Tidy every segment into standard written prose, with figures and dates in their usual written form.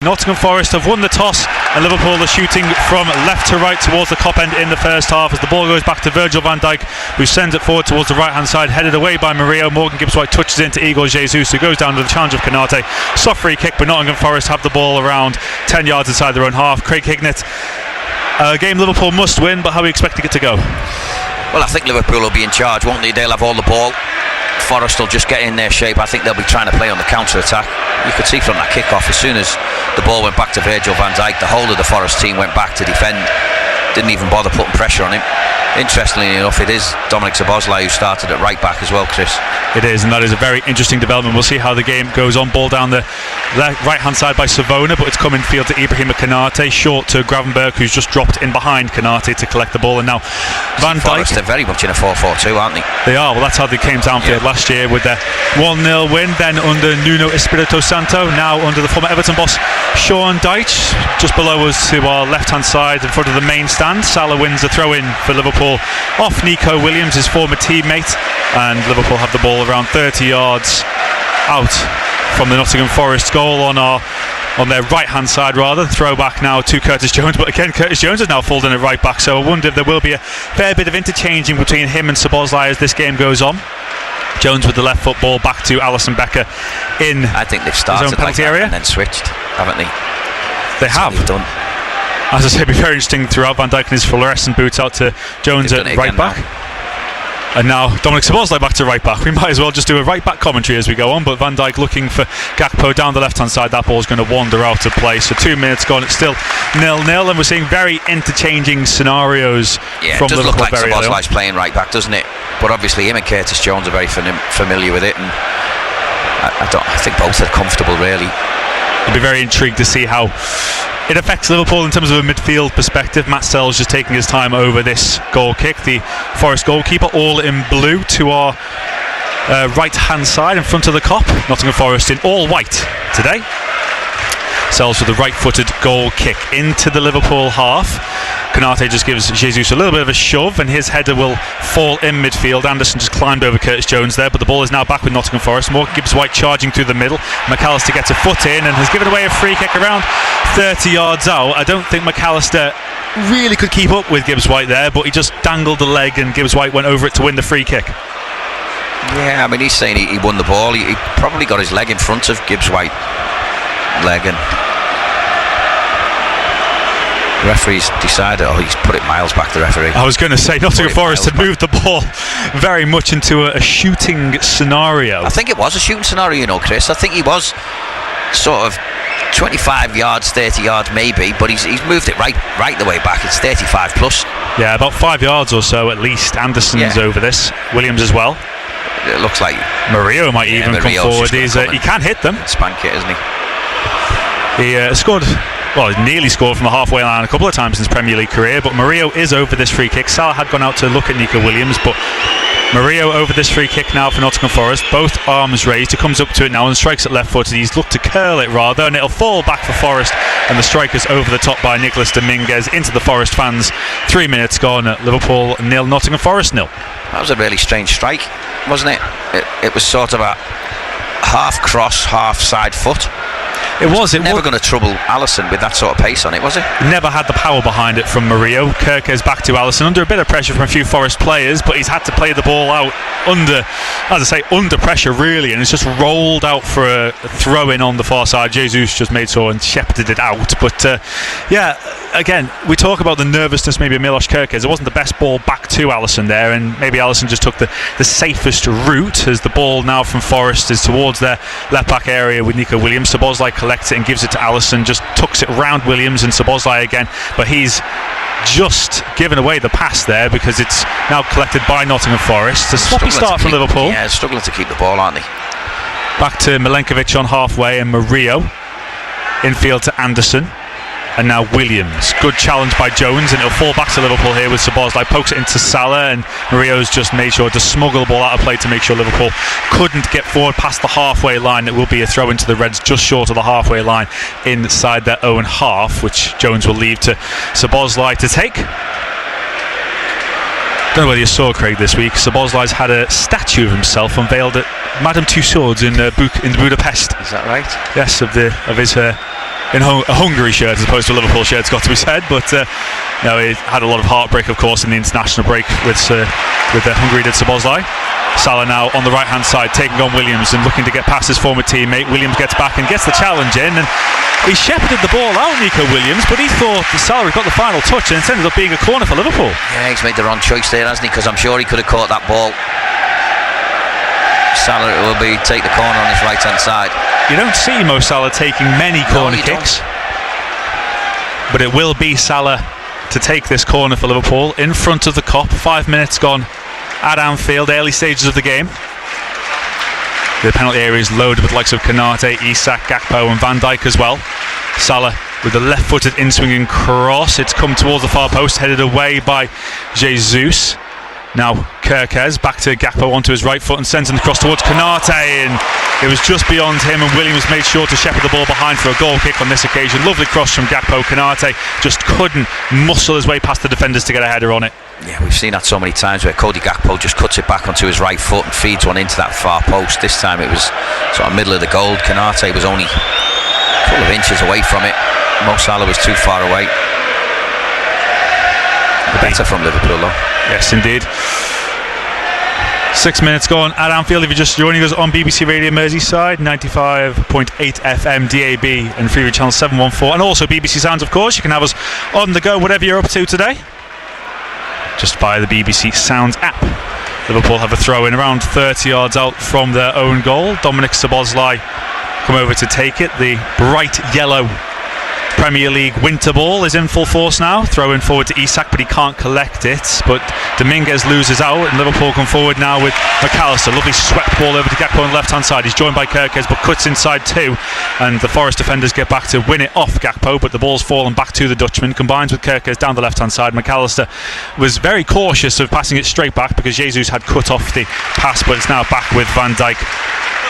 Nottingham Forest have won the toss and Liverpool are shooting from left to right towards the Kop end in the first half as the ball goes back to Virgil van Dijk, who sends it forward towards the right hand side, headed away by Murillo. Morgan Gibbs-White touches into Igor Jesus, who goes down to the challenge of Konate. Soft free kick, but Nottingham Forest have the ball around 10 yards inside their own half. Craig Hignett, a game Liverpool must win, but how are we expecting it to go? Well, I think Liverpool will be in charge, won't they? They'll have all the ball. Forest will just get in their shape. I think they'll be trying to play on the counter-attack. You could see from that kick-off, as soon as the ball went back to Virgil van Dijk, the whole of the Forest team went back to defend. Didn't even bother putting pressure on him. Interestingly enough, it is Dominic Szoboszlai who started at right back as well, Chris. It is, and that is a very interesting development. We'll see how the game goes on. Ball down the right hand side by Savona, but it's come in field to Ibrahima Konate, short to Gravenberg, who's just dropped in behind Konate to collect the ball. And now Van Dijk, they're very much in a 4-4-2, aren't they? They are. Well, that's how they came to Anfield last year with their 1-0 win, then under Nuno Espirito Santo, now under the former Everton boss Sean Dyche. Just below us to our left hand side in front of the main stand, Salah wins the throw in for Liverpool off Nico Williams, his former teammate, and Liverpool have the ball around 30 yards out from the Nottingham Forest goal on their right hand side rather. Throw back now to Curtis Jones, but again Curtis Jones is now folding it right back, so I wonder if there will be a fair bit of interchanging between him and Szoboszlai as this game goes on. Jones with the left foot, ball back to Alisson Becker in I think they've started like that area and then switched, haven't they? They have done. As I say, it'd be very interesting throughout. Van Dijk in his fluorescent boots out to Jones at right back now. And now Dominic Szoboszlai back to right back. We might as well just do a right back commentary as we go on, but Van Dijk looking for Gakpo down the left hand side. That ball's going to wander out of play, so 2 minutes gone, it's still 0-0, and we're seeing very interchanging scenarios from Liverpool. It does look like Szoboszlai's playing right back, doesn't it? But obviously him and Curtis Jones are very familiar with it, and I think both are comfortable really. I'd be very intrigued to see how it affects Liverpool in terms of a midfield perspective. Matt Sells just taking his time over this goal kick. The Forest goalkeeper all in blue to our right hand side in front of the Kop. Nottingham Forest in all white today. Sells with a right footed goal kick into the Liverpool half. Konate just gives Jesus a little bit of a shove and his header will fall in midfield. Anderson just climbed over Curtis Jones there, but the ball is now back with Nottingham Forest. Morgan Gibbs-White charging through the middle. McAllister gets a foot in and has given away a free kick around 30 yards out. I don't think McAllister really could keep up with Gibbs-White there, but he just dangled the leg and Gibbs-White went over it to win the free kick. Yeah, I mean, he's saying he won the ball. He probably got his leg in front of Gibbs-White leg, and the referee's decided, he's put it miles back, the referee. I was going to say, Nottingham Forest had moved the ball very much into a shooting scenario. I think it was a shooting scenario, Chris. I think he was sort of 25 yards, 30 yards maybe, but he's moved it right the way back. It's 35 plus. Yeah, about 5 yards or so at least. Anderson's over this. Williams as well. It looks like Murillo might even come forward. He can hit them. Spank it, isn't he? He scored. Well, he nearly scored from the halfway line a couple of times in his Premier League career, but Murillo is over this free kick. Salah had gone out to look at Nico Williams, but Murillo over this free kick now for Nottingham Forest. Both arms raised. He comes up to it now and strikes it left footed. He's looked to curl it rather, and it'll fall back for Forest, and the striker's over the top by Nicolas Dominguez into the Forest fans. 3 minutes gone at Liverpool 0, Nottingham Forest 0. That was a really strange strike, wasn't it? It was sort of a half cross, half side foot. It was never going to trouble Alisson with that sort of pace on it, was it? Never had the power behind it from Murillo. Kerkez back to Alisson under a bit of pressure from a few Forest players, but he's had to play the ball out under pressure really, and it's just rolled out for a throw in on the far side. Jesus just made so and shepherded it out, but again, we talk about the nervousness maybe of Milos Kerkez. It wasn't the best ball back to Alisson there, and maybe Alisson just took the safest route as the ball now from Forest is towards their left back area with Nico Williams. Szoboszlai collects it and gives it to Alisson, just tucks it round Williams and Szoboszlai again, but he's just given away the pass there because it's now collected by Nottingham Forest. A sloppy start from Liverpool. Yeah, struggling to keep the ball, aren't they? Back to Milenkovic on halfway and Murillo infield to Anderson. And now Williams. Good challenge by Jones, and it'll fall back to Liverpool here with Szoboszlai. Pokes it into Salah, and Murillo's just made sure to smuggle the ball out of play to make sure Liverpool couldn't get forward past the halfway line. It will be a throw into the Reds just short of the halfway line inside their own half, which Jones will leave to Szoboszlai to take. Don't know whether you saw, Craig, this week. Szoboszlai's had a statue of himself unveiled at Madame Tussauds in Budapest. Is that right? Yes, of his in a Hungary shirt as opposed to a Liverpool shirt, it's got to be said, but he had a lot of heartbreak, of course, in the international break with the Hungary did Szoboszlai. Salah now on the right hand side taking on Williams and looking to get past his former teammate. Williams gets back and gets the challenge in, and he shepherded the ball out, Nico Williams, but he thought Salah had got the final touch, and it ended up being a corner for Liverpool. Yeah, he's made the wrong choice there, hasn't he? Because I'm sure he could have caught that ball. Salah will take the corner on his right hand side. You don't see Mo Salah taking many corner kicks, but it will be Salah to take this corner for Liverpool in front of the Kop. 5 minutes gone at Anfield, early stages of the game. The penalty area is loaded with the likes of Konate, Isak, Gakpo and Van Dijk as well. Salah with the left-footed in-swinging cross. It's come towards the far post, headed away by Jesus. Now Kerkez back to Gakpo onto his right foot and sends him across towards Konate, and it was just beyond him, and Williams made sure to shepherd the ball behind for a goal kick on this occasion. Lovely cross from Gakpo. Konate just couldn't muscle his way past the defenders to get a header on it. Yeah, we've seen that so many times where Cody Gakpo just cuts it back onto his right foot and feeds one into that far post. This time it was sort of middle of the goal. Konate was only a couple of inches away from it. Mo Salah was too far away. Better from Liverpool though. Yes, indeed. 6 minutes gone at Anfield. If you're just joining us on BBC Radio Merseyside, 95.8 FM, DAB and Freeview Channel 714, and also BBC Sounds, of course. You can have us on the go, whatever you're up to today, just via the BBC Sounds app. Liverpool have a throw in around 30 yards out from their own goal. Dominic Szoboszlai come over to take it. The bright yellow Premier League winter ball is in full force now. Throw in forward to Isak, but he can't collect it. But Dominguez loses out, and Liverpool come forward now with McAllister. Lovely swept ball over to Gakpo on the left hand side. He's joined by Kerkez, but cuts inside too, and the Forest defenders get back to win it off Gakpo, but the ball's fallen back to the Dutchman. Combines with Kerkez down the left hand side. McAllister was very cautious of passing it straight back because Jesus had cut off the pass, but it's now back with Van Dijk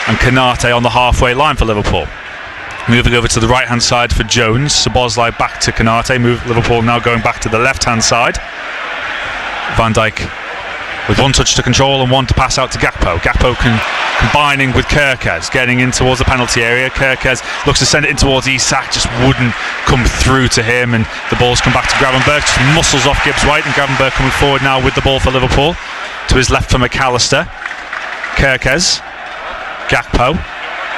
and Konate on the halfway line for Liverpool. Moving over to the right hand side for Jones. Szoboszlai back to Konate. Liverpool now going back to the left hand side. Van Dijk with one touch to control and one to pass out to Gakpo. Gakpo combining with Kerkez, getting in towards the penalty area. Kerkez looks to send it in towards Isak, just wouldn't come through to him, and the ball's come back to Gravenberch, just muscles off Gibbs White, and Gravenberch coming forward now with the ball for Liverpool. To his left for McAllister. Kerkez, Gakpo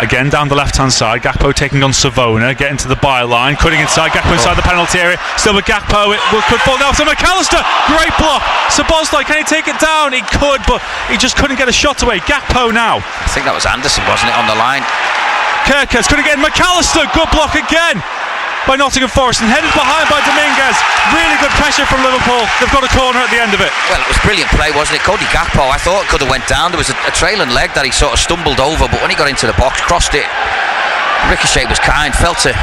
again down the left hand side. Gakpo taking on Savona, getting to the byline, cutting inside. Gakpo inside the penalty area, still with Gakpo. It could fall now to McAllister. Great block. Szoboszlai, can he take it down? He could, but he just couldn't get a shot away. Gakpo now. I think that was Anderson, wasn't it, on the line? Kerkez couldn't get in. McAllister, good block again by Nottingham Forest, and headed behind by Dominguez. Really good pressure from Liverpool. They've got a corner at the end of it. Well, it was brilliant play, wasn't it? Cody Gakpo, I thought it could have went down. There was a trailing leg that he sort of stumbled over, but when he got into the box, crossed it. Ricochet was kind, fell to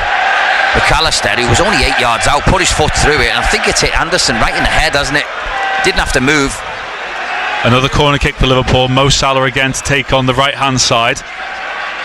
McAllister, who was only 8 yards out, put his foot through it, and I think it's hit Anderson right in the head, hasn't it? Didn't have to move. Another corner kick for Liverpool. Mo Salah again to take on the right hand side.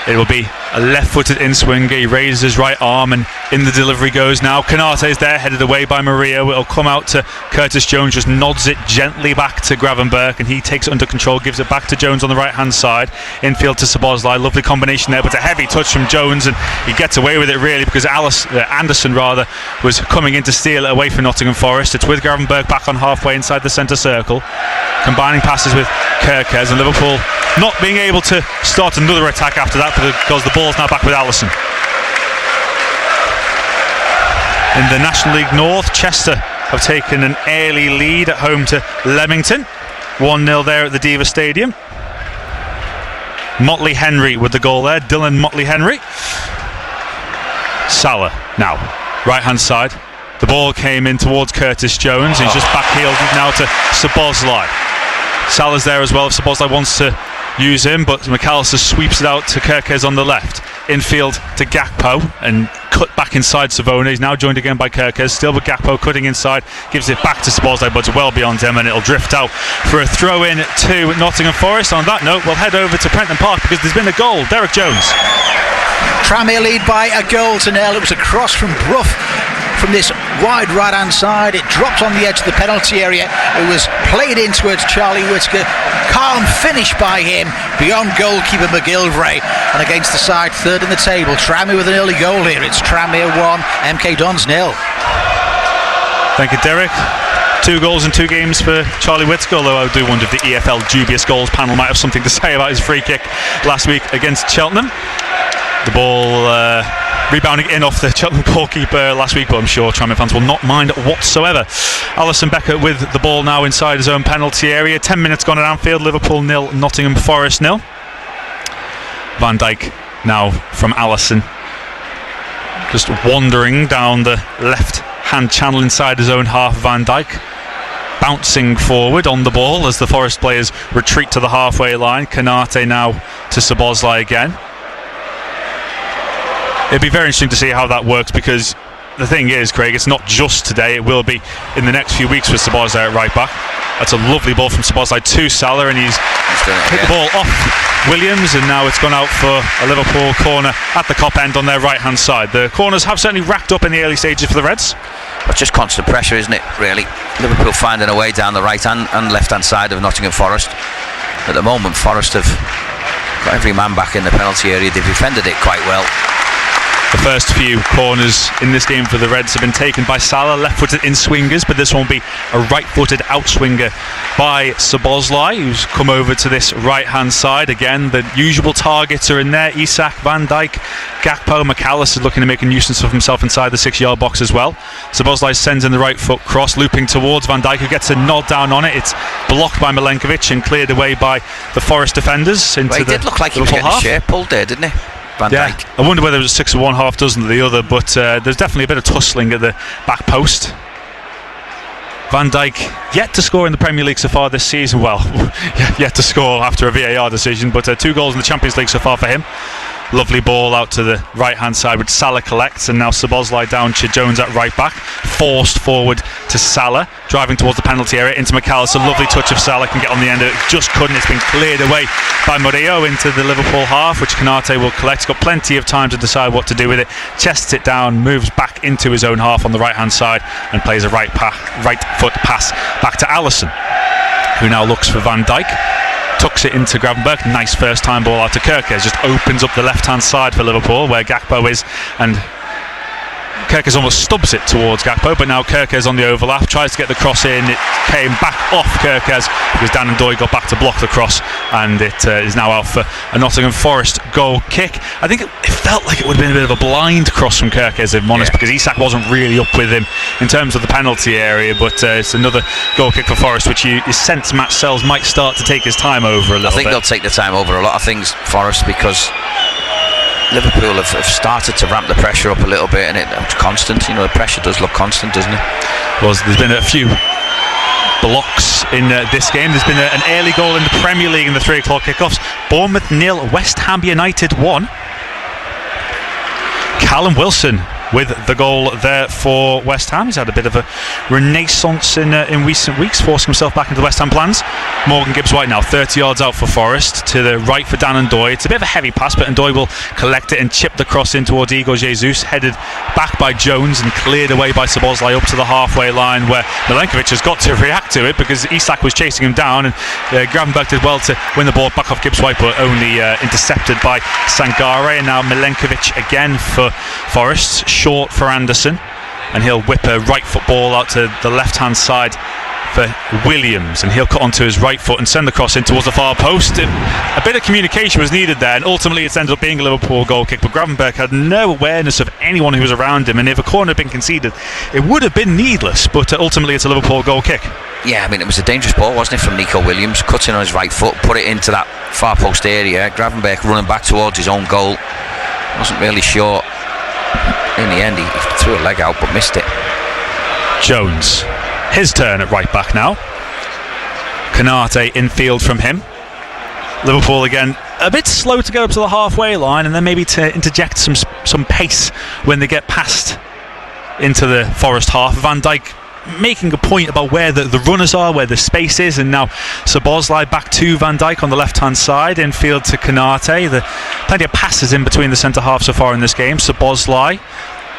It will be a left-footed in-swinger. He raises his right arm, and in the delivery goes now. Konate is there, headed away by Maria. It'll come out to Curtis Jones, just nods it gently back to Gravenberch, and he takes it under control, gives it back to Jones on the right-hand side. Infield to Szoboszlai. Lovely combination there, but a heavy touch from Jones, and he gets away with it really because Anderson was coming in to steal it away from Nottingham Forest. It's with Gravenberch back on halfway inside the centre circle, combining passes with Kerkez, and Liverpool not being able to start another attack after that because the ball's now back with Alisson. In the National League North, Chester have taken an early lead at home to Leamington. 1-0 there at the Diva Stadium. Motley Henry with the goal there, Dylan Motley Henry. Salah now, right hand side. The ball came in towards Curtis Jones. He's just backheeled now to Szoboszlai. Salah's there as well if Szoboszlai wants to use him, but McAllister sweeps it out to Kerkez on the left. Infield to Gakpo and cut back inside Savona. He's now joined again by Kerkez, still with Gakpo cutting inside, gives it back to Szoboszlai, but it's well beyond him, and it'll drift out for a throw in to Nottingham Forest. On that note, we'll head over to Prenton Park because there's been a goal. Derek Jones. Tranmere lead by a goal to nil. It was a cross from Brough from this wide right-hand side. It dropped on the edge of the penalty area. It was played in towards Charlie Whittaker. Calm finish by him beyond goalkeeper McGilvray. And against the side third in the table, Tranmere with an early goal here. It's Tranmere 1, MK Dons 0. Thank you, Derek. 2 goals in 2 games for Charlie Whittaker, although I do wonder if the EFL dubious goals panel might have something to say about his free kick last week against Cheltenham. The ball rebounding in off the Cheltenham goalkeeper last week, but I'm sure Tranmere fans will not mind whatsoever. Alisson Becker with the ball now inside his own penalty area. 10 minutes gone at Anfield. Liverpool 0, Nottingham Forest 0. Van Dijk now from Alisson, just wandering down the left-hand channel inside his own half. Van Dijk bouncing forward on the ball as the Forest players retreat to the halfway line. Konate now to Szoboszlai again. It'd be very interesting to see how that works, because the thing is, Craig, it's not just today, it will be in the next few weeks with Szoboszlai at right back. That's a lovely ball from Szoboszlai to Salah, and he's hit the ball off Williams, and now it's gone out for a Liverpool corner at the Kop end on their right hand side. The corners have certainly racked up in the early stages for the Reds. It's just constant pressure, isn't it, really? Liverpool finding a way down the right hand and left hand side of Nottingham Forest. At the moment, Forest have got every man back in the penalty area. They've defended it quite well. The first few corners in this game for the Reds have been taken by Salah, left-footed in-swingers, but this won't be a right-footed out-swinger by Szoboszlai, who's come over to this right-hand side. Again, the usual targets are in there. Isak, Van Dijk, Gakpo, McAllister looking to make a nuisance of himself inside the 6-yard box as well. Szoboszlai sends in the right foot cross, looping towards Van Dijk, who gets a nod down on it. It's blocked by Milenkovic and cleared away by the Forest defenders into he did look like he was getting his shirt pulled there, didn't he? Van Dijk. I wonder whether it was 6 of one, half dozen of the other, but there's definitely a bit of tussling at the back post. Van Dijk yet to score in the Premier League so far this season. Well, yet to score after a VAR decision, but 2 goals in the Champions League so far for him. Lovely ball out to the right hand side, which Salah collects, and now Szoboszlai down to Jones at right back, forced forward to Salah, driving towards the penalty area into McAllister. Lovely touch of Salah, can get on the end of it, just couldn't. It's been cleared away by Murillo into the Liverpool half, which Konate will collect. He's got plenty of time to decide what to do with it. Chests it down, moves back into his own half on the right hand side, and plays a right foot pass back to Alisson, who now looks for Van Dijk. Tucks it into Gravenberch. Nice first time ball out to Kerkez. Just opens up the left hand side for Liverpool where Gakpo is, and Kerkez almost stubs it towards Gakpo, but now Kerkez on the overlap tries to get the cross in. It came back off Kerkez because Dan and Doyle got back to block the cross, and it is now out for a Nottingham Forest goal kick. I think it felt like it would have been a bit of a blind cross from Kerkez, if I'm honest, because Isak wasn't really up with him in terms of the penalty area, but it's another goal kick for Forest, which you sense Matt Sells might start to take his time over a little bit. I think they'll take the time over a lot of things, Forest, because Liverpool have started to ramp the pressure up a little bit, and it's constant. You know, the pressure does look constant, doesn't it? Well, there's been a few blocks in this game. There's been an early goal in the Premier League in the 3 o'clock kickoffs. Bournemouth 0, West Ham United 1. Callum Wilson with the goal there for West Ham. He's had a bit of a renaissance in recent weeks, forcing himself back into the West Ham plans. Morgan Gibbs-White now 30 yards out for Forest, to the right for Dan Ndoye. It's a bit of a heavy pass, but Ndoye will collect it and chip the cross in towards Igor Jesus, headed back by Jones and cleared away by Szoboszlai up to the halfway line, where Milenkovic has got to react to it because Isak was chasing him down, and Gravenberch did well to win the ball back off Gibbs-White, but only intercepted by Sangare. And now Milenkovic again for Forest, short for Anderson, and he'll whip a right foot ball out to the left hand side for Williams, and he'll cut onto his right foot and send the cross in towards the far post. A bit of communication was needed there, and ultimately it's ended up being a Liverpool goal kick, but Gravenberch had no awareness of anyone who was around him, and if a corner had been conceded it would have been needless, but ultimately it's a Liverpool goal kick. Yeah, I mean, it was a dangerous ball, wasn't it, from Nico Williams, cutting on his right foot, put it into that far post area. Gravenberch running back towards his own goal, wasn't really sure. In the end, he threw a leg out but missed it. Jones, his turn at right back now. Konate infield from him. Liverpool again a bit slow to get up to the halfway line, and then maybe to interject some pace when they get past into the Forest half. Van Dijk making a point about where the runners are, where the space is, and now Szoboszlai back to Van Dijk on the left hand side, infield to Konate. Plenty of passes in between the centre half so far in this game. Szoboszlai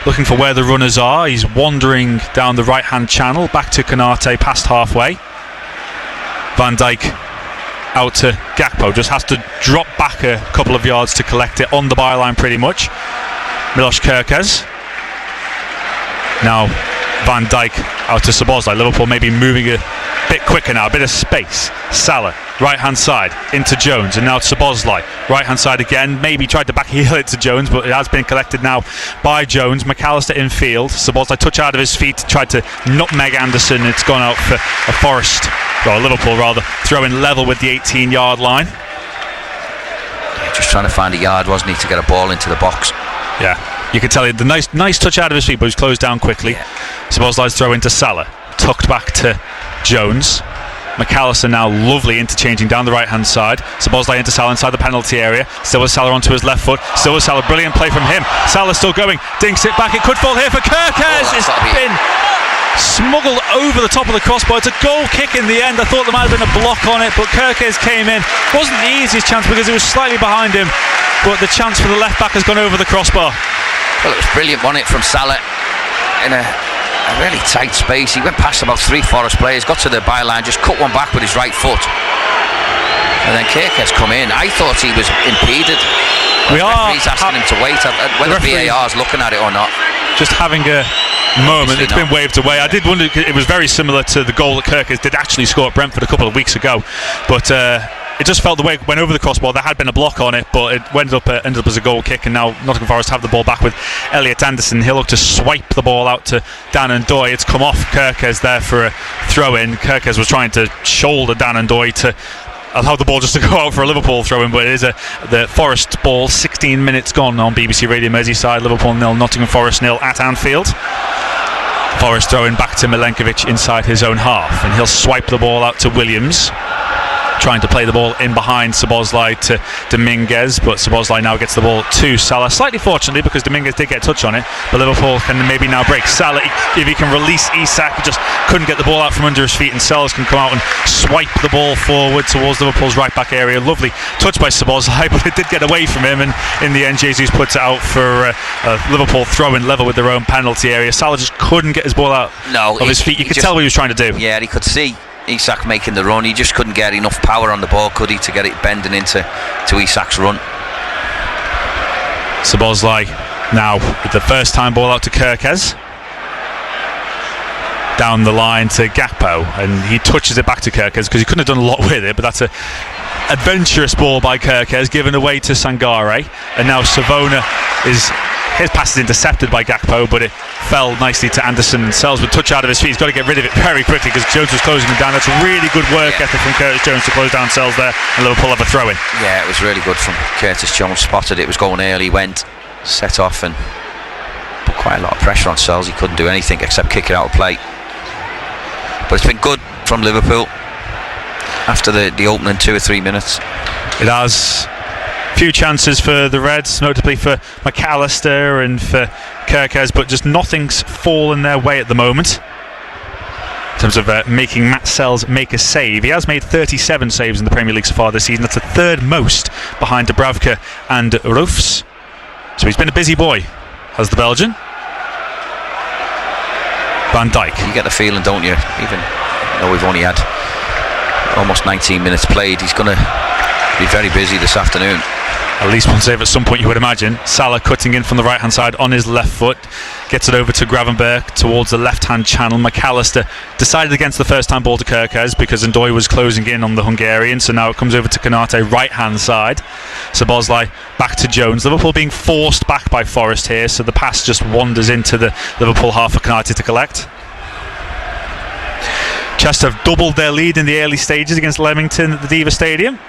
looking for where the runners are. He's wandering down the right-hand channel, back to Konate, past halfway. Van Dijk out to Gakpo, just has to drop back a couple of yards to collect it on the byline pretty much. Milos Kerkez. Now Van Dijk out to Szoboszlai. Liverpool maybe moving a bit quicker now, a bit of space. Salah, right hand side into Jones, and now to Szoboszlai, right hand side again. Maybe tried to back heel it to Jones, but it has been collected now by Jones. McAllister in field. Szoboszlai touch out of his feet, tried to nutmeg Anderson. It's gone out for a Forest, or Liverpool rather, throwing level with the 18-yard line. Just trying to find a yard, wasn't he, to get a ball into the box. Yeah, you could tell the nice touch out of his feet, but he's closed down quickly. Yeah. Szoboszlai's throw into Salah, tucked back to Jones. McAllister now lovely interchanging down the right hand side. Szoboszlai into Salah inside the penalty area. Still with Salah onto his left foot. Still with Salah, brilliant play from him. Salah still going, dinks it back. It could fall here for Kerkez. It's been smuggled over the top of the crossbar. It's a goal kick in the end. I thought there might have been a block on it, but Kerkez came in. Wasn't the easiest chance because it was slightly behind him, but the chance for the left back has gone over the crossbar. Well, it was brilliant, wasn't it, from Salah in a really tight space. He went past about 3 Forest players, got to the byline, just cut one back with his right foot, and then Kerkez come in. I thought he was impeded. He's asking him to wait, whether VAR's looking at it or not. Just having a moment. It's been waved away. I did wonder, it was very similar to the goal that Kerkez did actually score at Brentford a couple of weeks ago, but it just felt the way it went over the crossbar. There had been a block on it, but it ended up as a goal kick, and now Nottingham Forest have the ball back with Elliot Anderson. He'll look to swipe the ball out to Dan Ndoye. It's come off Kerkez there for a throw-in. Kerkez was trying to shoulder Dan Ndoye to allow the ball just to go out for a Liverpool throw-in, but it is the Forest ball. 16 minutes gone on BBC Radio Merseyside. Liverpool 0, Nottingham Forest 0 at Anfield. Forest throwing back to Milenkovic inside his own half, and he'll swipe the ball out to Williams, trying to play the ball in behind Szoboszlai to Dominguez, but Szoboszlai now gets the ball to Salah, slightly fortunately because Dominguez did get a touch on it, but Liverpool can maybe now break. Salah, if he can release Isak, he just couldn't get the ball out from under his feet, and Sellers can come out and swipe the ball forward towards Liverpool's right back area. Lovely touch by Szoboszlai, but it did get away from him, and in the end Jesus puts it out for Liverpool throwing level with their own penalty area. Salah just couldn't get his ball out of his feet. You could tell what he was trying to do. Yeah, he could see Isak making the run. He just couldn't get enough power on the ball, could he, to get it bending into Isak's run. Szoboszlai now with the first time ball out to Kerkez, down the line to Gakpo, and he touches it back to Kerkez because he couldn't have done a lot with it, but that's a adventurous ball by Kerkez given away to Sangare, and now Savona his pass is intercepted by Gakpo, but it fell nicely to Anderson. Sells with touch out of his feet. He's got to get rid of it very quickly because Jones was closing him down. That's really good work ethic from Curtis Jones to close down Sells there, and Liverpool have a throw in. Yeah, it was really good from Curtis Jones. Spotted it was going early, went, set off, and put quite a lot of pressure on Sells. He couldn't do anything except kick it out of play. But it's been good from Liverpool after the opening 2 or 3 minutes. It has. Few chances for the Reds, notably for McAllister and for Kerkez, but just nothing's fallen their way at the moment in terms of making Matt Sells make a save. He has made 37 saves in the Premier League so far this season. That's the third most behind Dubravka and Roofs. So he's been a busy boy, has the Belgian. Van Dijk. You get the feeling, don't you, even though we've only had almost 19 minutes played, he's going to be very busy this afternoon. At least one save at some point, you would imagine. Salah cutting in from the right hand side on his left foot, gets it over to Gravenberch towards the left hand channel. McAllister decided against the first time ball to Kerkez because Ndoye was closing in on the Hungarian, so now it comes over to Konate right hand side. Szoboszlai back to Jones. Liverpool being forced back by Forest here, so the pass just wanders into the Liverpool half for Konate to collect. Chester have doubled their lead in the early stages against Leamington at the Diva Stadium.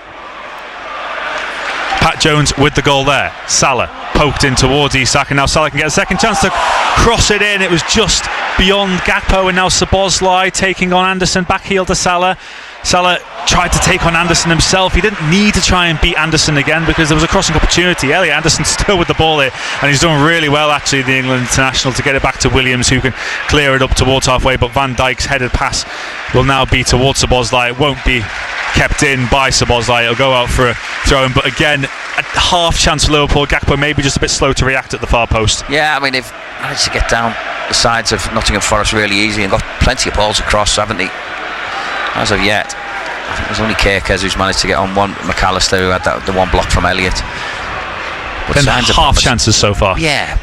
Pat Jones with the goal there. Salah poked in towards Isak, and now Salah can get a second chance to cross it in. It was just beyond Gakpo, and now Szoboszlai taking on Anderson, back heel to Salah. Salah tried to take on Anderson himself. He didn't need to try and beat Anderson again because there was a crossing opportunity. Elliot Anderson still with the ball here, and he's done really well actually, the England international, to get it back to Williams, who can clear it up towards halfway, but Van Dijk's headed pass will now be towards Szoboszlai. It won't be kept in by Szoboszlai. It'll go out for a throw-in, but again a half chance for Liverpool. Gakpo maybe just a bit slow to react at the far post. Yeah, I mean, they've managed to get down the sides of Nottingham Forest really easy and got plenty of balls across, haven't they? As of yet, I think there's only Kerkez who's managed to get on one. McAllister, who had the one block from Elliott. Then half chances so far. Yeah.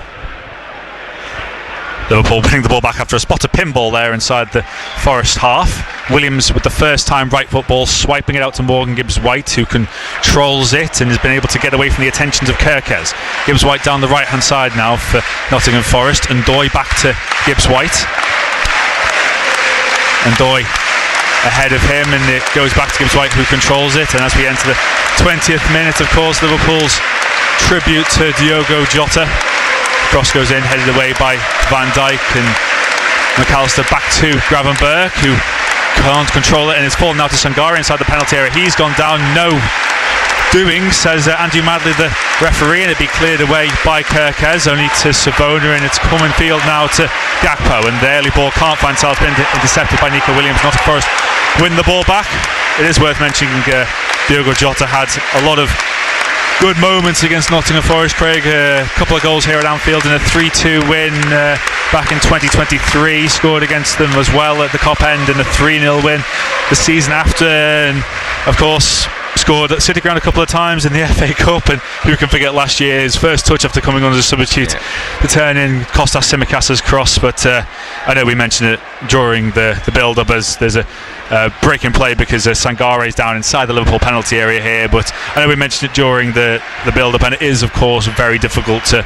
Liverpool winning the ball back after a spot of pinball there inside the Forest half. Williams with the first time right foot ball, swiping it out to Morgan Gibbs-White, who controls it and has been able to get away from the attentions of Kerkez. Gibbs-White down the right hand side now for Nottingham Forest, and Doy back to Gibbs-White, and Doy ahead of him, and it goes back to Gibbs-White, who controls it. And as we enter the 20th minute, of course, Liverpool's tribute to Diogo Jota. Cross goes in, headed away by Van Dijk, and McAllister back to Gravenberch, who can't control it, and it's fallen now to Sangare inside the penalty area. He's gone down, no doing, says Andrew Madley, the referee, and it'd be cleared away by Kerkez, only to Savona, and it's coming field now to Gakpo, and the early ball can't find itself intercepted by Nico Williams. Nottingham Forest win the ball back. It is worth mentioning Diogo Jota had a lot of good moments against Nottingham Forest, Craig. A couple of goals here at Anfield in a 3-2 win back in 2023. Scored against them as well at the Cop End in a 3-0 win the season after, and of course scored at City Ground a couple of times in the FA Cup. And who can forget last year's first touch after coming on as a substitute, the turn in Kostas Tsimikas' cross. But I know we mentioned it during the build-up, as there's a break in play because Sangare is down inside the Liverpool penalty area here. But I know we mentioned it during the build-up, and it is of course very difficult to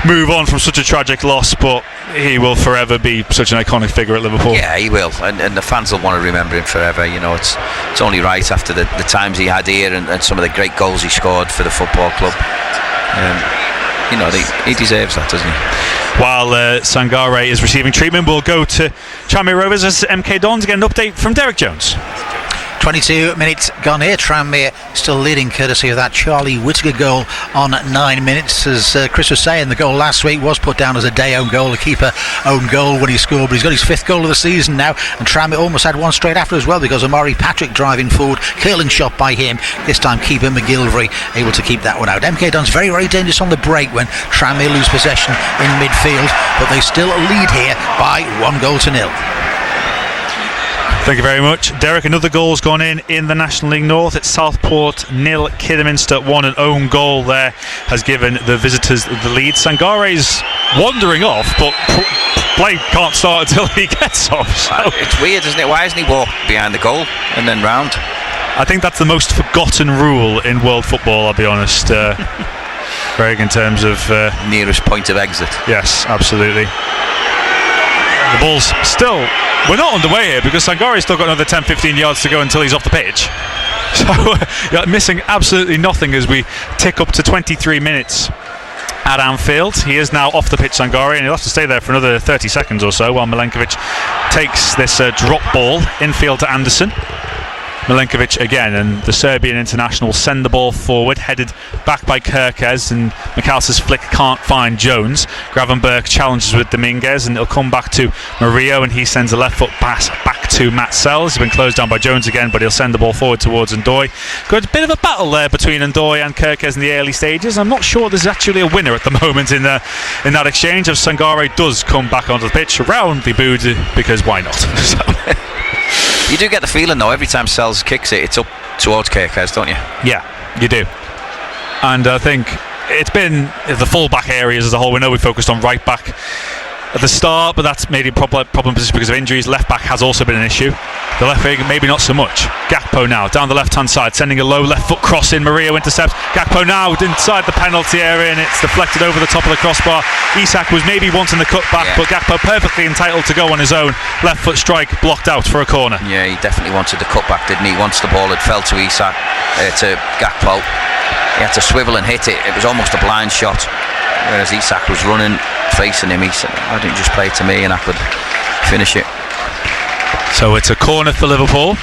move on from such a tragic loss, but he will forever be such an iconic figure at Liverpool. Yeah, he will, and the fans will want to remember him forever. You know, it's only right after the times he had here and some of the great goals he scored for the football club. You know, he deserves that, doesn't he? While Sangare is receiving treatment, we'll go to Tranmere Rovers as MK Dons get an update from Derek Jones. 22 minutes gone here. Tranmere still leading courtesy of that Charlie Whittaker goal on 9 minutes. As Chris was saying, the goal last week was put down as a day-own goal, a keeper-own goal when he scored, but he's got his 5th goal of the season now, and Tranmere almost had one straight after as well, because Amari Patrick driving forward, curling shot by him, this time keeper McGilvery able to keep that one out. MK Dons very, very dangerous on the break when Tranmere lose possession in midfield, but they still lead here by 1-0. Thank you very much, Derek. Another goal's gone in the National League North. It's Southport 0, Kidderminster 1. An own goal there has given the visitors the lead. Sangare's wandering off, but play can't start until he gets off. So it's weird, isn't it? Why hasn't he walked behind the goal and then round? I think that's the most forgotten rule in world football, I'll be honest, Greg, in terms of nearest point of exit. Yes, absolutely. The ball's still... We're not underway here because Sangare's still got another 10-15 yards to go until he's off the pitch. So you're missing absolutely nothing as we tick up to 23 minutes at Anfield. He is now off the pitch, Sangare, and he'll have to stay there for another 30 seconds or so while Milenkovic takes this drop ball infield to Anderson. Milenkovic again, and the Serbian international send the ball forward, headed back by Kerkez, and McAllister's flick can't find Jones. Gravenberch challenges with Dominguez, and it'll come back to Murillo, and he sends a left foot pass back to Matt Sells. He's been closed down by Jones again, but he'll send the ball forward towards Ndoye. Got a bit of a battle there between Ndoye and Kerkez in the early stages. I'm not sure there's actually a winner at the moment in that exchange, as Sangare does come back onto the pitch, roundly booed, because why not? You do get the feeling though, every time Sells kicks it, it's up towards Kerkez, don't you? Yeah, you do. And I think it's been the full-back areas as a whole. We know we focused on right-back at the start, but that's maybe a problem position because of injuries. Left-back has also been an issue. The left wing, maybe not so much. Gakpo now, down the left-hand side, sending a low left foot cross in. Murillo intercepts. Gakpo now inside the penalty area, and it's deflected over the top of the crossbar. Isak was maybe wanting the cut back, but Gakpo perfectly entitled to go on his own. Left foot strike blocked out for a corner. Yeah, he definitely wanted the cut back, didn't he? Once the ball had fell to Isak, to Gakpo, he had to swivel and hit it. It was almost a blind shot, whereas Isak was running, facing him. He said, "Why didn't you just play it to me and I could finish it?" So it's a corner for Liverpool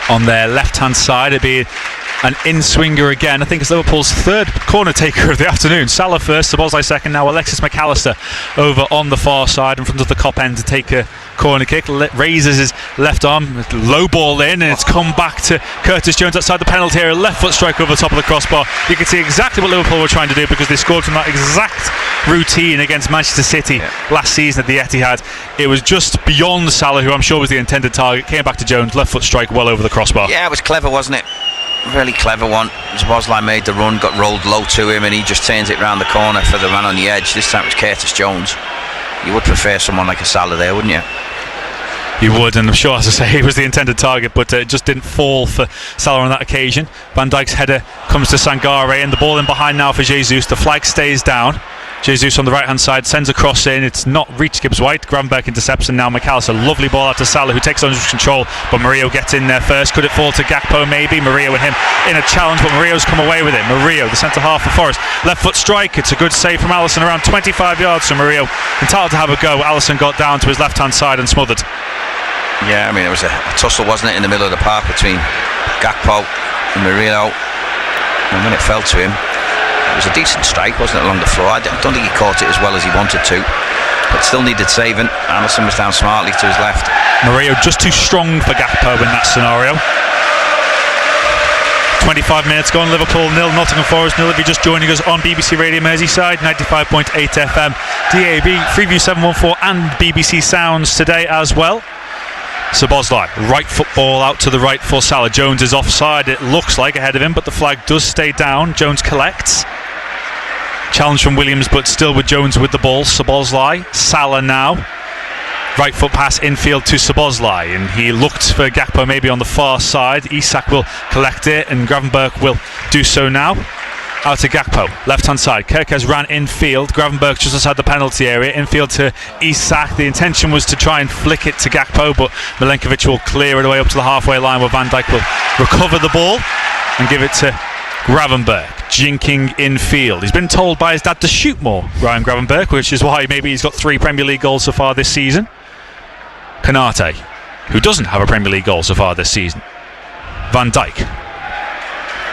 on their left-hand side. It'd be An in-swinger again. I think it's Liverpool's third corner taker of the afternoon. Salah first, Szoboszlai second. Now Alexis McAllister over on the far side in front of the Kop end to take a corner kick. Raises his left arm, low ball in, and it's come back to Curtis Jones outside the penalty area. Left foot strike over the top of the crossbar. You can see exactly what Liverpool were trying to do because they scored from that exact routine against Manchester City last season at the Etihad. It was just beyond Salah, who I'm sure was the intended target. Came back to Jones, left foot strike well over the crossbar. Yeah, it was clever, wasn't it? Really clever one. Szoboszlai made the run, got rolled low to him, and he just turns it round the corner for the man on the edge. This time it's Curtis Jones. You would prefer someone like a Salah there, wouldn't you? You would, and I'm sure, as I say, he was the intended target, but it just didn't fall for Salah on that occasion. Van Dijk's header comes to Sangare, and the ball in behind now for Jesus. The flag stays down. Jesus on the right hand side sends a cross in. It's not reached Gibbs White. Gravenberch intercepts, and now McAllister. Lovely ball out to Salah, who takes under control, but Murillo gets in there first. Could it fall to Gakpo? Maybe. Murillo and him in a challenge, but Murillo's come away with it. Murillo, the centre half for Forest. Left foot strike. It's a good save from Alisson, around 25 yards. So Murillo entitled to have a go. Alisson got down to his left hand side and smothered. Yeah, I mean, it was a tussle, wasn't it, in the middle of the park between Gakpo and Murillo. And when it fell to him, it was a decent strike, wasn't it, along the floor. I don't think he caught it as well as he wanted to, but still needed saving. Alisson was down smartly to his left. Murillo just too strong for Gakpo in that scenario. 25 minutes gone, Liverpool 0, Nottingham Forest 0. If you're just joining us on BBC Radio Merseyside, 95.8 FM, DAB, Freeview 714 and BBC Sounds today as well. Szoboszlai, right football out to the right for Salah. Jones is offside, it looks like, ahead of him, but the flag does stay down. Jones collects. Challenge from Williams, but still with Jones with the ball. Szoboszlai, Salah now. Right foot pass infield to Szoboszlai, and he looked for Gakpo maybe on the far side. Isak will collect it, and Gravenberch will do so now. Out to Gakpo, left hand side. Kerkez ran infield. Gravenberch just outside the penalty area. Infield to Isak. The intention was to try and flick it to Gakpo, but Milenkovic will clear it away up to the halfway line, where Van Dijk will recover the ball and give it to Gravenberch. Jinking infield. He's been told by his dad to shoot more, Ryan Gravenberch, which is why maybe he's got 3 Premier League goals so far this season. Konate, who doesn't have a Premier League goal so far this season. Van Dijk.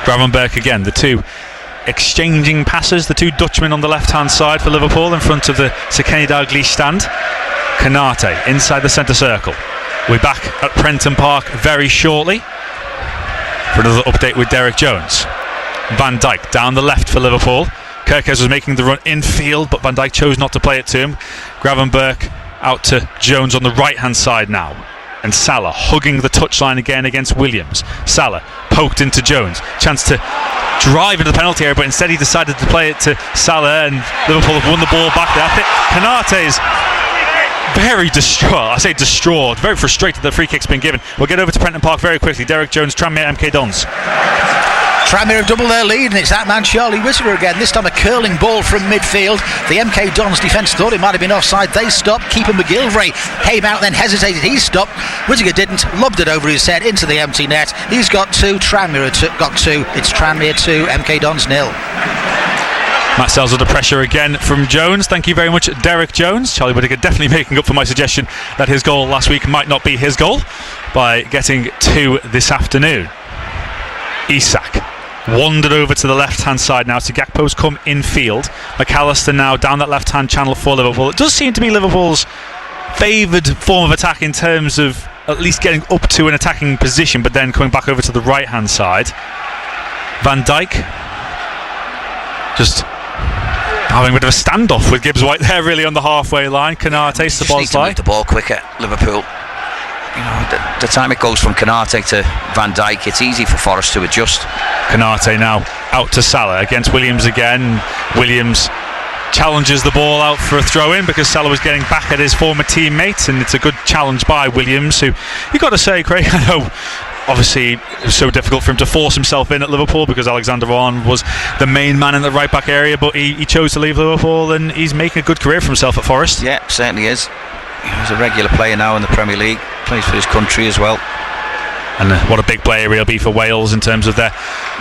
Gravenberch again, the two exchanging passes, the two Dutchmen on the left hand side for Liverpool in front of the Sekeni Dalglish stand. Konate inside the centre circle. We're back at Prenton Park very shortly for another update with Derek Jones. Van Dijk down the left for Liverpool. Kerkez was making the run infield, but Van Dijk chose not to play it to him. Gravenberch out to Jones on the right hand side now, and Salah hugging the touchline again against Williams. Salah poked into Jones, chance to drive into the penalty area, but instead he decided to play it to Salah, and Liverpool have won the ball back there. I think Konate's very distraught. I say distraught, very frustrated that the free kick's been given. We'll get over to Prenton Park very quickly. Derek Jones, Tranmere, MK Dons. Tranmere have doubled their lead, and it's that man Charlie Whittaker again. This time a curling ball from midfield. The MK Dons defence thought it might have been offside. They stopped. Keeper McGilvray came out, then hesitated. He stopped. Whittaker didn't. Lobbed it over his head into the empty net. He's got 2. Tranmere got 2. It's Tranmere 2, MK Dons 0. Matt Sells under pressure again from Jones. Thank you very much, Derek Jones. Charlie Whittaker definitely making up for my suggestion that his goal last week might not be his goal by getting 2 this afternoon. Isak wandered over to the left hand side now. So Gakpo's come infield. McAllister now down that left hand channel for Liverpool. It does seem to be Liverpool's favoured form of attack in terms of at least getting up to an attacking position, but then coming back over to the right hand side. Van Dijk just having a bit of a standoff with Gibbs White there, really, on the halfway line. Konate, Szoboszlai. Just need to move the ball quicker, Liverpool. You know, the time it goes from Konate to Van Dijk, it's easy for Forest to adjust. Konate now out to Salah against Williams again. Williams challenges the ball out for a throw-in because Salah was getting back at his former teammate, and it's a good challenge by Williams, who, you got to say, Craig, I know obviously it was so difficult for him to force himself in at Liverpool because Alexander Arnold was the main man in the right back area, but he chose to leave Liverpool, and he's making a good career for himself at Forest. Yeah, certainly is. He's a regular player now in the Premier League, plays for his country as well. And what a big player he'll be for Wales in terms of their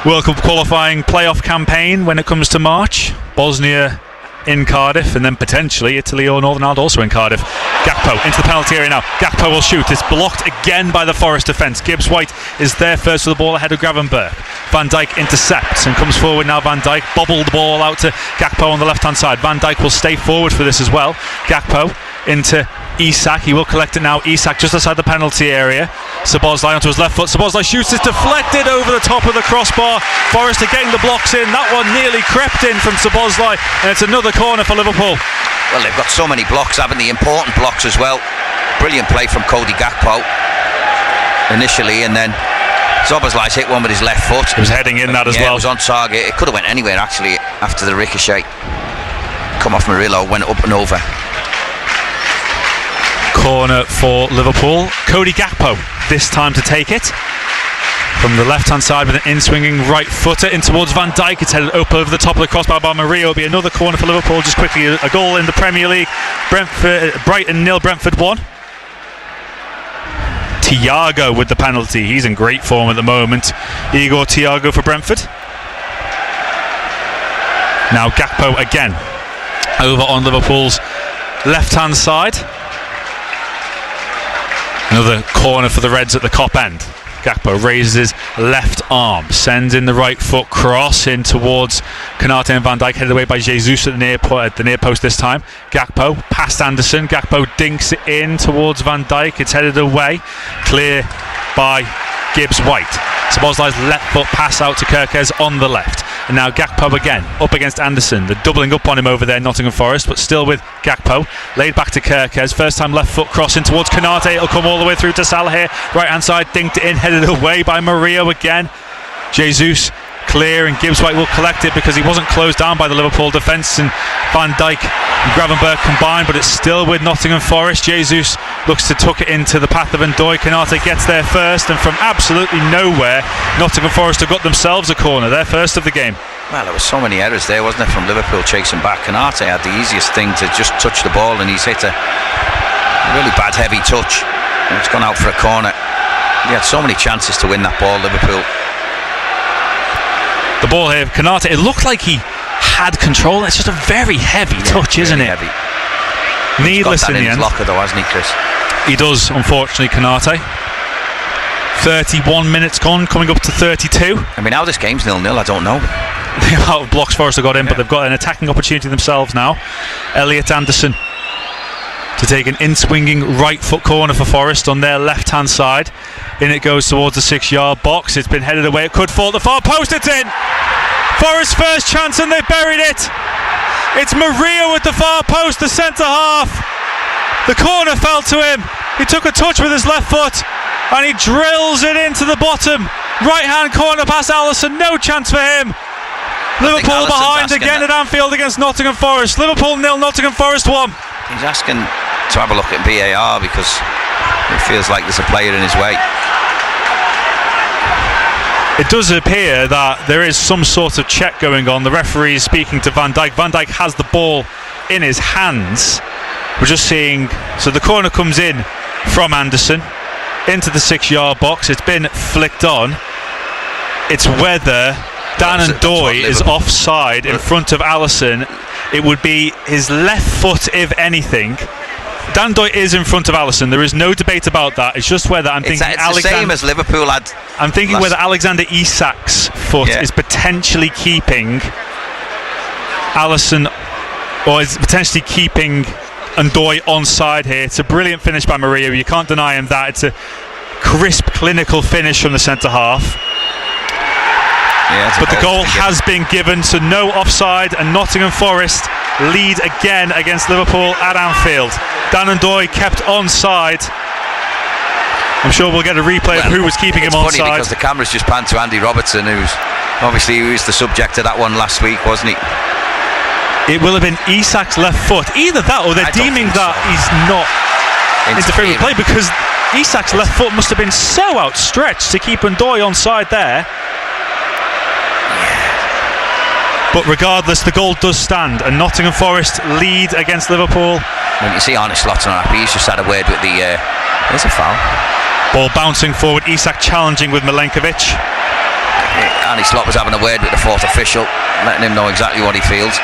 World Cup qualifying playoff campaign when it comes to March. Bosnia in Cardiff, and then potentially Italy or Northern Ireland also in Cardiff. Gakpo into the penalty area now. Gakpo will shoot. It's blocked again by the Forest defence. Gibbs White is there first with the ball ahead of Gravenberch. Van Dijk intercepts and comes forward now. Van Dijk bobbled the ball out to Gakpo on the left hand side. Van Dijk will stay forward for this as well. Gakpo into Isak, he will collect it now. Isak just outside the penalty area. Szoboszlai onto his left foot. Szoboszlai shoots, it's deflected over the top of the crossbar. Forest are getting the blocks in. That one nearly crept in from Szoboszlai, and it's another corner for Liverpool. Well, they've got so many blocks, haven't they? Important blocks as well. Brilliant play from Cody Gakpo initially, and then Szoboszlai's hit one with his left foot. He was heading in that as well. It was on target. It could have went anywhere actually after the ricochet. Come off Murillo, went up and over. Corner for Liverpool. Cody Gakpo this time to take it from the left hand side with an in-swinging right footer in towards Van Dijk. It's headed up over the top of the crossbar by Mario. It'll be another corner for Liverpool. Just quickly, a goal in the Premier League. Brighton 0, Brentford 1. Thiago with the penalty. He's in great form at the moment. Igor Thiago for Brentford. Now Gakpo again over on Liverpool's left hand side. Another corner for the Reds at the Kop end. Gakpo raises his left arm, sends in the right foot, cross in towards Konate and Van Dijk, headed away by Jesus at the near post this time. Gakpo past Anderson. Gakpo dinks it in towards Van Dijk. It's headed away, clear by Gibbs White. Szoboszlai's left foot pass out to Kerkez on the left. And now Gakpo again, up against Anderson. They're doubling up on him over there, Nottingham Forest, but still with Gakpo. Laid back to Kerkez. First time left foot crossing towards Konate. It'll come all the way through to Salah here. Right hand side, dinked it in, headed away by Murillo again. Jesus clear, and Gibbs White will collect it because he wasn't closed down by the Liverpool defence, and Van Dijk and Gravenberch combined, but it's still with Nottingham Forest. Jesus looks to tuck it into the path of Ndoye. Konate gets there first, and from absolutely nowhere Nottingham Forest have got themselves a corner, their first of the game. Well, there were so many errors there, wasn't there, from Liverpool chasing back. Konate had the easiest thing to just touch the ball, and he's hit a really bad heavy touch, and it's gone out for a corner. He had so many chances to win that ball, Liverpool. The ball here, Konate, it looked like he had control. It's just a very heavy touch, isn't it? Heavy. Needless in the end. He's got that in his locker though, hasn't he, Chris? He does, unfortunately, Konate. 31 minutes gone, coming up to 32. I mean, how this game's 0-0, I don't know. The amount of blocks Forest have got in, but they've got an attacking opportunity themselves now. Elliot Anderson to take an in-swinging right foot corner for Forest on their left-hand side. In it goes towards the 6-yard box. It's been headed away. It could fall at the far post. It's in! Forest's first chance, and they've buried it. It's Murillo at the far post, the centre-half. The corner fell to him. He took a touch with his left foot, and he drills it into the bottom. Right-hand corner past Alisson. No chance for him. Liverpool behind again at Anfield against Nottingham Forest. Liverpool 0, Nottingham Forest 1. He's asking to have a look at VAR because it feels like there's a player in his way. It does appear that there is some sort of check going on. The referee is speaking to Van Dijk. Van Dijk has the ball in his hands. We're just seeing, so the corner comes in from Anderson into the 6-yard box. It's been flicked on. It's whether Dan Ndoye is offside in front of Alisson. It would be his left foot, if anything. Dan Ndoye is in front of Alisson. There is no debate about that. It's just whether it's the same as Liverpool had. I'm thinking whether Alexander Isak's foot is potentially keeping Alisson, or is potentially keeping Ndoye onside here. It's a brilliant finish by Murillo. You can't deny him that. It's a crisp, clinical finish from the centre half. But the goal has been given, so no offside, and Nottingham Forest lead again against Liverpool at Anfield. Dan Ndoye kept onside. I'm sure we'll get a replay of who was keeping him onside. It's funny because the camera's just panned to Andy Robertson, who's obviously the subject of that one last week, wasn't he? It will have been Isak's left foot. Either that, or they're deeming that he's not interfering with play, because Isak's left foot must have been so outstretched to keep Ndoye onside there. But regardless, the goal does stand, and Nottingham Forest lead against Liverpool. When you see Arne Slot not happy, he's just had a word with the. There's a foul. Ball bouncing forward. Isak challenging with Milenkovic. Arne Slot was having a word with the fourth official, letting him know exactly what he feels.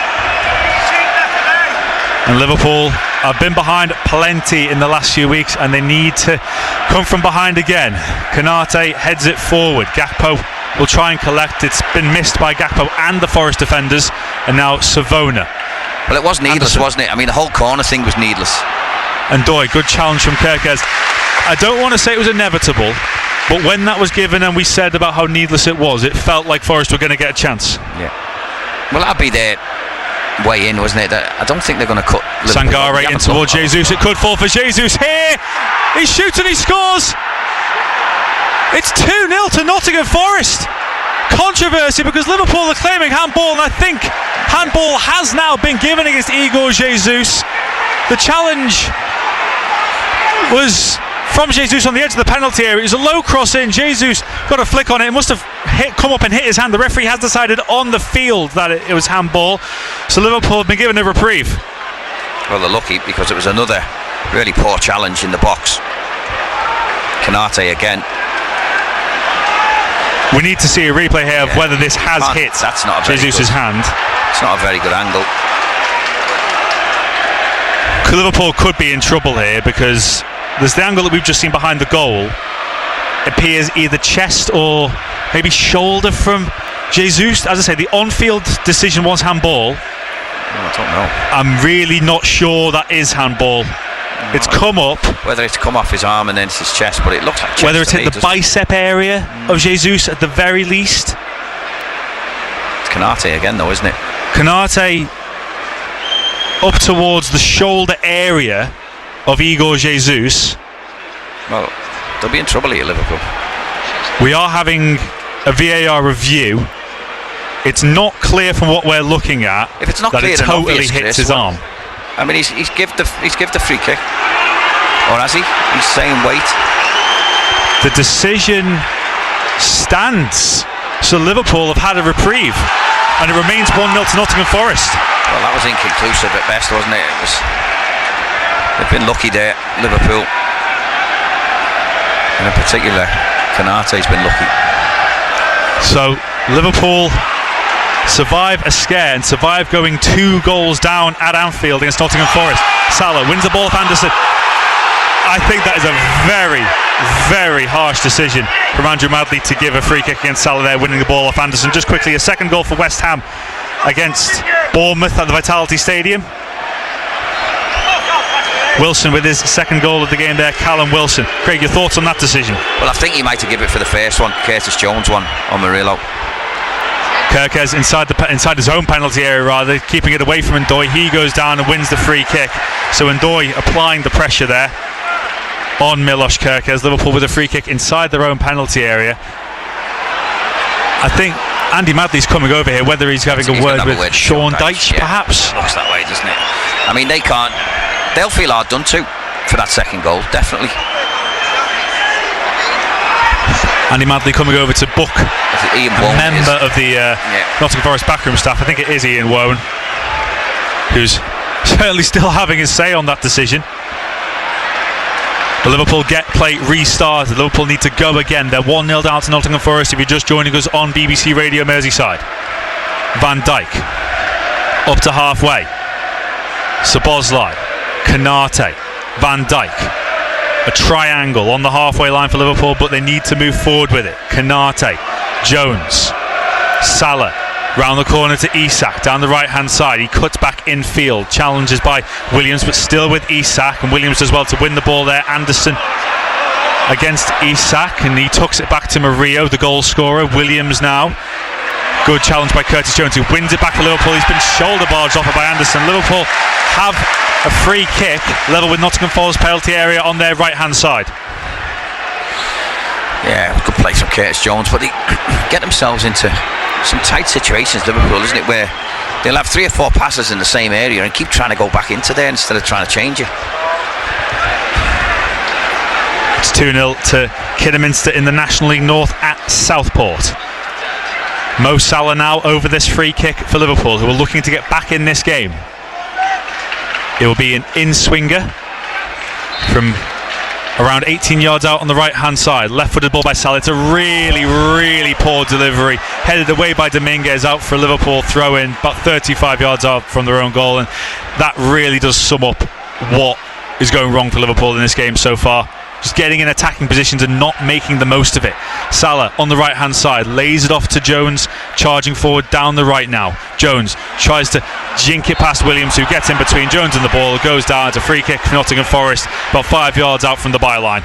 And Liverpool have been behind plenty in the last few weeks, and they need to come from behind again. Konate heads it forward. Gakpo will try and collect. It's been missed by Gakpo and the Forest defenders, and now Savona. Well, it was needless, wasn't it? I mean, the whole corner thing was needless. And Doy, good challenge from Kerkez. I don't want to say it was inevitable, but when that was given and we said about how needless it was, it felt like Forest were going to get a chance. Yeah. Well, that'd be their way in, wasn't it? I don't think they're going to cut Sangare in towards Jesus. It could fall for Jesus here. He shoots and he scores. It's 2-0 to Nottingham Forest. Controversy because Liverpool are claiming handball, and I think handball has now been given against Igor Jesus. The challenge was from Jesus on the edge of the penalty area. It was a low cross in. Jesus got a flick on it. It must have come up and hit his hand. The referee has decided on the field that it was handball. So Liverpool have been given a reprieve. Well, they're lucky because it was another really poor challenge in the box. Konate again. We need to see a replay here of whether this has hit Jesus' hand. It's not a very good angle. Liverpool could be in trouble here because there's the angle that we've just seen behind the goal. It appears either chest or maybe shoulder from Jesus. As I say, the on-field decision was handball. I don't know. I'm really not sure that is handball. It's come up. Whether it's come off his arm and then it's his chest, but it looks like chest. Whether it's hit the bicep area of Jesus at the very least. It's Konate again though, isn't it? Konate up towards the shoulder area of Igor Jesus. Well, they'll be in trouble here, Liverpool. We are having a VAR review. It's not clear from what we're looking at if it's not that clear, it totally hits his arm. I mean, he's give the free kick, or has he? He's saying wait. The decision stands. So Liverpool have had a reprieve, and it remains 1-0 to Nottingham Forest. Well, that was inconclusive at best, wasn't it? They've been lucky there, Liverpool. And in particular, Konate's been lucky. So Liverpool survive a scare and survive going 2 goals down at Anfield against Nottingham Forest. Salah wins the ball off Anderson. I think that is a very, very harsh decision from Andrew Madley to give a free kick against Salah there, winning the ball off Anderson. Just quickly, a second goal for West Ham against Bournemouth at the Vitality Stadium. Wilson with his second goal of the game there, Callum Wilson. Craig, your thoughts on that decision? Well, I think he might have given it for the first one, Curtis Jones one on Murillo. Kerkez inside his own penalty area, rather, keeping it away from Ndoye. He goes down and wins the free kick. So Ndoye applying the pressure there on Milos Kerkez. Liverpool with a free kick inside their own penalty area. I think Andy Madley's coming over here, whether he's having a word with Sean Dyche, perhaps. It looks that way, doesn't it? I mean, they'll feel hard done to for that second goal, definitely. Andy Madley coming over to book a member of the Nottingham Forest backroom staff. I think it is Ian Woan, who's certainly still having his say on that decision. The Liverpool get play restarted. Liverpool need to go again. They're 1-0 down to Nottingham Forest. If you're just joining us on BBC Radio Merseyside. Van Dijk up to halfway. Szoboszlai, Konate, Van Dijk. A triangle on the halfway line for Liverpool, but they need to move forward with it. Konate, Jones, Salah, round the corner to Isak, down the right hand side. He cuts back infield, challenges by Williams, but still with Isak, and Williams does well to win the ball there. Anderson against Isak, and he tucks it back to Murillo, the goal scorer. Williams now. Good challenge by Curtis Jones, who wins it back for Liverpool. He's been shoulder barged off by Anderson. Liverpool have a free kick level with Nottingham Forest penalty area on their right hand side. Yeah, good play from Curtis Jones, but they get themselves into some tight situations, Liverpool, isn't it, where they'll have 3 or 4 passes in the same area and keep trying to go back into there instead of trying to change it. It's 2-0 to Kidderminster in the National League North at Southport. Mo Salah now over this free kick for Liverpool, who are looking to get back in this game. It will be an in-swinger from around 18 yards out on the right hand side. Left-footed ball by Salah. It's a really, really poor delivery, headed away by Dominguez out for a Liverpool throw in about 35 yards out from their own goal, and that really does sum up what is going wrong for Liverpool in this game so far. Just getting in attacking positions and not making the most of it. Salah on the right hand side lays it off to Jones, charging forward down the right now. Jones tries to jink it past Williams, who gets in between Jones and the ball. It goes down. It's a free kick for Nottingham Forest, about 5 yards out from the byline.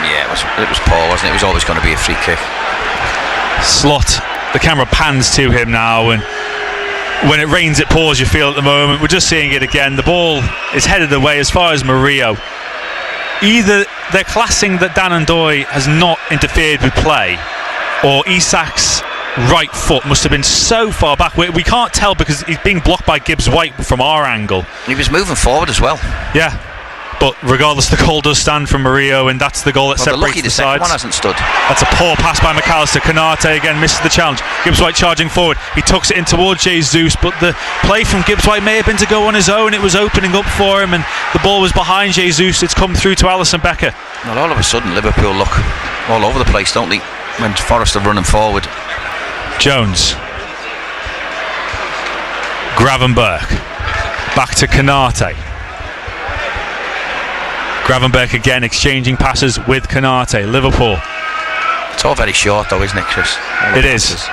Yeah, it was poor, wasn't it? It was always going to be a free kick. Slot, the camera pans to him now, and when it rains it pours, you feel at the moment. We're just seeing it again. The ball is headed away as far as Murillo. Either they're classing that Dan Ndoye has not interfered with play, or Isak's right foot must have been so far back. We can't tell because he's being blocked by Gibbs-White from our angle. He was moving forward as well. Yeah, but regardless, the goal does stand from Murillo, and that's the goal that separates the sides. One hasn't stood. That's a poor pass by McAllister. Konate again misses the challenge. Gibbs-White charging forward. He tucks it in towards Jesus, but the play from Gibbs-White may have been to go on his own. It was opening up for him, and the ball was behind Jesus. It's come through to Alisson Becker. Well, all of a sudden, Liverpool look all over the place, don't they, when Forest are running forward. Jones. Gravenberch. Back to Konate. Gravenberch again exchanging passes with Konate. Liverpool. It's all very short though, isn't it, Chris? It is.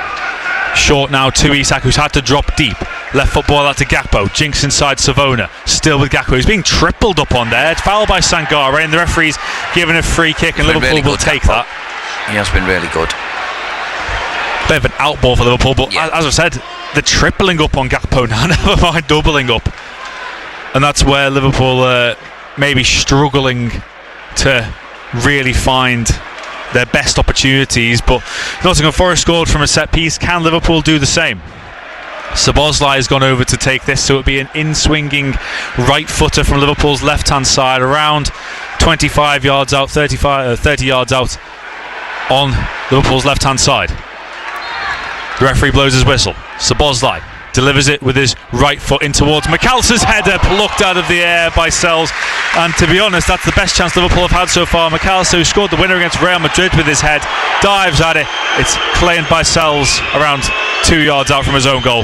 Short now to Isak, who's had to drop deep. Left foot ball out to Gakpo. Jinks inside Savona. Still with Gakpo. He's being tripled up on there. It's fouled by Sangare, and the referee's given a free kick, and Liverpool really will take that. He has been really good. Bit of an outball for Liverpool, but as I said, the tripling up on Gakpo now, never mind doubling up. And that's where Liverpool maybe struggling to really find their best opportunities, but Nottingham Forest scored from a set piece. Can Liverpool do the same? Szoboszlai has gone over to take this, so it would be an in-swinging right footer from Liverpool's left hand side, around 25 yards out, 30 yards out on Liverpool's left hand side. The referee blows his whistle. Szoboszlai delivers it with his right foot in towards McAllister's header, plucked out of the air by Sells, and to be honest, that's the best chance Liverpool have had so far. McAllister, who scored the winner against Real Madrid with his head, dives at it. It's claimed by Sells around 2 yards out from his own goal.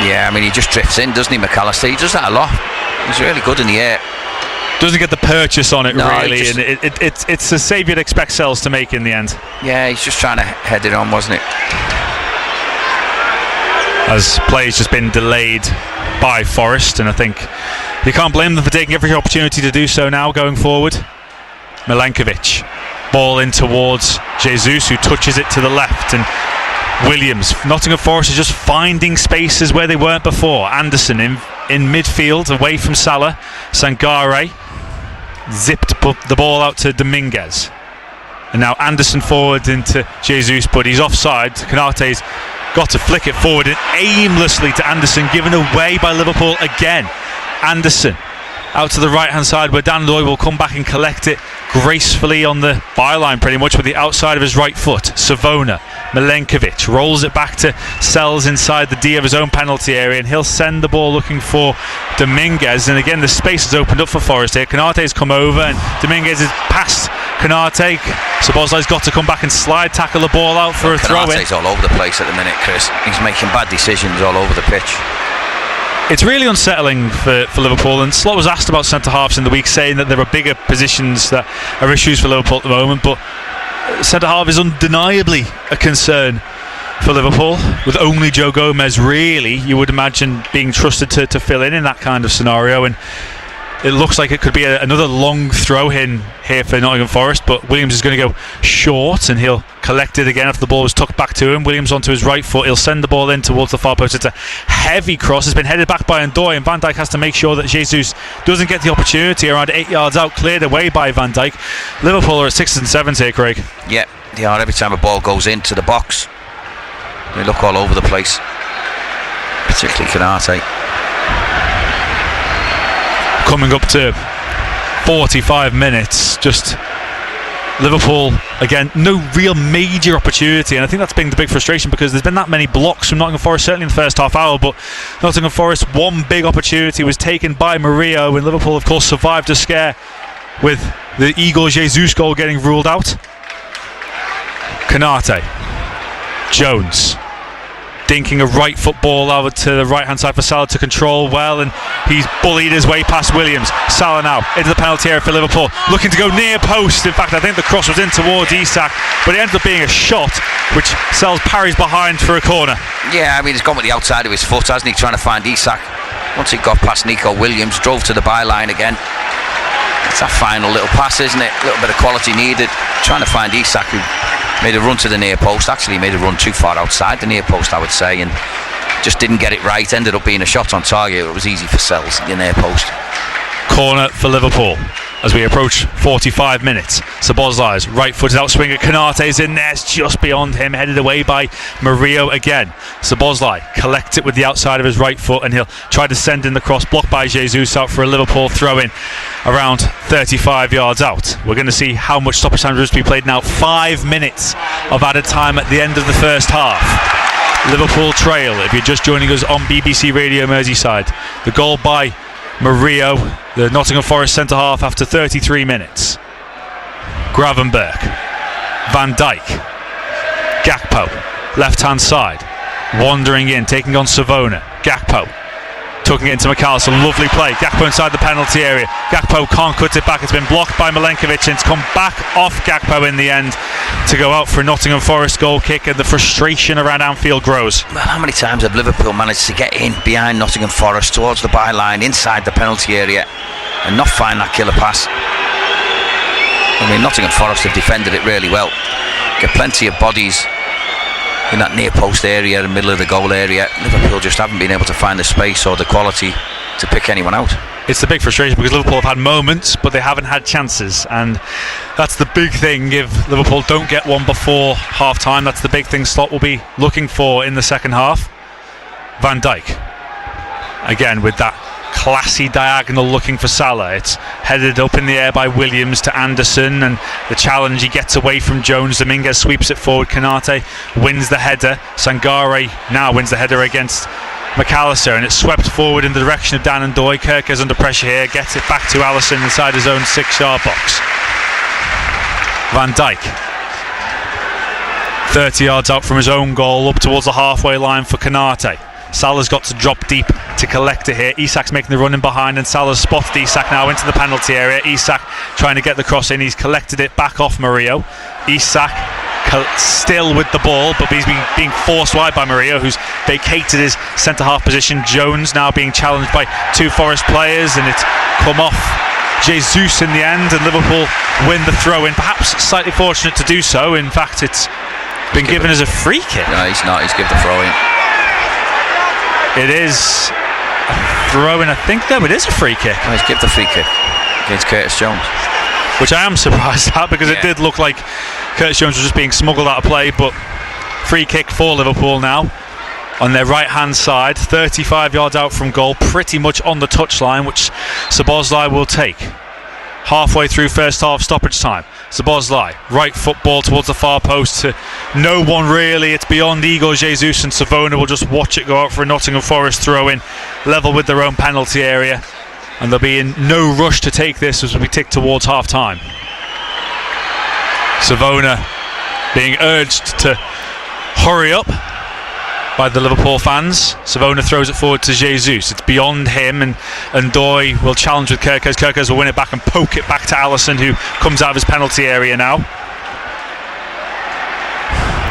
Yeah, I mean, he just drifts in, doesn't he, McAllister? He does that a lot. He's really good in the air. Doesn't get the purchase on it, really, and it's a save you'd expect Sells to make in the end. Yeah, he's just trying to head it on, wasn't it? As play's just been delayed by Forest, and I think you can't blame them for taking every opportunity to do so now going forward. Milenkovic, ball in towards Jesus, who touches it to the left, and Williams. Nottingham Forest is just finding spaces where they weren't before. Anderson in midfield, away from Salah. Sangare zipped the ball out to Dominguez, and now Anderson forward into Jesus, but he's offside. Konate's got to flick it forward and aimlessly to Anderson, given away by Liverpool again. Anderson out to the right hand side, where Dan Ndoye will come back and collect it gracefully on the byline, pretty much with the outside of his right foot. Savona, Milenkovic rolls it back to Sells inside the D of his own penalty area, and he'll send the ball looking for Dominguez, and again the space has opened up for Forest here. Konate's come over and Dominguez is past Konate. Szoboszlai's got to come back and slide tackle the ball out for a throw-in. Konate's all over the place at the minute, Chris. He's making bad decisions all over the pitch. It's really unsettling for Liverpool, and Slot was asked about centre-halves in the week, saying that there are bigger positions that are issues for Liverpool at the moment, but centre-half is undeniably a concern for Liverpool, with only Joe Gomez really, you would imagine, being trusted to fill in that kind of scenario, and it looks like it could be another long throw-in here for Nottingham Forest, but Williams is going to go short, and he'll collect it again after the ball was tucked back to him. Williams onto his right foot, he'll send the ball in towards the far post. It's a heavy cross, it's been headed back by Ndoye, and Van Dijk has to make sure that Jesus doesn't get the opportunity. Around 8 yards out, cleared away by Van Dijk. Liverpool are at 6s and 7s here, Craig. Yeah, they are. Every time a ball goes into the box, they look all over the place, particularly Konate. Coming up to 45 minutes, just Liverpool, again, no real major opportunity, and I think that's been the big frustration because there's been that many blocks from Nottingham Forest, certainly in the first half hour, but Nottingham Forest, one big opportunity was taken by Murillo, and Liverpool, of course, survived a scare with the Igor Jesus goal getting ruled out. Konate, Jones, dinking a right foot ball over to the right hand side for Salah to control well, and he's bullied his way past Williams. Salah now into the penalty area for Liverpool, looking to go near post. In fact, I think the cross was in towards Isak, but it ended up being a shot which Sells parries behind for a corner. Yeah, I mean, he's gone with the outside of his foot, hasn't he, trying to find Isak. Once he got past Nico Williams, drove to the byline again. It's that final little pass, isn't it? A little bit of quality needed, trying to find Isak, who made a run to the near post. Actually made a run too far outside the near post, I would say, and just didn't get it right. Ended up being a shot on target. It was easy for Sells, the near post. Corner for Liverpool as we approach 45 minutes. Szoboszlai's right footed out swing at Konate's in there. It's just beyond him, headed away by Murillo again. Szoboszlai collects it with the outside of his right foot, and he'll try to send in the cross, blocked by Jesus, out for a Liverpool throw in around 35 yards out. We're going to see how much stoppage time is to be played now. 5 minutes of added time at the end of the first half. Liverpool trail, if you're just joining us on BBC Radio Merseyside. The goal by Murillo, the Nottingham Forest centre-half, after 33 minutes. Gravenberch, Van Dijk, Gakpo, left-hand side, wandering in, taking on Savona. Gakpo, tucking it into McAllister, lovely play. Gakpo inside the penalty area. Gakpo can't cut it back, it's been blocked by Milenkovic, and it's come back off Gakpo in the end to go out for a Nottingham Forest goal kick, and the frustration around Anfield grows. Well, how many times have Liverpool managed to get in behind Nottingham Forest towards the byline, inside the penalty area, and not find that killer pass? I mean, Nottingham Forest have defended it really well. Get plenty of bodies in that near post area, the middle of the goal area. Liverpool just haven't been able to find the space or the quality to pick anyone out. It's the big frustration because Liverpool have had moments, but they haven't had chances, and that's the big thing. If Liverpool don't get one before half time, that's the big thing Slot will be looking for in the second half. Van Dijk again with that classy diagonal looking for Salah. It's headed up in the air by Williams to Anderson, and the challenge, he gets away from Jones. Dominguez sweeps it forward. Konate wins the header. Sangare now wins the header against McAllister, and it's swept forward in the direction of Dan and Doy. Kirker's under pressure here, gets it back to Alisson inside his own 6-yard box. Van Dijk 30 yards out from his own goal, up towards the halfway line for Konate. Salah's got to drop deep to collect it here. Isak's making the run in behind, and Salah's spotted Isak now into the penalty area. Isak trying to get the cross in. He's collected it back off Murillo. Isak still with the ball, but he's being forced wide by Murillo, who's vacated his centre-half position. Jones now being challenged by two Forest players, and it's come off Jesus in the end, and Liverpool win the throw-in. Perhaps slightly fortunate to do so. In fact, it's been given as a free kick. No, he's not. He's given the throw-in. It is a throw-in, I think. No, it is a free kick. No, he's given the free kick against Curtis Jones, which I am surprised at, because it did look like Curtis Jones was just being smuggled out of play. But free kick for Liverpool now on their right hand side, 35 yards out from goal, pretty much on the touchline, which Szoboszlai will take. Halfway through first half stoppage time, Szoboszlai right foot ball towards the far post to no one really. It's beyond Igor Jesus, and Savona will just watch it go out for a Nottingham Forest throw in, level with their own penalty area, and they'll be in no rush to take this as we tick towards half time. Savona being urged to hurry up by the Liverpool fans. Savona throws it forward to Jesus. It's beyond him, and Doy will challenge with Kirkers. Kirkers will win it back and poke it back to Alisson, who comes out of his penalty area now.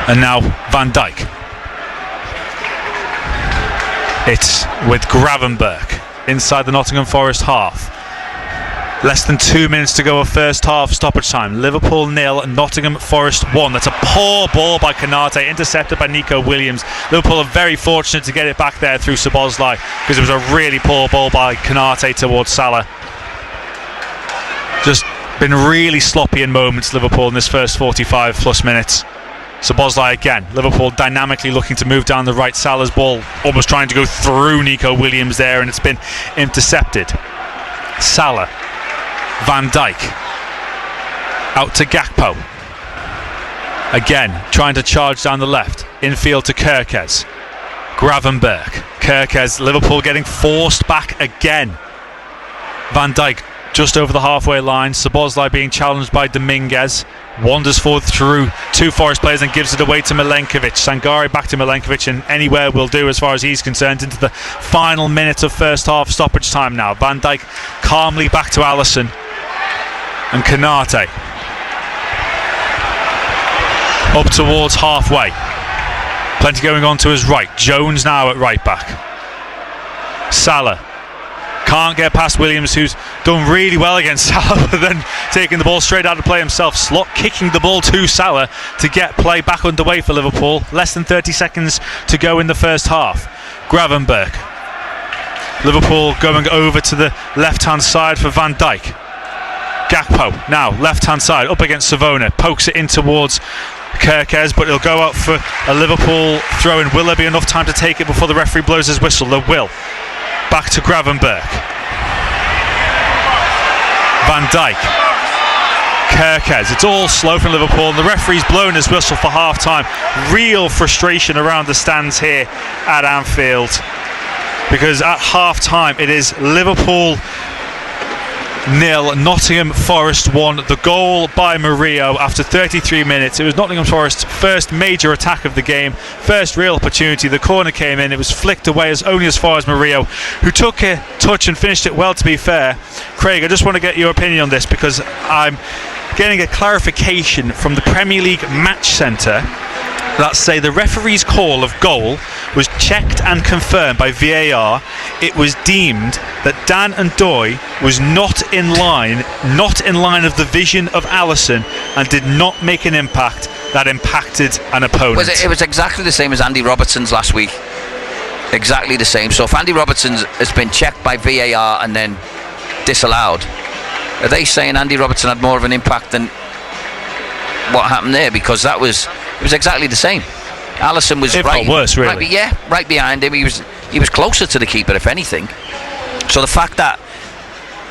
And now Van Dijk. It's with Gravenberch inside the Nottingham Forest half. Less than 2 minutes to go of first half stoppage time. Liverpool 0, Nottingham Forest 1. That's a poor ball by Konate, intercepted by Nico Williams. Liverpool are very fortunate to get it back there through Szoboszlai, because it was a really poor ball by Konate towards Salah. Just been really sloppy in moments, Liverpool, in this first 45 plus minutes. Szoboszlai again. Liverpool dynamically looking to move down the right. Salah's ball almost trying to go through Nico Williams there, and it's been intercepted. Salah, Van Dijk, Out to Gakpo. Again, trying to charge down the left. Infield to Kerkez. Gravenberg. Kerkez, Liverpool getting forced back again. Van Dijk just over the halfway line. Szoboszlai being challenged by Dominguez. Wanders forward through two Forest players and gives it away to Milenkovic. Sangare back to Milenkovic, and anywhere will do as far as he's concerned. Into the final minute of first half stoppage time now. Van Dijk calmly back to Alisson and Konate. Up towards halfway. Plenty going on to his right. Jones now at right back. Salah can't get past Williams, who's done really well against Salah, but then taking the ball straight out of play himself. Slot kicking the ball to Salah to get play back underway for Liverpool. Less than 30 seconds to go in the first half. Gravenberg. Liverpool going over to the left-hand side for Van Dijk. Gakpo now left-hand side up against Savona. Pokes it in towards Kerkez, but he'll go out for a Liverpool throw-in. Will there be enough time to take it before the referee blows his whistle? There will. Back to Gravenberg. Van Dijk. Kerkez. It's all slow from Liverpool, and the referee's blown his whistle for half-time. Real frustration around the stands here at Anfield, because at half-time it is Liverpool 0, Nottingham Forest 1. The goal by Murillo after 33 minutes. It was Nottingham Forest's first major attack of the game, first real opportunity. The corner came in, it was flicked away only as far as Murillo, who took a touch and finished it well, to be fair. Craig, I just want to get your opinion on this, because I'm getting a clarification from the Premier League Match Centre that say the referee's call of goal was checked and confirmed by VAR. It was deemed that Dan Ndoye was not in line of the vision of Alisson, and did not make an impact that impacted an opponent. It was exactly the same as Andy Robertson's last week. Exactly the same. So if Andy Robertson's has been checked by VAR and then disallowed, are they saying Andy Robertson had more of an impact than what happened there? Because it was exactly the same. Alisson was right, worse, really. right behind him. He was closer to the keeper, if anything. So the fact that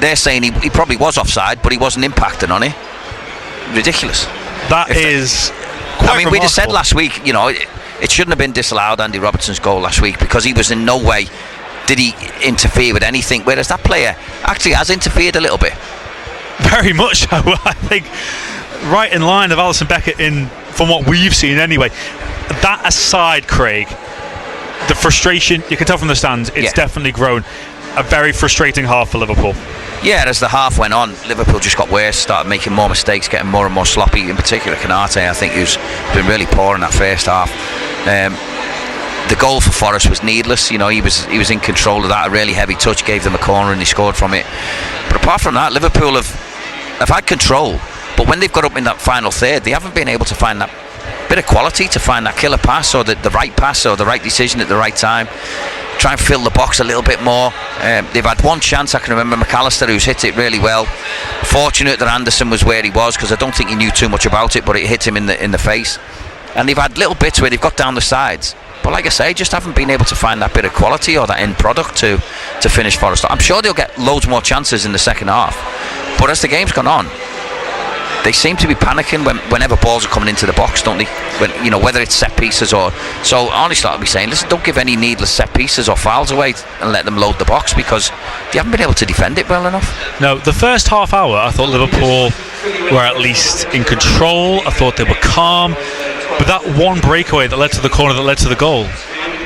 they're saying he probably was offside, but he wasn't impacting on it, ridiculous. That is quite remarkable. We'd have said last week, it shouldn't have been disallowed, Andy Robertson's goal last week, because he was in no way did he interfere with anything, whereas that player actually has interfered a little bit. Very much so. I think right in line of Alisson Becker from what we've seen anyway. That aside, Craig, the frustration, you can tell from the stands, it's definitely grown. A very frustrating half for Liverpool. Yeah, as the half went on, Liverpool just got worse, started making more mistakes, getting more and more sloppy. In particular, Konate, I think, who's been really poor in that first half. The goal for Forest was needless. He was in control of that. A really heavy touch, gave them a corner, and he scored from it. But apart from that, Liverpool have had control. But when they've got up in that final third, they haven't been able to find that bit of quality, to find that killer pass, or the right pass, or the right decision at the right time. Try and fill the box a little bit more. They've had one chance. I can remember McAllister, who's hit it really well. Fortunate that Anderson was where he was, because I don't think he knew too much about it, but it hit him in the face. And they've had little bits where they've got down the sides, but like I say, just haven't been able to find that bit of quality or that end product to finish Forest. I'm sure they'll get loads more chances in the second half, but as the game's gone on, they seem to be panicking whenever balls are coming into the box, don't they? Whether it's set pieces or... So honestly, I'll be saying, listen, don't give any needless set pieces or fouls away and let them load the box, because they haven't been able to defend it well enough. No, the first half hour, I thought Liverpool were at least in control. I thought they were calm. But that one breakaway that led to the corner, that led to the goal,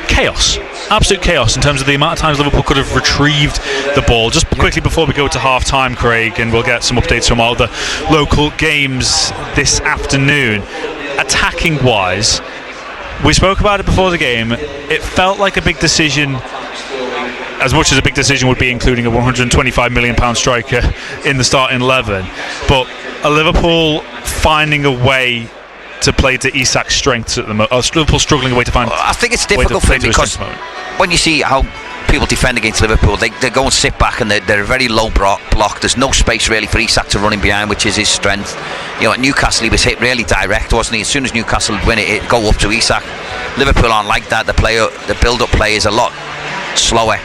chaos. Absolute chaos in terms of the amount of times Liverpool could have retrieved the ball. Just quickly before we go to half-time, Craig, and we'll get some updates from all the local games this afternoon. Attacking-wise, we spoke about it before the game. It felt like a big decision, as much as a big decision would be including a £125 million striker in the starting 11. But a Liverpool finding a way to play to Isak's strengths at the moment. Liverpool struggling a way to find. I think it's difficult for him, because when you see how people defend against Liverpool, they go and sit back, and they're a very low block. There's no space really for Isak to run in behind, which is his strength. At Newcastle he was hit really direct, wasn't he? As soon as Newcastle would win it, it'd go up to Isak. Liverpool aren't like that. The build-up play is a lot slower,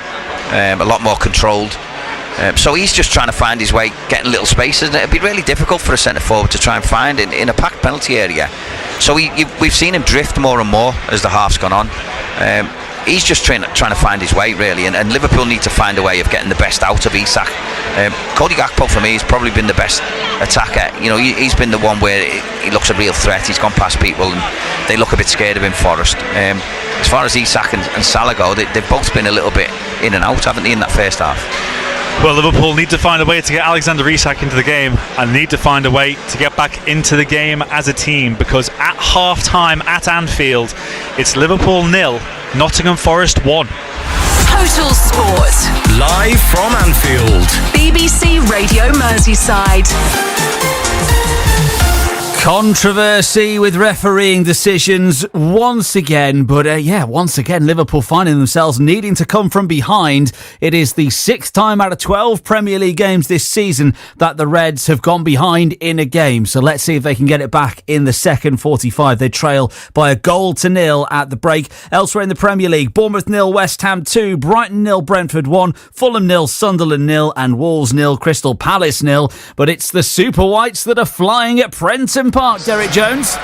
a lot more controlled. So he's just trying to find his way, getting little spaces, and it'd be really difficult for a centre forward to try and find in a packed penalty area. So we've seen him drift more and more as the half's gone on. He's just trying to find his way, really, and Liverpool need to find a way of getting the best out of Isak. Cody Gakpo for me has probably been the best attacker. He's been the one where he looks a real threat. He's gone past people and they look a bit scared of him, Forest. As far as Isak and Salah go, they've both been a little bit in and out, haven't they, in that first half? Well, Liverpool need to find a way to get Alexander Isak into the game and need to find a way to get back into the game as a team, because at half-time at Anfield, it's Liverpool 0, Nottingham Forest 1. Total Sport. Live from Anfield. BBC Radio Merseyside. Controversy with refereeing decisions once again, but once again Liverpool finding themselves needing to come from behind. It is the 6th time out of 12 Premier League games this season that the Reds have gone behind in a game, so let's see if they can get it back in the second 45. They trail by 1-0 at the break. Elsewhere in the Premier League, Bournemouth 0, West Ham 2, Brighton 0, Brentford 1, Fulham 0, Sunderland 0 and Wolves 0, Crystal Palace 0. But it's the Super Whites that are flying at Prenton Park, Derek Jones.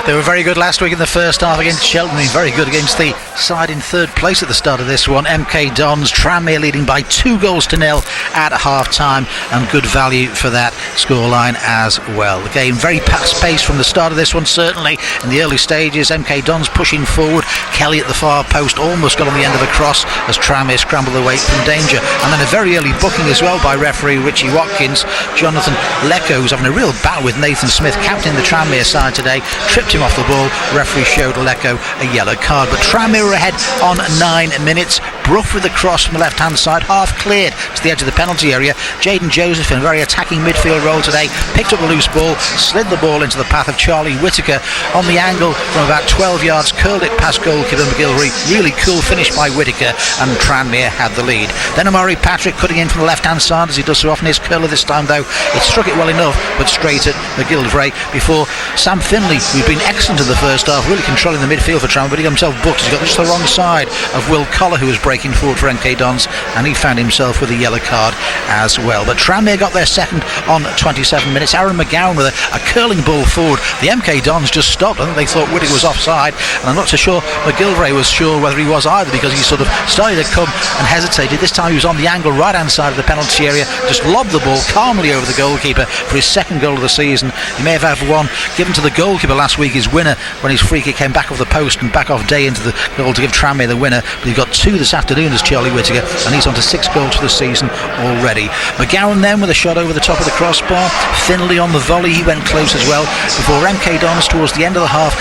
They were very good last week in the first half against Cheltenham, very good against the side in third place at the start of this one. MK Dons, Tranmere leading by 2-0 at half time, and good value for that scoreline as well. The game very fast paced from the start of this one, certainly in the early stages. MK Dons pushing forward, Kelly at the far post almost got on the end of the cross as Tranmere scrambled away from danger, and then a very early booking as well by referee Richie Watkins. Jonathan Lecco, who's having a real battle with Nathan Smith, captain the Tranmere side today, tripped him off the ball. Referee showed Lecco a yellow card, but Tranmere were ahead on 9 minutes. Brough with the cross from the left hand side, half cleared to the edge of the penalty area. Jaden Joseph in a very attacking midfield role today picked up the loose ball, slid the ball into the path of Charlie Whittaker on the angle from about 12 yards, curled it past goalkeeper McGilvery. Really cool finish by Whittaker, and Tranmere had the lead. Then Amari Patrick cutting in from the left hand side as he does so often. His curler this time though, it struck it well enough but straight at McGilvery before Sam Finley, who'd been excellent in the first half, really controlling the midfield for Tranmere, but he got himself booked. He's got just the wrong side of Will Collar, who was breaking forward for MK Dons, and he found himself with a yellow card as well. But Tranmere got their second on 27 minutes. Aaron McGowan with a curling ball forward. The MK Dons just stopped. I think they thought Whittaker was offside, and I'm not so sure McGilvery was sure whether he was either, because he sort of started to come and hesitated. This time he was on the angle right hand side of the penalty area, just lobbed the ball calmly over the goalkeeper for his second goal of the season. He may have had one given to the goalkeeper last week, his winner, when his free kick came back off the post and back off Day into the goal to give Tranmere the winner. But he got 2 this afternoon as Charlie Whittaker, and he's on to 6 goals for the season already. McGowan then with a shot over the top of the crossbar. Finley on the volley, he went close as well before MK Dons towards the end of the half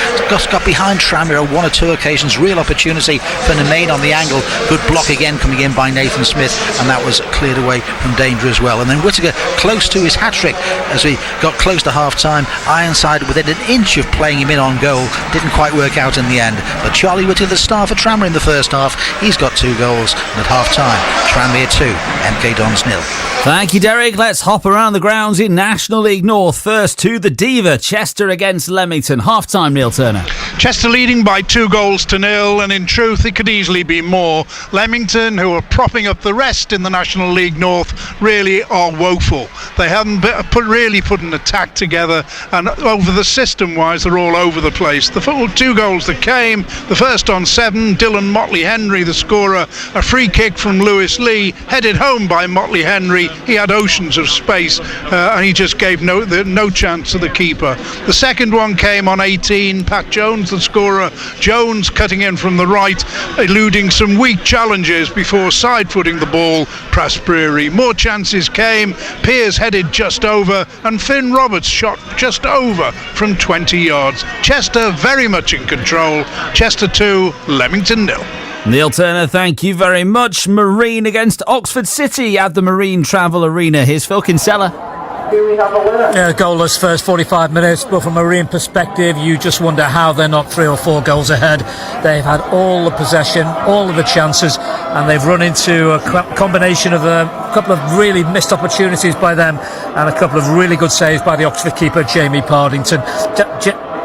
got behind Tranmere on 1 or 2 occasions. Real opportunity for Nemain on the angle, good block again coming in by Nathan Smith, and that was cleared away from danger as well. And then Whittaker close to his hat-trick as we got close to half-time. Ironside within an inch of playing him in on goal, didn't quite work out in the end, but Charlie Whittaker the star for Tranmere in the first half. He's got 2 goals, and at half-time Tranmere 2, MK Dons 0. Thank you, Derek. Let's hop around the grounds in National League North. First to the Diva, Chester against Leamington. Half-time, Neil Turner. Chester leading by 2-0, and in truth it could easily be more. Leamington, who are propping up the rest in the National League North, really are woeful. They haven't really put an attack together, and over the system-wise they're all over the place. The 2 goals that came, the first on 7, Dylan Motley Henry the scorer, a free kick from Lewis Lee, headed home by Motley Henry. He had oceans of space, and he just gave no chance to the keeper. The second one came on 18, Pat Jones the scorer. Jones cutting in from the right, eluding some weak challenges before side-footing the ball past Brewery. More chances came, Pearce headed just over, and Finn Roberts shot just over from 20 yards. Chester very much in control. Chester 2, Leamington 0. Neil Turner, thank you very much. Marine against Oxford City at the Marine Travel Arena. Here's Phil Kinsella. Yeah, goalless first 45 minutes, but from a Marine perspective, you just wonder how they're not 3 or 4 goals ahead. They've had all the possession, all of the chances, and they've run into a combination of a couple of really missed opportunities by them and a couple of really good saves by the Oxford keeper, Jamie Pardington.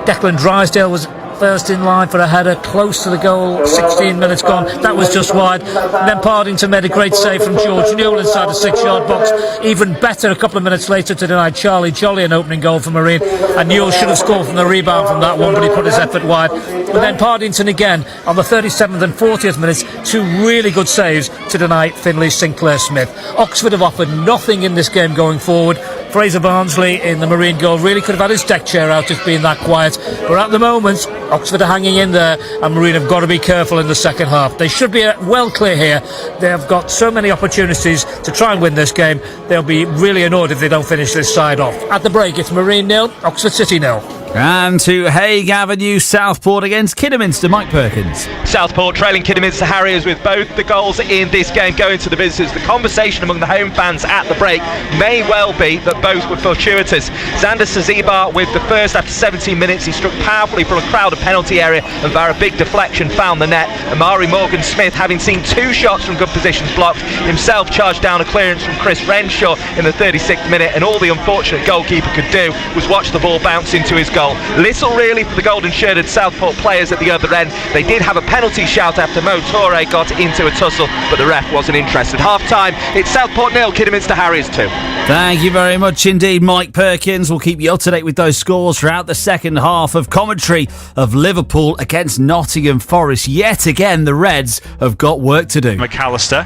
Declan Drysdale was first in line for a header close to the goal, 16 minutes gone. That was just wide. And then Partington made a great save from George Newell inside the 6-yard box. Even better a couple of minutes later to deny Charlie Jolly an opening goal for Marine. And Newell should have scored from the rebound from that one, but he put his effort wide. And then Partington again on the 37th and 40th minutes, two really good saves to deny Finlay Sinclair Smith. Oxford have offered nothing in this game going forward. Fraser Barnsley in the Marine goal really could have had his deck chair out just being that quiet, but at the moment Oxford are hanging in there, and Marine have got to be careful in the second half. They should be well clear here. They have got so many opportunities to try and win this game. They'll be really annoyed if they don't finish this side off. At the break, it's Marine 0, Oxford City 0. And to Hague Avenue, Southport against Kidderminster, Mike Perkins. Southport trailing Kidderminster Harriers with both the goals in this game going to the visitors. The conversation among the home fans at the break may well be that both were fortuitous. Xander Sazibar with the first after 17 minutes. He struck powerfully from a crowded penalty area and via a big deflection found the net. Amari Morgan-Smith, having seen two shots from good positions blocked, himself charged down a clearance from Chris Renshaw in the 36th minute, and all the unfortunate goalkeeper could do was watch the ball bounce into his goal. Little really for the golden shirted Southport players at the other end. They did have a penalty shout after Mo Toure got into a tussle, but the ref wasn't interested. Half time, it's Southport 0, Kidderminster Harriers 2. Thank you very much indeed, Mike Perkins. We'll keep you up to date with those scores throughout the second half of commentary of Liverpool against Nottingham Forest. Yet again, the Reds have got work to do. McAllister,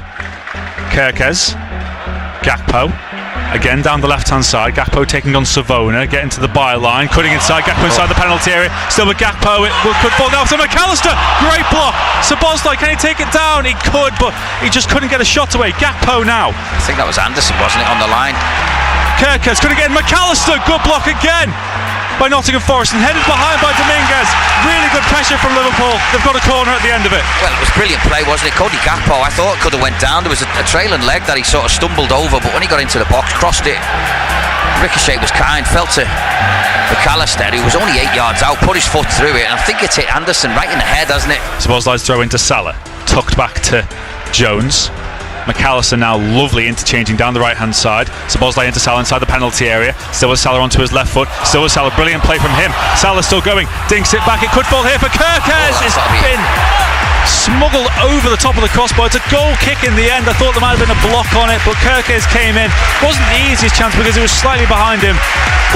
Kirkes, Gakpo. Again down the left hand side, Gakpo taking on Savona, getting to the byline, cutting inside, Gakpo inside the penalty area, still with Gakpo, it could fall now to McAllister, great block, Szoboszlai, can he take it down? He could, but he just couldn't get a shot away. Gakpo now. I think that was Anderson, wasn't it, on the line? Kirkes could again, McAllister, good block again by Nottingham Forest and headed behind by Dominguez. Really good pressure from Liverpool. They've got a corner at the end of it. Well, it was brilliant play, wasn't it? Cody Gakpo, I thought could have went down. There was a trailing leg that he sort of stumbled over, but when he got into the box, crossed it. Ricochet was kind, fell to McAllister, who was only 8 yards out, put his foot through it, and I think it's hit Anderson right in the head, hasn't it? Szoboszlai's throw into Salah, tucked back to Jones. McAllister now lovely interchanging down the right hand side. Szoboszlai into Salah inside the penalty area. Still with Salah onto his left foot. Still with Salah, brilliant play from him. Salah still going, dinks it back. It could fall here for Kirkes. It's been smuggled over the top of the crossbar. It's a goal kick in the end. I thought there might have been a block on it, but Kirkes came in. Wasn't the easiest chance because it was slightly behind him,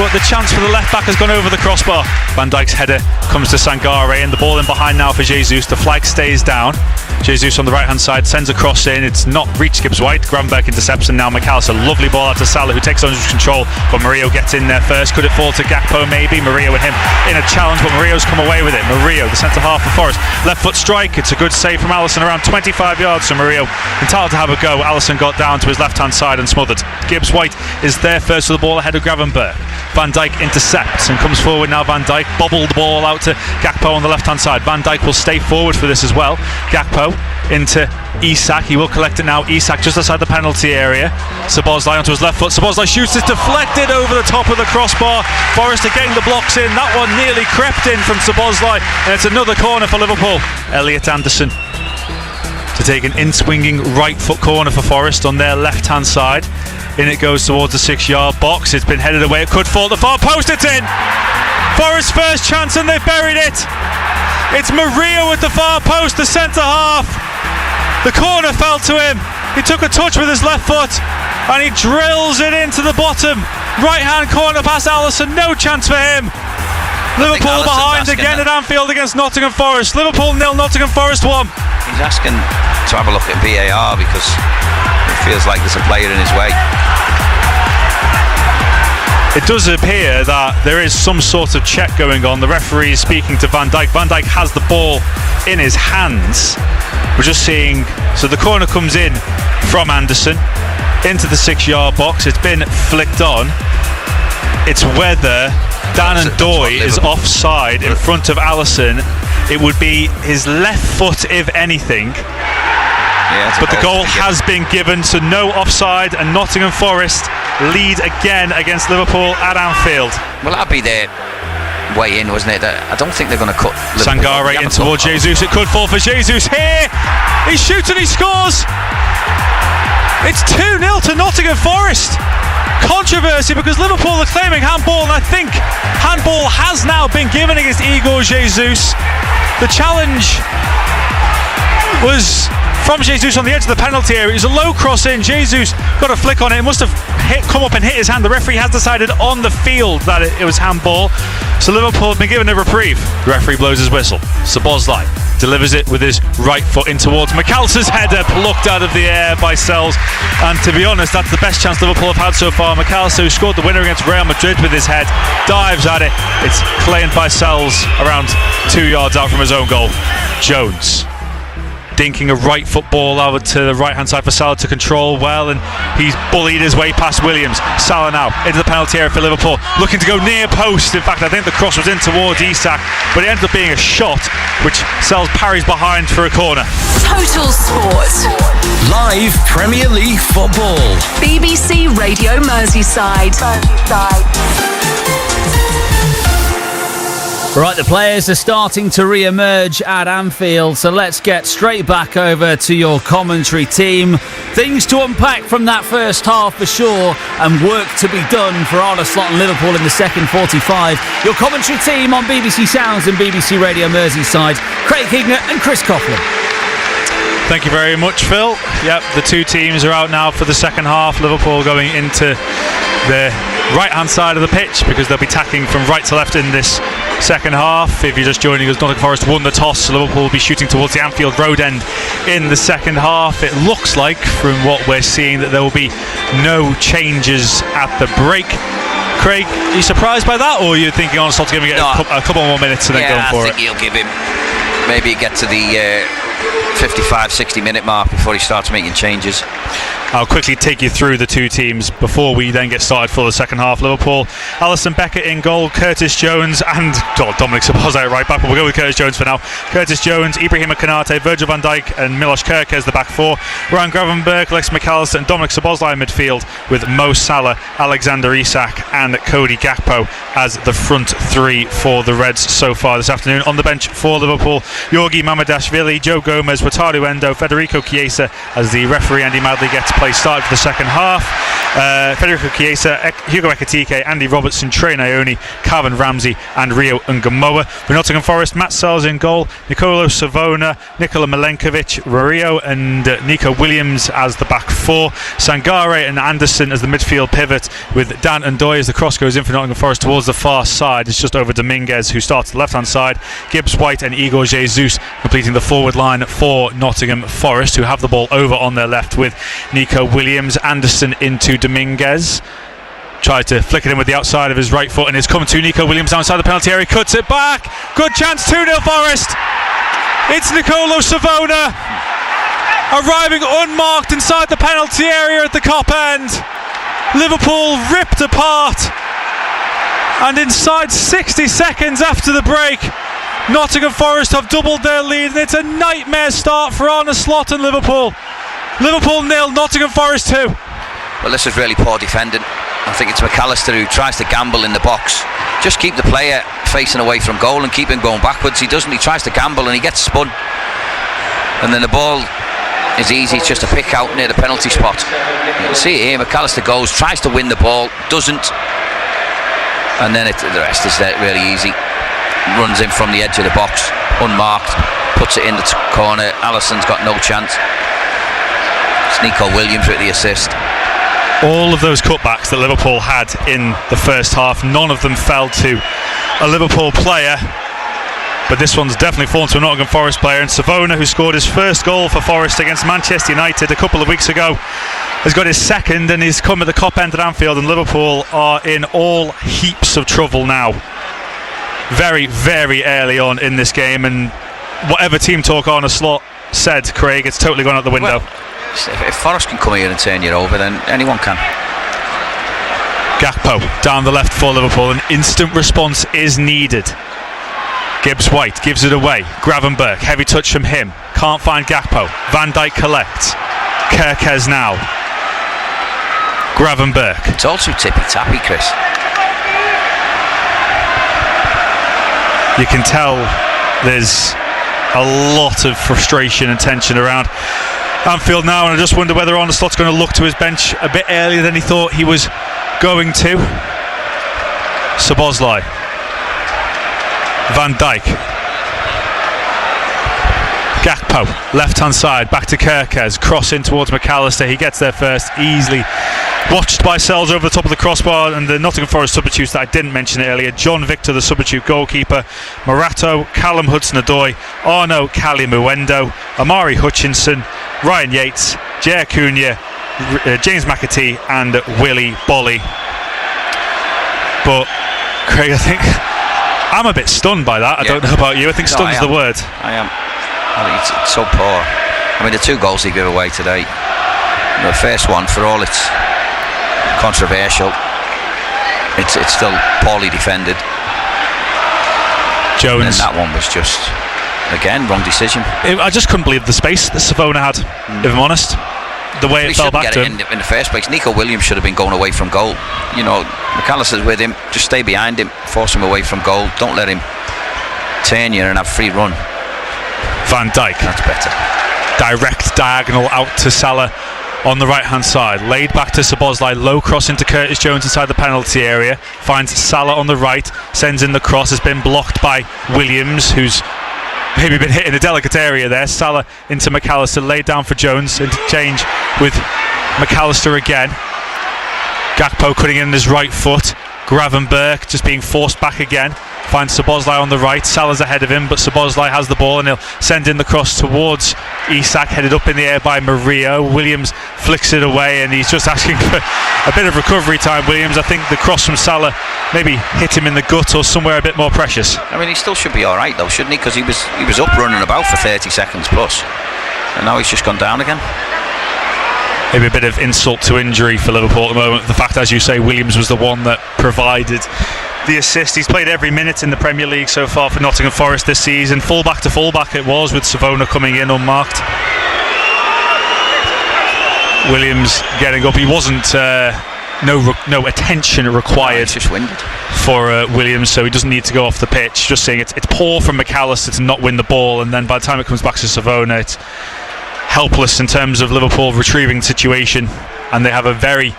but the chance for the left back has gone over the crossbar. Van Dijk's header comes to Sangare, and the ball in behind now for Jesus. The flag stays down. Jesus on the right hand side sends a cross in. It's not reached Gibbs White. Gravenberg intercepts, and now McAllister, lovely ball out to Salah, who takes on control, but Murillo gets in there first. Could it fall to Gakpo? Maybe. Murillo with him in a challenge, but Murillo's come away with it. Murillo, the centre half for Forest, left foot strike. It's a good save from Alisson, around 25 yards. So Murillo entitled to have a go. Alisson got down to his left hand side and smothered. Gibbs White is there first with the ball ahead of Gravenberg. Van Dijk intercepts and comes forward now. Van Dijk bobbled the ball out to Gakpo on the left hand side. Van Dijk will stay forward for this as well. Gakpo into Isak, he will collect it now. Isak just outside the penalty area. Szoboszlai onto his left foot. Szoboszlai shoots, it's deflected over the top of the crossbar. Forest are getting the blocks in. That one nearly crept in from Szoboszlai, and it's another corner for Liverpool. Elliot Anderson to take an in-swinging right foot corner for Forest on their left hand side. In it goes towards the 6 yard box. It's been headed away, it could fall at the far post. It's in! Forest's first chance and they've buried it. It's Murillo at the far post, the centre half. The corner fell to him. He took a touch with his left foot and he drills it into the bottom right hand corner past Alisson. No chance for him. Liverpool behind again at Anfield against Nottingham Forest. Liverpool 0, Nottingham Forest 1. He's asking to have a look at VAR because it feels like there's a player in his way. It does appear that there is some sort of check going on. The referee is speaking to Van Dijk. Van Dijk has the ball in his hands. We're just seeing, so the corner comes in from Anderson into the 6 yard box. It's been flicked on. It's whether Dan Ndoye is offside in front of Alisson. It would be his left foot, if anything. Yeah, but the goal has been given, so no offside, and Nottingham Forest lead again against Liverpool at Anfield. Well, that'd be their way in, wasn't it? I don't think they're going to cut Liverpool. Sangare in towards Jesus. It could fall for Jesus here. He shoots and he scores. It's 2-0 to Nottingham Forest. controversy because Liverpool are claiming handball, and I think handball has now been given against Igor Jesus. The challenge was from Jesus on the edge of the penalty area. It was a low cross in. Jesus got a flick on it. It must have come up and hit his hand. The referee has decided on the field that it was handball. So Liverpool have been given a reprieve. The referee blows his whistle. Szoboszlai delivers it with his right foot in towards McAllister's header, plucked out of the air by Sells. And to be honest, that's the best chance Liverpool have had so far. McAllister, who scored the winner against Real Madrid with his head, dives at it. It's claimed by Sells around 2 yards out from his own goal. Jones dinking a right foot ball over to the right hand side for Salah to control well, and he's bullied his way past Williams. Salah now into the penalty area for Liverpool, looking to go near post. In fact, I think the cross was in towards Isak, but it ended up being a shot which Sells parries behind for a corner. Total Sport. Live Premier League football. BBC Radio Merseyside. Right, the players are starting to re-emerge at Anfield, so let's get straight back over to your commentary team. Things to unpack from that first half for sure, and work to be done for Arne Slot and Liverpool in the second 45. Your commentary team on BBC Sounds and BBC Radio Merseyside, Craig Hignett and Chris Coughlin. Thank you very much, Phil. Yep, the two teams are out now for the second half. Liverpool going into the right-hand side of the pitch because they'll be tacking from right to left in this second half. If you're just joining us, Nottingham Forest won the toss, so Liverpool will be shooting towards the Anfield Road end in the second half. It looks like, from what we're seeing, that there will be no changes at the break. Craig, are you surprised by that, or are you thinking Arne Slot's going to get a couple more minutes and then go for it? I think he'll give him, maybe get to the 55-60 minute mark before he starts making changes. I'll quickly take you through the two teams before we then get started for the second half. Liverpool, Alisson Becker in goal, Curtis Jones and Dominic Szoboszlai right back, but we'll go with Curtis Jones for now. Curtis Jones, Ibrahima Konate, Virgil van Dijk and Milos Kerkez the back four. Ryan Gravenberch, Lex McAllister and Dominic Szoboszlai in midfield, with Mo Salah, Alexander Isak and Cody Gakpo as the front three for the Reds so far this afternoon. On the bench for Liverpool, Georgi Mamadashvili, Joe Gomez, Wataru Endo, Federico Chiesa, as the referee Andy Madley gets play started for the second half. Federico Chiesa, Hugo Ekitike, Andy Robertson, Trey Ione, Calvin Ramsey and Rio Ngamoa. For Nottingham Forest, Matt Sells in goal, Nicolo Savona, Nikola Milenkovic, Rio and Nico Williams as the back four, Sangare and Anderson as the midfield pivot, with Dan Ndoye as the cross goes in for Nottingham Forest towards the far side. It's just over Dominguez, who starts the left hand side. Gibbs White and Igor Jesus completing the forward line for Nottingham Forest, who have the ball over on their left with Nico Williams. Anderson into Dominguez, tried to flick it in with the outside of his right foot, and it's come to Nico Williams outside the penalty area, cuts it back, good chance, 2-0 Forest. It's Nicolo Savona arriving unmarked inside the penalty area at the Kop end. Liverpool ripped apart, and inside 60 seconds after the break, Nottingham Forest have doubled their lead, and it's a nightmare start for Arne Slot and Liverpool. Liverpool 0, Nottingham Forest 2. Well, this is really poor defending. I think it's McAllister who tries to gamble in the box. Just keep the player facing away from goal and keep him going backwards. He doesn't, he tries to gamble and he gets spun. And then the ball is easy, it's just a pick out near the penalty spot. You can see it here, McAllister goes, tries to win the ball, doesn't. And then the rest is really easy. Runs in from the edge of the box, unmarked, puts it in the corner. Alisson's got no chance. It's Nico Williams with the assist. All of those cutbacks that Liverpool had in the first half, none of them fell to a Liverpool player, but this one's definitely fallen to a Nottingham Forest player. And Savona, who scored his first goal for Forest against Manchester United a couple of weeks ago, has got his second, and he's come at the Kop end at Anfield, and Liverpool are in all heaps of trouble now. Very, very early on in this game, and whatever team talk Arne Slot said, Craig, it's totally gone out the window. Well, if Forest can come here and turn you over, then anyone can. Gakpo down the left for Liverpool. An instant response is needed. Gibbs White gives it away. Gravenberch, heavy touch from him. Can't find Gakpo. Van Dijk collects. Kerkez now. Gravenberch. It's all too tippy-tappy, Chris. You can tell there's a lot of frustration and tension around Anfield now, and I just wonder whether Arne Slot's going to look to his bench a bit earlier than he thought. He was going to Szoboszlai. Van Dijk. Gakpo, left hand side, back to Kerkez, cross in towards McAllister. He gets there first, easily watched by Sells over the top of the crossbar, and the Nottingham Forest substitutes that I didn't mention earlier. John Victor, the substitute goalkeeper, Morato, Callum Hudson-Odoi, Arno Kalimuendo, Amari Hutchinson, Ryan Yates, Jay Acuna, James McAtee and Willie Bolly. But Craig, I think I'm a bit stunned by that. I don't know about you. I think stunned's the word. I am. I think it's so poor. I mean, the 2 goals he gave away today, the first one, for all it's controversial, it's still poorly defended. Jones. And that one was just, again, wrong decision. I just couldn't believe the space that Savona had, if I'm honest. The way it fell back to him. In the first place, Nico Williams should have been going away from goal. You know, McAllister's with him, just stay behind him, force him away from goal, don't let him turn you and have free run. Van Dijk. That's better. Direct diagonal out to Salah on the right hand side, laid back to Szoboszlai, low cross into Curtis Jones inside the penalty area, finds Salah on the right, sends in the cross, has been blocked by Williams, who's maybe been hit in a delicate area there. Salah into McAllister, laid down for Jones, interchange with McAllister again. Gakpo cutting in his right foot, Gravenberch just being forced back again, finds Szoboszlai on the right. Salah's ahead of him, but Szoboszlai has the ball and he'll send in the cross towards Isak, headed up in the air by Murillo. Williams flicks it away and he's just asking for a bit of recovery time. Williams, I think the cross from Salah maybe hit him in the gut or somewhere a bit more precious. I mean, he still should be alright though, shouldn't he? Because he was up running about for 30 seconds plus, and now he's just gone down again. Maybe a bit of insult to injury for Liverpool at the moment. The fact, as you say, Williams was the one that provided the assist. He's played every minute in the Premier League so far for Nottingham Forest this season. Fullback to fullback it was, with Savona coming in unmarked. Williams getting up. He wasn't no attention required for Williams, so he doesn't need to go off the pitch. Just saying it's poor from McAllister to not win the ball, and then by the time it comes back to Savona, it's helpless in terms of Liverpool retrieving the situation, and they have a very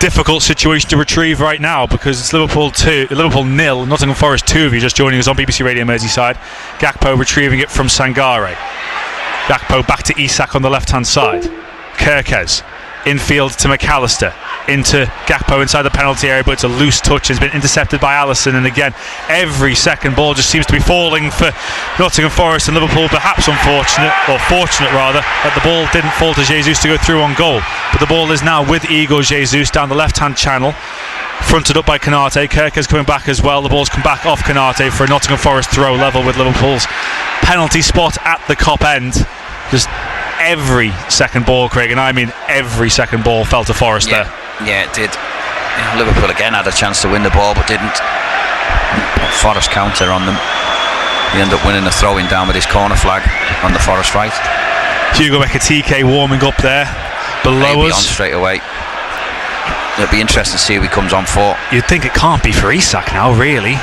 difficult situation to retrieve right now because it's Liverpool 0, Nottingham Forest 2 if you're just joining us on BBC Radio Merseyside. Gakpo retrieving it from Sangare. Gakpo back to Isak on the left hand side. Kerkez infield to McAllister, into Gakpo inside the penalty area, but it's a loose touch. Has been intercepted by Alisson, and again every second ball just seems to be falling for Nottingham Forest, and Liverpool perhaps fortunate rather that the ball didn't fall to Jesus to go through on goal, but the ball is now with Igor Jesus down the left hand channel, fronted up by Konate. Kerkez coming back as well. The ball's come back off Konate for a Nottingham Forest throw, level with Liverpool's penalty spot at the Kop end. Just every second ball, Craig, and I mean every second ball, fell to Forest there. Yeah, it did. Liverpool again had a chance to win the ball but didn't. Forest counter on them. He ended up winning the throw-in down with his corner flag on the Forest right. Hugo Ekitike warming up there below us. On straight away. It'll be interesting to see who he comes on for. You'd think it can't be for Isak now, really.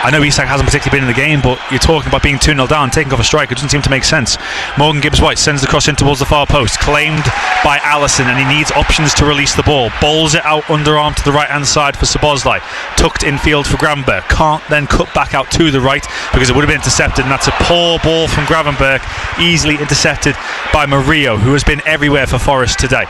I know Isak hasn't particularly been in the game, but you're talking about being 2-0 down, taking off a strike. It doesn't seem to make sense. Morgan Gibbs-White sends the cross in towards the far post, claimed by Alisson, and he needs options to release the ball. Bowls it out underarm to the right-hand side for Szoboszlai. Tucked infield for Gravenberch. Can't then cut back out to the right because it would have been intercepted, and that's a poor ball from Gravenberch, easily intercepted by Murillo, who has been everywhere for Forest today.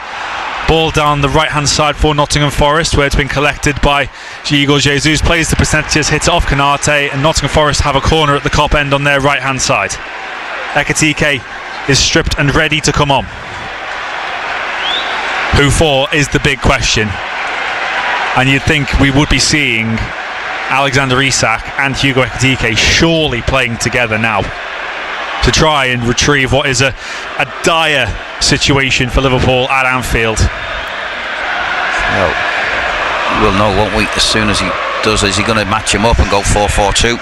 Ball down the right hand side for Nottingham Forest, where it's been collected by Igor Jesus, plays the percentages, hits it off Konate, and Nottingham Forest have a corner at the Kop end on their right hand side. Ekitike is stripped and ready to come on. Who for is the big question, and you'd think we would be seeing Alexander Isak and Hugo Ekitike surely playing together now to try and retrieve what is a dire situation for Liverpool at Anfield. Well, we'll know, won't we, as soon as he does. Is he going to match him up and go 4-4-2?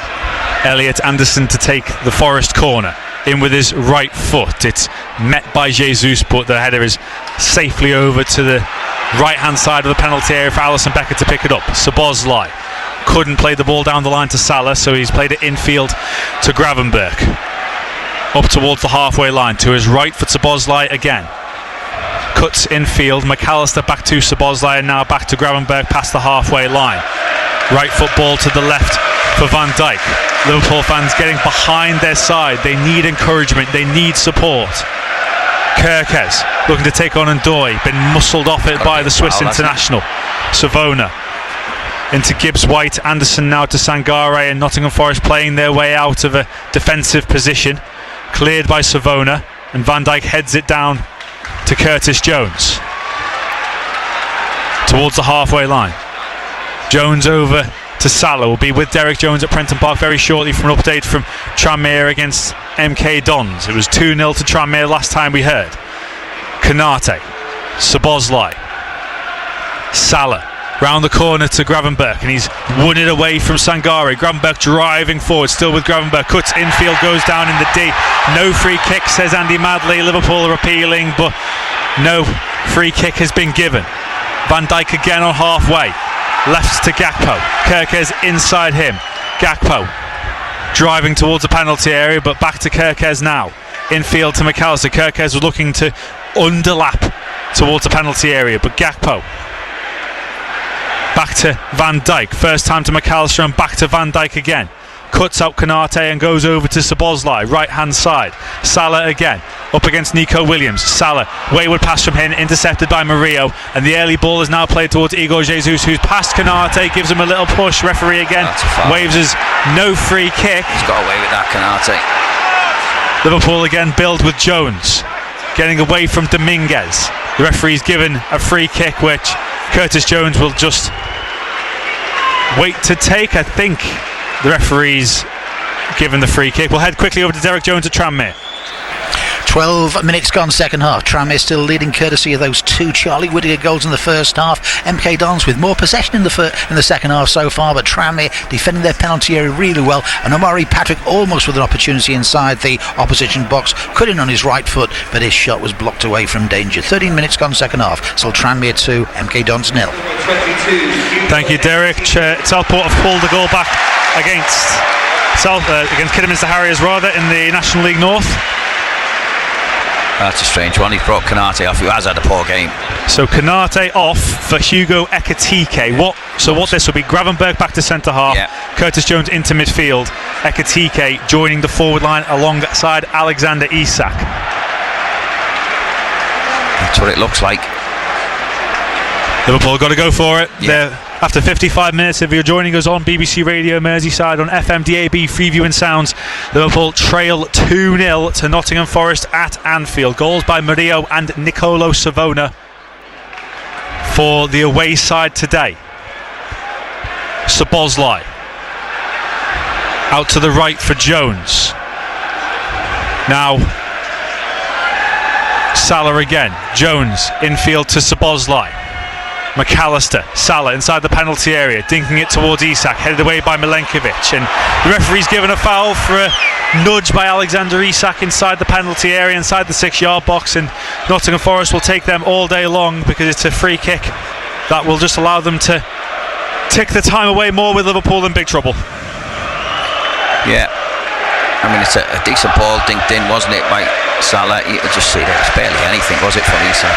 Elliot Anderson to take the Forest corner in with his right foot. It's met by Jesus, but the header is safely over to the right hand side of the penalty area for Alisson Becker to pick it up. Szoboszlai couldn't play the ball down the line to Salah, so he's played it infield to Gravenberch. Up towards the halfway line, to his right for Szoboszlai again. cuts infield. McAllister back to Szoboszlai, and now back to Gravenberch past the halfway line. Right foot ball to the left for Van Dijk. Liverpool fans getting behind their side. They need encouragement, they need support. Kerkez looking to take on Ndoye, been muscled off it by the Swiss international. Savona into Gibbs White. Anderson now to Sangare, and Nottingham Forest playing their way out of a defensive position. Cleared by Savona, and Van Dijk heads it down to Curtis Jones towards the halfway line. Jones over to Salah. Will be with Derek Jones at Prenton Park very shortly for an update from Tranmere against MK Dons. It was 2-0 to Tranmere last time we heard. Konate, Szoboszlai, Salah round the corner to Gravenberch, and he's won it away from Sangare. Gravenberch driving forward, still with Gravenberch, cuts infield, goes down in the D. No free kick, says Andy Madley. Liverpool are appealing, but no free kick has been given. Van Dijk again on halfway, left to Gakpo. Kerkez inside him. Gakpo driving towards the penalty area, but back to Kerkez now. Infield to McAllister. Kerkez was looking to underlap towards the penalty area, but Gakpo back to Van Dijk. First time to McAllister and back to Van Dijk again. Cuts out Konate and goes over to Szoboszlai, right hand side. Salah again, up against Nico Williams. Salah, wayward pass from him, intercepted by Murillo, and the early ball is now played towards Igor Jesus, who's past Konate, gives him a little push. Referee again waves as no free kick. He's got away with that, Konate. Liverpool again build with Jones, getting away from Dominguez. The referee's given a free kick, which Curtis Jones will just wait to take. I think the referee's given the free kick. We'll head quickly over to Derek Jones at Tranmere. 12 minutes gone, second half. Tranmere still leading courtesy of those two Charlie Whittaker goals in the first half. MK Dons with more possession in the second half so far, but Tranmere defending their penalty area really well, and Omari Patrick almost with an opportunity inside the opposition box, cut in on his right foot, but his shot was blocked away from danger. 13 minutes gone, second half. Still Tranmere 2, MK Dons 0. Thank you, Derek. Southport have pulled the goal back against Kidderminster Harriers in the National League North. That's a strange one. He's brought Konate off, who has had a poor game. So Konate off for Hugo Ekitike. What this will be, Gravenberch back to centre half, Curtis Jones into midfield, Ekitike joining the forward line alongside Alexander Isak. That's what it looks like. Liverpool got to go for it. After 55 minutes, if you're joining us on BBC Radio Merseyside on FM, DAB, Freeview and Sounds, Liverpool trail 2-0 to Nottingham Forest at Anfield. Goals by Murillo and Nicolo Savona for the away side today. Szoboszlai out to the right for Jones. Now Salah again. Jones infield to Szoboszlai. McAllister, Salah inside the penalty area, dinking it towards Isak, headed away by Milenkovic, and the referee's given a foul for a nudge by Alexander Isak inside the penalty area, inside the 6-yard box, and Nottingham Forest will take them all day long because it's a free kick that will just allow them to tick the time away more with Liverpool in big trouble. Yeah, I mean, it's a decent ball dinked in, wasn't it, by Salah? You could just see there was barely anything, was it, from Isak?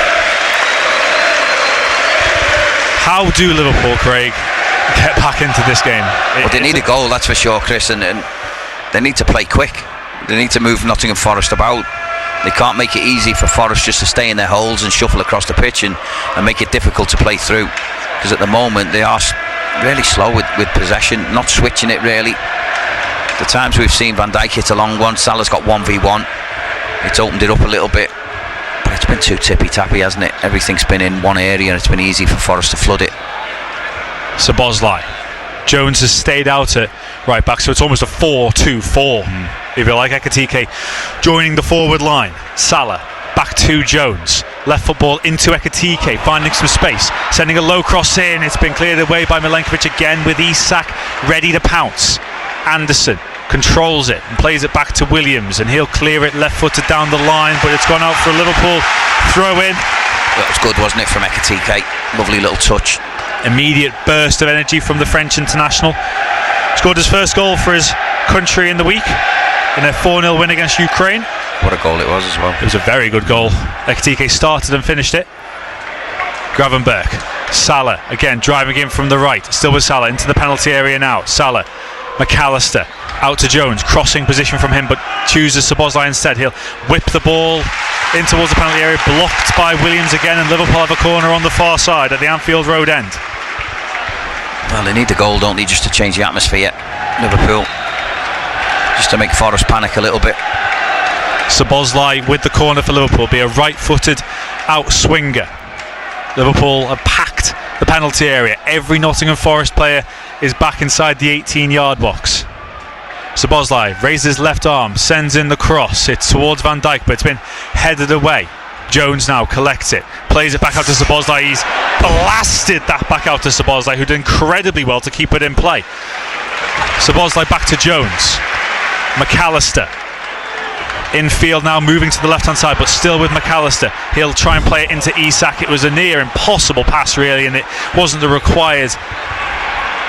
How do Liverpool, Craig, get back into this game? Well, they need a goal, that's for sure, Chris, and they need to play quick. They need to move Nottingham Forest about. They can't make it easy for Forest just to stay in their holes and shuffle across the pitch and make it difficult to play through, because at the moment they are really slow with possession, not switching it really. The times we've seen Van Dijk hit a long one, Salah's got 1v1, it's opened it up a little bit. But it's been too tippy-tappy, hasn't it? Everything's been in one area and it's been easy for Forest to flood it. Szoboszlai. Jones has stayed out at right back, so it's almost a 4-2-4, if you like. Ekitike joining the forward line. Salah back to Jones. Left football into Ekitike, finding some space, sending a low cross in. It's been cleared away by Milenkovic again with Isak ready to pounce. Anderson controls it and plays it back to Williams, and he'll clear it left-footed down the line, but it's gone out for a Liverpool throw-in. That was good, wasn't it, from Ekitike? Lovely little touch. Immediate burst of energy from the French international. Scored his first goal for his country in the week in a 4-0 win against Ukraine. What a goal it was as well. It was a very good goal. Ekitike started and finished it. Gravenberch. Salah again driving in from the right. Still with Salah into the penalty area now. Salah. McAllister out to Jones. Crossing position from him, but chooses Szoboszlai instead. He'll whip the ball in towards the penalty area. Blocked by Williams again, and Liverpool have a corner on the far side at the Anfield Road end. Well, they need the goal, don't they, just to change the atmosphere. Liverpool. Just to make Forest panic a little bit. Szoboszlai with the corner for Liverpool. Be a right-footed out-swinger. Liverpool have packed the penalty area. Every Nottingham Forest player is back inside the 18-yard box. Szoboszlai raises his left arm, sends in the cross. It's towards Van Dijk, but it's been headed away. Jones now collects it, plays it back out to Szoboszlai. He's blasted that back out to Szoboszlai, who did incredibly well to keep it in play. Szoboszlai back to Jones. McAllister. Infield now moving to the left hand side, but still with McAllister. He'll try and play it into Isak. It was a near impossible pass really, and it wasn't the required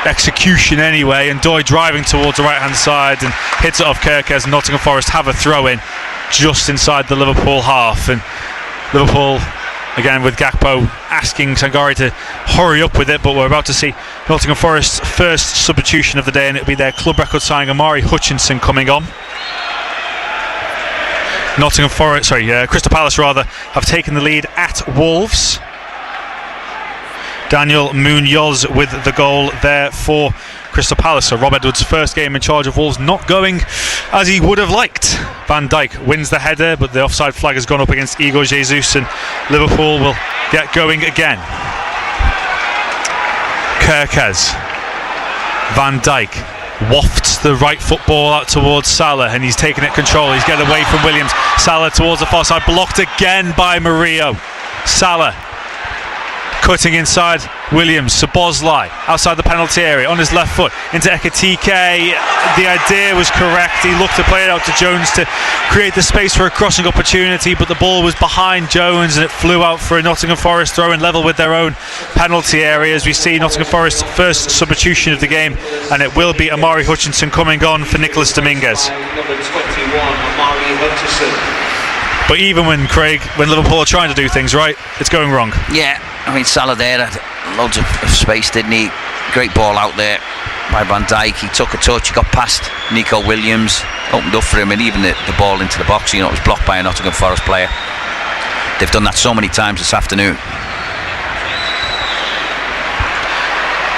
execution anyway. And Doy driving towards the right hand side and hits it off Kerkez. And Nottingham Forest have a throw in just inside the Liverpool half, and Liverpool again with Gakpo asking Sangare to hurry up with it, but we're about to see Nottingham Forest's first substitution of the day, and it'll be their club record signing Amari Hutchinson coming on. Crystal Palace have taken the lead at Wolves. Daniel Munoz with the goal there for Crystal Palace. So Rob Edwards' first game in charge of Wolves not going as he would have liked. Van Dijk wins the header, but the offside flag has gone up against Igor Jesus, and Liverpool will get going again. Kerkez. Van Dijk wafts the right foot ball out towards Salah, and he's taking it control. He's getting away from Williams. Salah towards the far side, blocked again by Murillo. Salah cutting inside Williams. Szoboszlai outside the penalty area on his left foot into Ekitike. The idea was correct. He looked to play it out to Jones to create the space for a crossing opportunity, but the ball was behind Jones and it flew out for a Nottingham Forest throw in level with their own penalty area. As we see Nottingham Forest's first substitution of the game, and it will be Amari Hutchinson coming on for Nicholas Dominguez. Number 21, Amari Hutchinson. But even when Liverpool are trying to do things right, it's going wrong. Yeah, I mean Salah there had loads of space, didn't he? Great ball out there by Van Dijk. He took a touch, he got past Nico Williams, opened up for him, and even the ball into the box, it was blocked by a Nottingham Forest player. They've done that so many times this afternoon.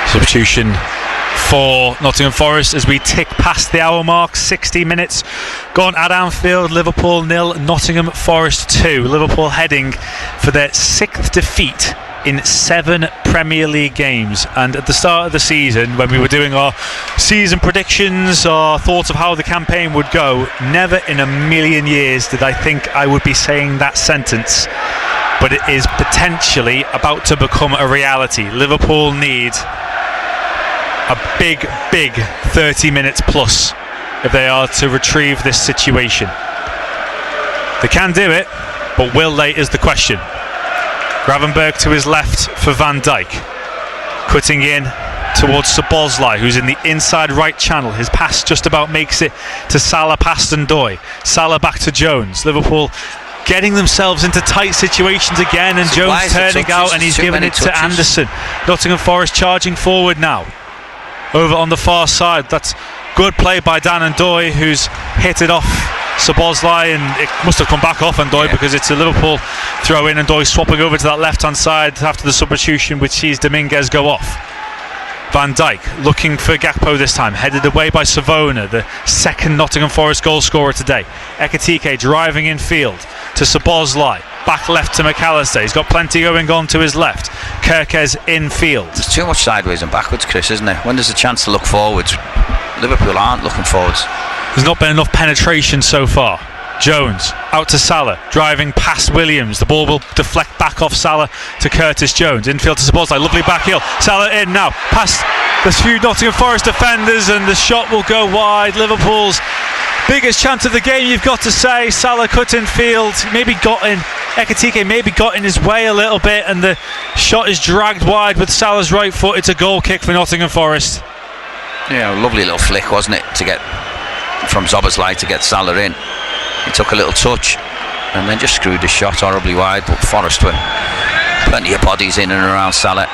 Substitution for Nottingham Forest as we tick past the hour mark. 60 minutes gone at Anfield. Liverpool 0, Nottingham Forest 2. Liverpool heading for their 6th defeat in 7 Premier League games. And at the start of the season, when we were doing our season predictions, our thoughts of how the campaign would go, never in a million years did I think I would be saying that sentence. But it is potentially about to become a reality. Liverpool need a big 30 minutes plus if they are to retrieve this situation. They can do it, but will they is the question. Gravenberch to his left for Van Dijk, cutting in towards Szoboszlai, who's in the inside right channel. His pass just about makes it to Salah past Ndoye. Salah back to Jones. Liverpool getting themselves into tight situations again, and Jones turning out, and he's giving it to Anderson. Nottingham Forest charging forward now. Over on the far side, that's good play by Dan Ndoye, who's hit it off Szoboszlai, and it must have come back off Ndoye because it's a Liverpool throw in. Ndoye swapping over to that left hand side after the substitution, which sees Dominguez go off. Van Dijk looking for Gakpo this time, headed away by Savona, the second Nottingham Forest goal scorer today. Ekitike driving in field to Szoboszlai, back left to McAllister. He's got plenty going on to his left. Kerkez in field. There's too much sideways and backwards, Chris, isn't there? When there's a chance to look forwards, Liverpool aren't looking forwards. There's not been enough penetration so far. Jones out to Salah, driving past Williams. The ball will deflect back off Salah to Curtis Jones. Infield to Szoboszlai, lovely back heel. Salah in now, past the few Nottingham Forest defenders, and the shot will go wide. Liverpool's biggest chance of the game, you've got to say. Salah cut in field, Ekitike maybe got in his way a little bit, and the shot is dragged wide with Salah's right foot. It's a goal kick for Nottingham Forest. Yeah, a lovely little flick, wasn't it, to get from Szoboszlai to get Salah in. He took a little touch and then just screwed the shot horribly wide, but Forest were plenty of bodies in and around Salah.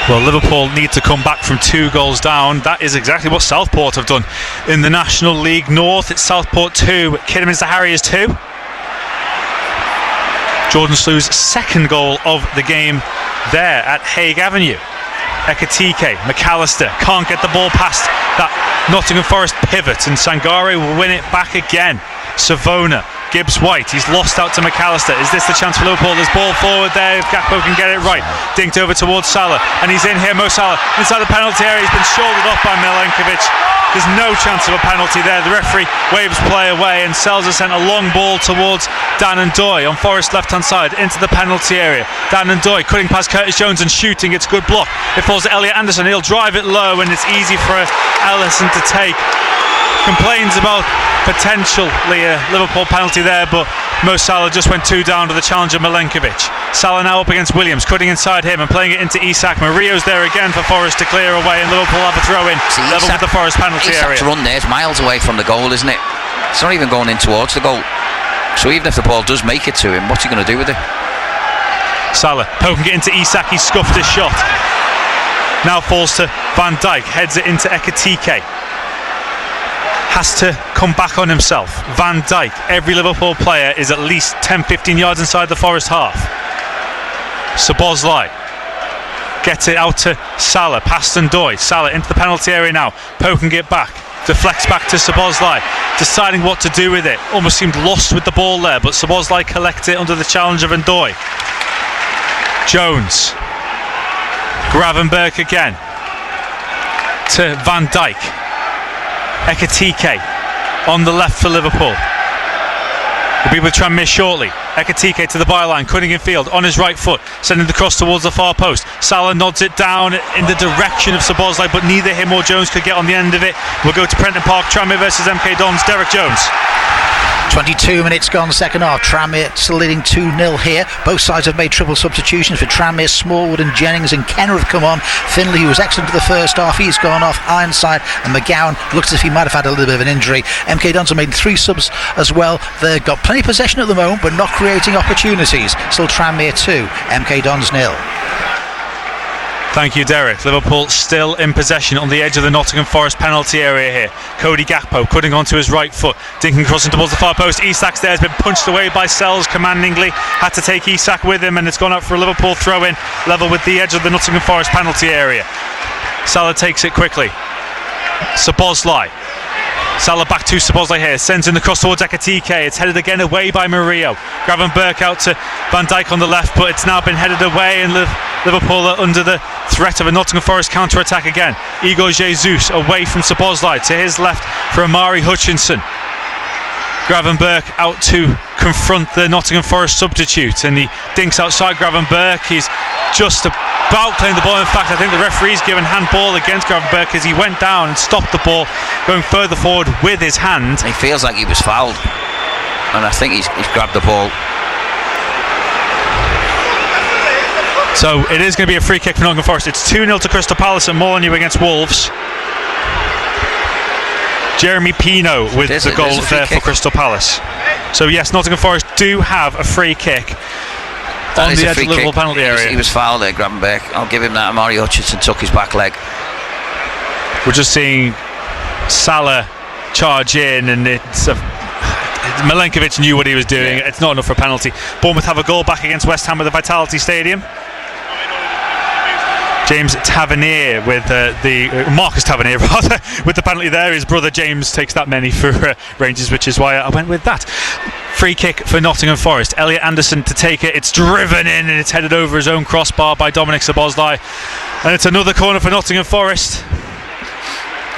Well, Liverpool need to come back from 2 goals down. That is exactly what Southport have done in the National League North. It's Southport 2, Kidderminster Harriers 2. Jordan Slew's second goal of the game there at Hague Avenue. Ekatike, McAllister can't get the ball past that Nottingham Forest pivot, and Sangare will win it back again. Savona, Gibbs White, he's lost out to McAllister. Is this the chance for Liverpool? There's ball forward there if Gakpo can get it right. Dinked over towards Salah, and he's in here. Mo Salah inside the penalty area. He's been shouldered off by Milenkovic. There's no chance of a penalty there. The referee waves play away, and Selza sent a long ball towards Dan Ndoye on Forest's left hand side into the penalty area. Dan Ndoye cutting past Curtis Jones and shooting. It's a good block. It falls to Elliot Anderson. He'll drive it low, and it's easy for Ellison to take. Complains about potentially a Liverpool penalty there, but Mo Salah just went 2 down to the challenger Milenkovic. Salah now up against Williams, cutting inside him and playing it into Isak. Murillo's there again for Forest to clear away, and Liverpool have a throw in level with the Forest penalty Isak's area. run there is miles away from the goal, isn't it? It's not even going in towards the goal. So even if the ball does make it to him, what's he going to do with it? Salah poking it into Isak. He scuffed his shot. Now falls to Van Dijk, heads it into Ekatike. Has to come back on himself. Van Dijk, every Liverpool player is at least 10-15 yards inside the Forest half. Szoboszlai gets it out to Salah, past Ndoye. Salah into the penalty area now, poking it back, deflects back to Szoboszlai, deciding what to do with it. Almost seemed lost with the ball there, but Szoboszlai collects it under the challenge of Ndoye. Jones, Gravenberch again to Van Dijk. Ekatike on the left for Liverpool. We'll be with Tranmere shortly. Ekatike to the byline, cutting in field on his right foot, sending the cross towards the far post. Salah nods it down in the direction of Szoboszlai, but neither him or Jones could get on the end of it. We'll go to Prenton Park. Tranmere versus MK Dons. Derek Jones. 22 minutes gone, second half. Tranmere still leading 2-0 here. Both sides have made triple substitutions for Tranmere. Smallwood and Jennings and Kenner have come on. Finlay, who was excellent for the first half, he's gone off. Ironside and McGowan looks as if he might have had a little bit of an injury. MK Dons have made 3 subs as well. They've got plenty of possession at the moment, but not creating opportunities. Still Tranmere 2, MK Dons 0. Thank you, Derek. Liverpool still in possession on the edge of the Nottingham Forest penalty area here. Cody Gakpo cutting onto his right foot, dinking crossing towards the far post. Isak's there, has been punched away by Sells commandingly. Had to take Isak with him, and it's gone out for a Liverpool throw-in, level with the edge of the Nottingham Forest penalty area. Salah takes it quickly. Szoboszlai. Salah back to Szoboszlai here, sends in the cross towards Ekatike. It's headed again away by Murillo. Gravenberch out to Van Dijk on the left, but it's now been headed away, and Liverpool are under the threat of a Nottingham Forest counter-attack again. Igor Jesus away from Szoboszlai to his left for Amari Hutchinson. Gravenberch out to confront the Nottingham Forest substitute, and he dinks outside Gravenberch. He's just about playing the ball. In fact, I think the referee's given handball against Gravenberch as he went down and stopped the ball going further forward with his hand. He feels like he was fouled, and I think he's grabbed the ball. So it is going to be a free kick for Nottingham Forest. It's 2-0 to Crystal Palace at Molineux against Wolves. Jeremy Pino with the goal there for Crystal Palace. So yes, Nottingham Forest do have a free kick on the edge of the Liverpool penalty area. He was fouled there, Gravenberch. I'll give him that. Amari Hutchinson took his back leg. We're just seeing Salah charge in, and Milenkovic knew what he was doing. Yeah. It's not enough for a penalty. Bournemouth have a goal back against West Ham at the Vitality Stadium. James Tavernier with Marcus Tavernier rather with the penalty there. His brother James takes that many for Rangers, which is why I went with that. Free kick for Nottingham Forest. Elliot Anderson to take it. It's driven in, and it's headed over his own crossbar by Dominic Szoboszlai, and it's another corner for Nottingham Forest.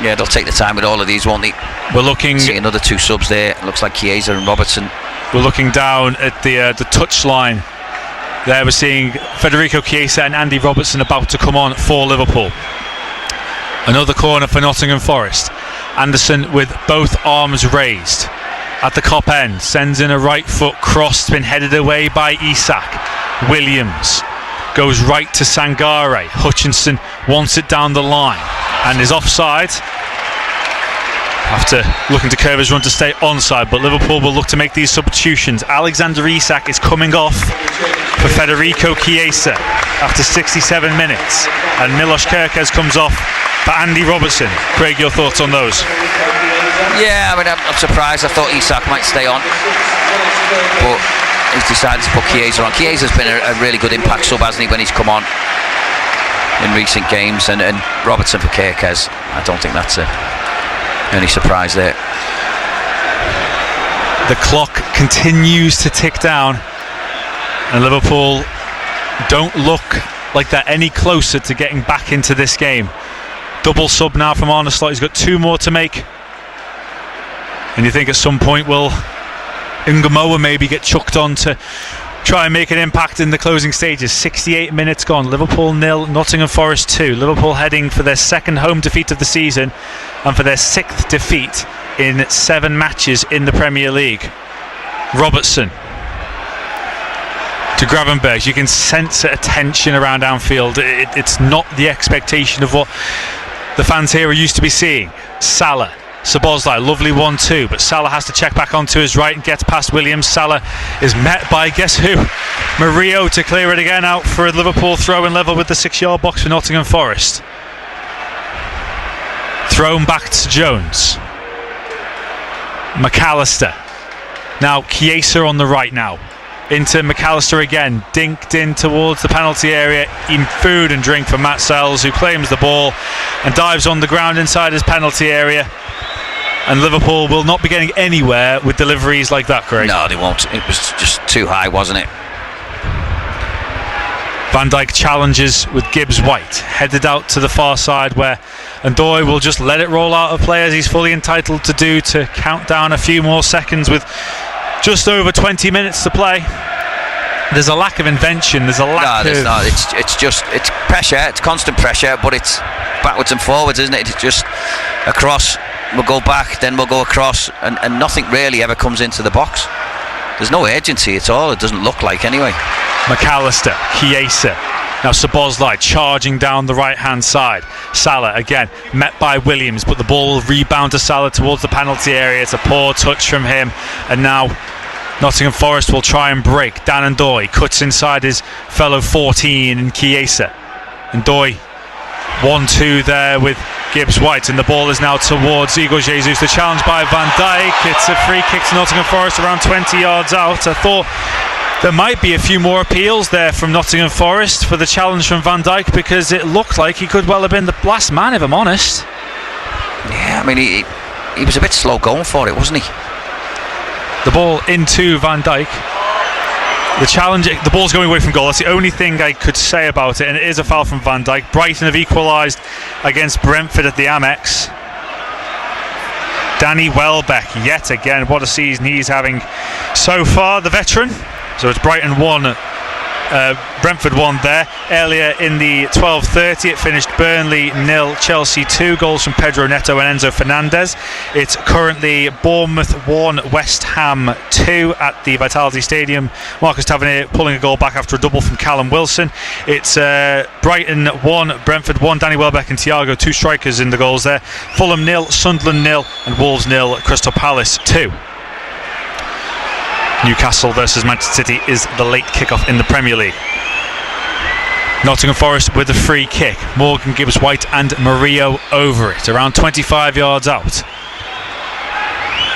Yeah, they'll take the time with all of these, won't they? We're looking. See another 2 subs there. It looks like Chiesa and Robertson. We're looking down at the touchline. There we're seeing Federico Chiesa and Andy Robertson about to come on for Liverpool. Another corner for Nottingham Forest. Anderson with both arms raised at the Kop end, sends in a right foot cross, been headed away by Isak. Williams goes right to Sangare. Hutchinson wants it down the line and is offside. after looking to curve his run to stay onside, but Liverpool will look to make these substitutions. Alexander Isak is coming off for Federico Chiesa after 67 minutes, and Milos Kerkez comes off for Andy Robertson. Craig, your thoughts on those? Yeah, I mean, I'm surprised. I thought Isak might stay on, but he's decided to put Chiesa on. Chiesa's been a really good impact sub, hasn't he, when he's come on in recent games, and Robertson for Kerkez. I don't think that's any surprise there. The clock continues to tick down, and Liverpool don't look like they're any closer to getting back into this game. Double sub now from Arne Slot. He's got 2 more to make, and you think at some point will Ngumoa maybe get chucked on to try and make an impact in the closing stages. 68 minutes gone. Liverpool 0, Nottingham Forest 2. Liverpool heading for their second home defeat of the season and for their 6th defeat in 7 matches in the Premier League. Robertson to Gravenberg. You can sense a tension around Anfield. It's not the expectation of what the fans here are used to be seeing. Salah, Szoboszlai, lovely 1-2, but Salah has to check back onto his right and gets past Williams. Salah is met by, guess who? Murillo to clear it again, out for a Liverpool throw and level with the 6-yard box for Nottingham Forest. Thrown back to Jones. McAllister. Now Chiesa on the right now. Into McAllister again, dinked in towards the penalty area. In food and drink for Matt Sells, who claims the ball and dives on the ground inside his penalty area. And Liverpool will not be getting anywhere with deliveries like that, Craig. No, they won't. It was just too high, wasn't it? Van Dijk challenges with Gibbs-White, headed out to the far side where Ndoye will just let it roll out of play, as he's fully entitled to do, to count down a few more seconds with just over 20 minutes to play. There's a lack of invention. There's a lack of... No, it's pressure. It's constant pressure, but it's backwards and forwards, isn't it? It's just across, we'll go back, then we'll go across, and nothing really ever comes into the box. There's no urgency at all. It doesn't look like, anyway. McAllister, Chiesa. Now Szoboszlai charging down the right-hand side. Salah again met by Williams, but the ball will rebound to Salah towards the penalty area. It's a poor touch from him, and now Nottingham Forest will try and break. Dan Ndoye cuts inside his fellow 14 in Chiesa. Ndoye 1-2 there with Gibbs-White, and the ball is now towards Igor Jesus. The challenge by Van Dijk. It's a free kick to Nottingham Forest around 20 yards out. I thought there might be a few more appeals there from Nottingham Forest for the challenge from Van Dijk, because it looked like he could well have been the last man, if I'm honest. Yeah, I mean, he was a bit slow going for it, wasn't he? The ball into Van Dijk. The challenge, the ball's going away from goal. That's the only thing I could say about it, and it is a foul from Van Dijk. Brighton have equalised against Brentford at the Amex. Danny Welbeck, yet again, what a season he's having so far, the veteran. So it's Brighton 1, Brentford 1 there. Earlier in the 12:30 it finished Burnley 0, Chelsea 2, goals from Pedro Neto and Enzo Fernandez. It's currently Bournemouth 1, West Ham 2 at the Vitality Stadium. Marcus Tavernier pulling a goal back after a double from Callum Wilson. It's Brighton 1, Brentford 1, Danny Welbeck and Thiago, 2 strikers in the goals there. Fulham 0, Sunderland 0 and Wolves 0, Crystal Palace 2. Newcastle versus Manchester City is the late kickoff in the Premier League. Nottingham Forest with a free kick. Morgan, Gibbs-White and Murillo over it, around 25 yards out.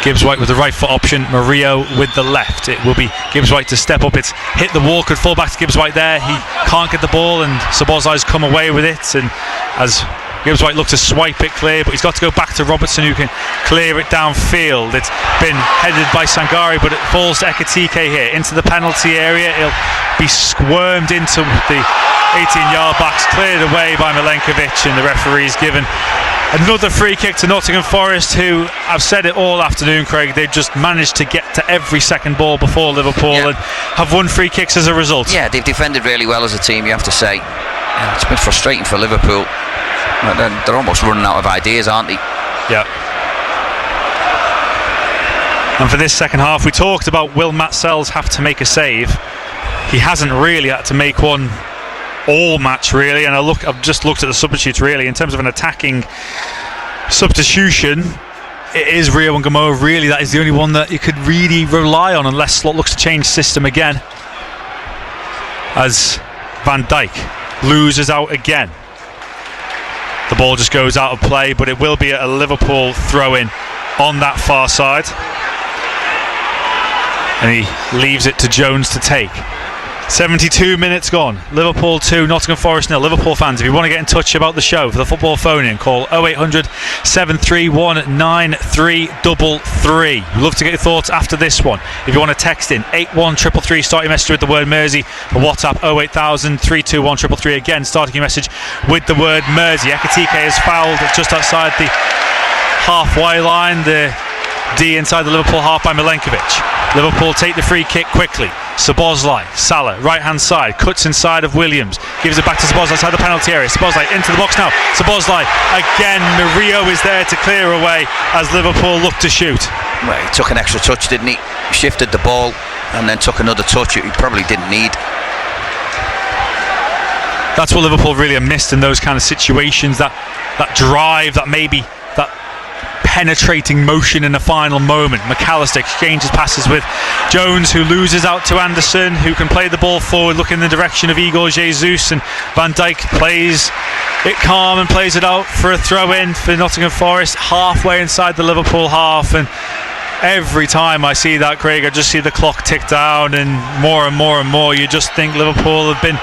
Gibbs-White with the right foot option, Murillo with the left. It will be Gibbs-White to step up. It's hit the wall, could fall back to Gibbs-White there. He can't get the ball, and Szoboszlai's come away with it, and as Gibbs-White looked to swipe it clear, but he's got to go back to Robertson, who can clear it downfield. It's been headed by Sangare, but it falls to Ekitike here into the penalty area. He'll be squirmed into the 18-yard box, cleared away by Milenkovic, and the referee's given another free kick to Nottingham Forest, who, I've said it all afternoon, Craig, they've just managed to get to every second ball before Liverpool and have won free kicks as a result. Yeah, they've defended really well as a team, you have to say. It's been frustrating for Liverpool. They're almost running out of ideas, aren't they? Yeah. And for this second half, we talked about, will Matt Sells have to make a save? He hasn't really had to make one all match, really, and I've just looked at the substitutes, really, in terms of an attacking substitution. it is Rio and Gamoa. Really, that is the only one that you could really rely on, unless Slot looks to change system again. As Van Dijk loses out again. The ball just goes out of play, but it will be a Liverpool throw-in on that far side. And he leaves it to Jones to take. 72 minutes gone. Liverpool 2, Nottingham Forest 0. Liverpool fans, if you want to get in touch about the show for the football phone-in, call 0800 731 9333. We'd love to get your thoughts after this one. If you want to text in 81333, start your message with the word Mersey. For WhatsApp 08000 321 333. Again, starting your message with the word Mersey. Ekitike is fouled just outside the halfway line. The D inside the Liverpool half by Milenkovic. Liverpool take the free kick quickly. Szoboszlai, Salah, right hand side, cuts inside of Williams, gives it back to Szoboszlai inside the penalty area. Szoboszlai into the box now. Szoboszlai again. Murillo is there to clear away as Liverpool look to shoot. Well, he took an extra touch, didn't he? Shifted the ball and then took another touch he probably didn't need. That's what Liverpool really have missed in those kind of situations. That drive, that maybe that penetrating motion in the final moment. McAllister exchanges passes with Jones, who loses out to Anderson, who can play the ball forward, look in the direction of Igor Jesus, and Van Dijk plays it calm and plays it out for a throw-in for Nottingham Forest, halfway inside the Liverpool half. And every time I see that, Craig, I just see the clock tick down, and more. You just think Liverpool have been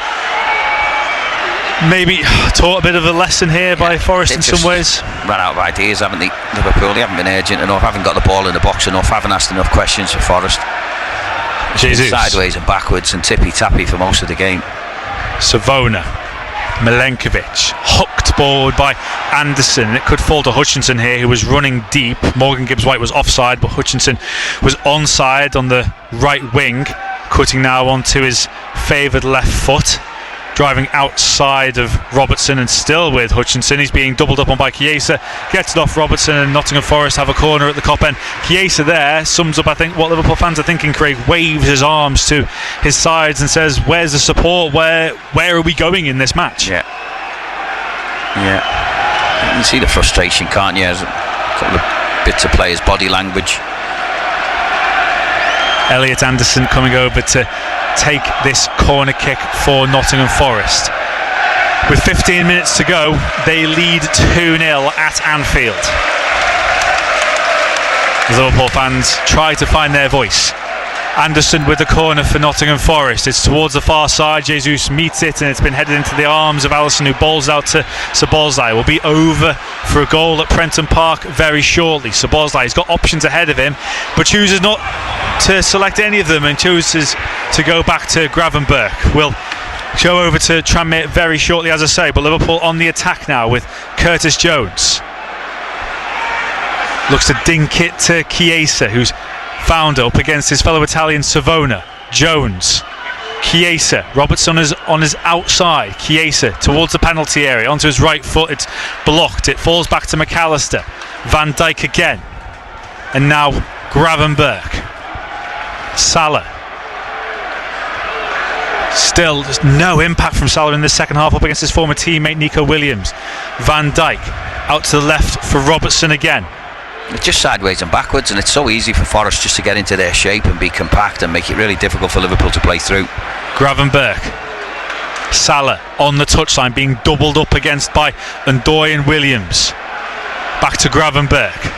maybe taught a bit of a lesson here by Forest in some ways. Ran out of ideas, haven't they? Liverpool, they haven't been urgent enough, haven't got the ball in the box enough, haven't asked enough questions for Forest. Jesus. Sideways and backwards and tippy-tappy for most of the game. Savona, Milenkovic, hooked forward by Anderson. It could fall to Hutchinson here, who was running deep. Morgan Gibbs-White was offside, but Hutchinson was onside on the right wing, cutting now onto his favoured left foot, driving outside of Robertson and still with Hutchinson. He's being doubled up on by Chiesa, gets it off Robertson, and Nottingham Forest have a corner at the Kop end. Chiesa there sums up, I think, what Liverpool fans are thinking. Craig waves his arms to his sides and says, where's the support? Where are we going in this match? Yeah. You can see the frustration, can't you? There's a couple of bits of players' body language. Elliot Anderson coming over to take this corner kick for Nottingham Forest. With 15 minutes to go, they lead 2-0 at Anfield. As Liverpool fans try to find their voice. Anderson with the corner for Nottingham Forest. It's towards the far side. Jesus meets it, and it's been headed into the arms of Alisson, who bowls out to Szoboszlai. Will be over for a goal at Prenton Park very shortly. Szoboszlai has got options ahead of him, but chooses not to select any of them and chooses to go back to Gravenberch. We'll go over to Tranmere very shortly, as I say, but Liverpool on the attack now with Curtis Jones. Looks to dink it to Chiesa, who's found up against his fellow Italian Savona. Jones, Chiesa, Robertson is on his outside. Chiesa towards the penalty area, onto his right foot. It's blocked. It falls back to McAllister. Van Dijk again, and now Gravenberch. Salah. Still, there's no impact from Salah in this second half up against his former teammate Nico Williams. Van Dijk out to the left for Robertson again. It's just sideways and backwards, and it's so easy for Forest just to get into their shape and be compact and make it really difficult for Liverpool to play through. Gravenberch. Salah on the touchline, being doubled up against by Ndoye and Williams. Back to Gravenberch.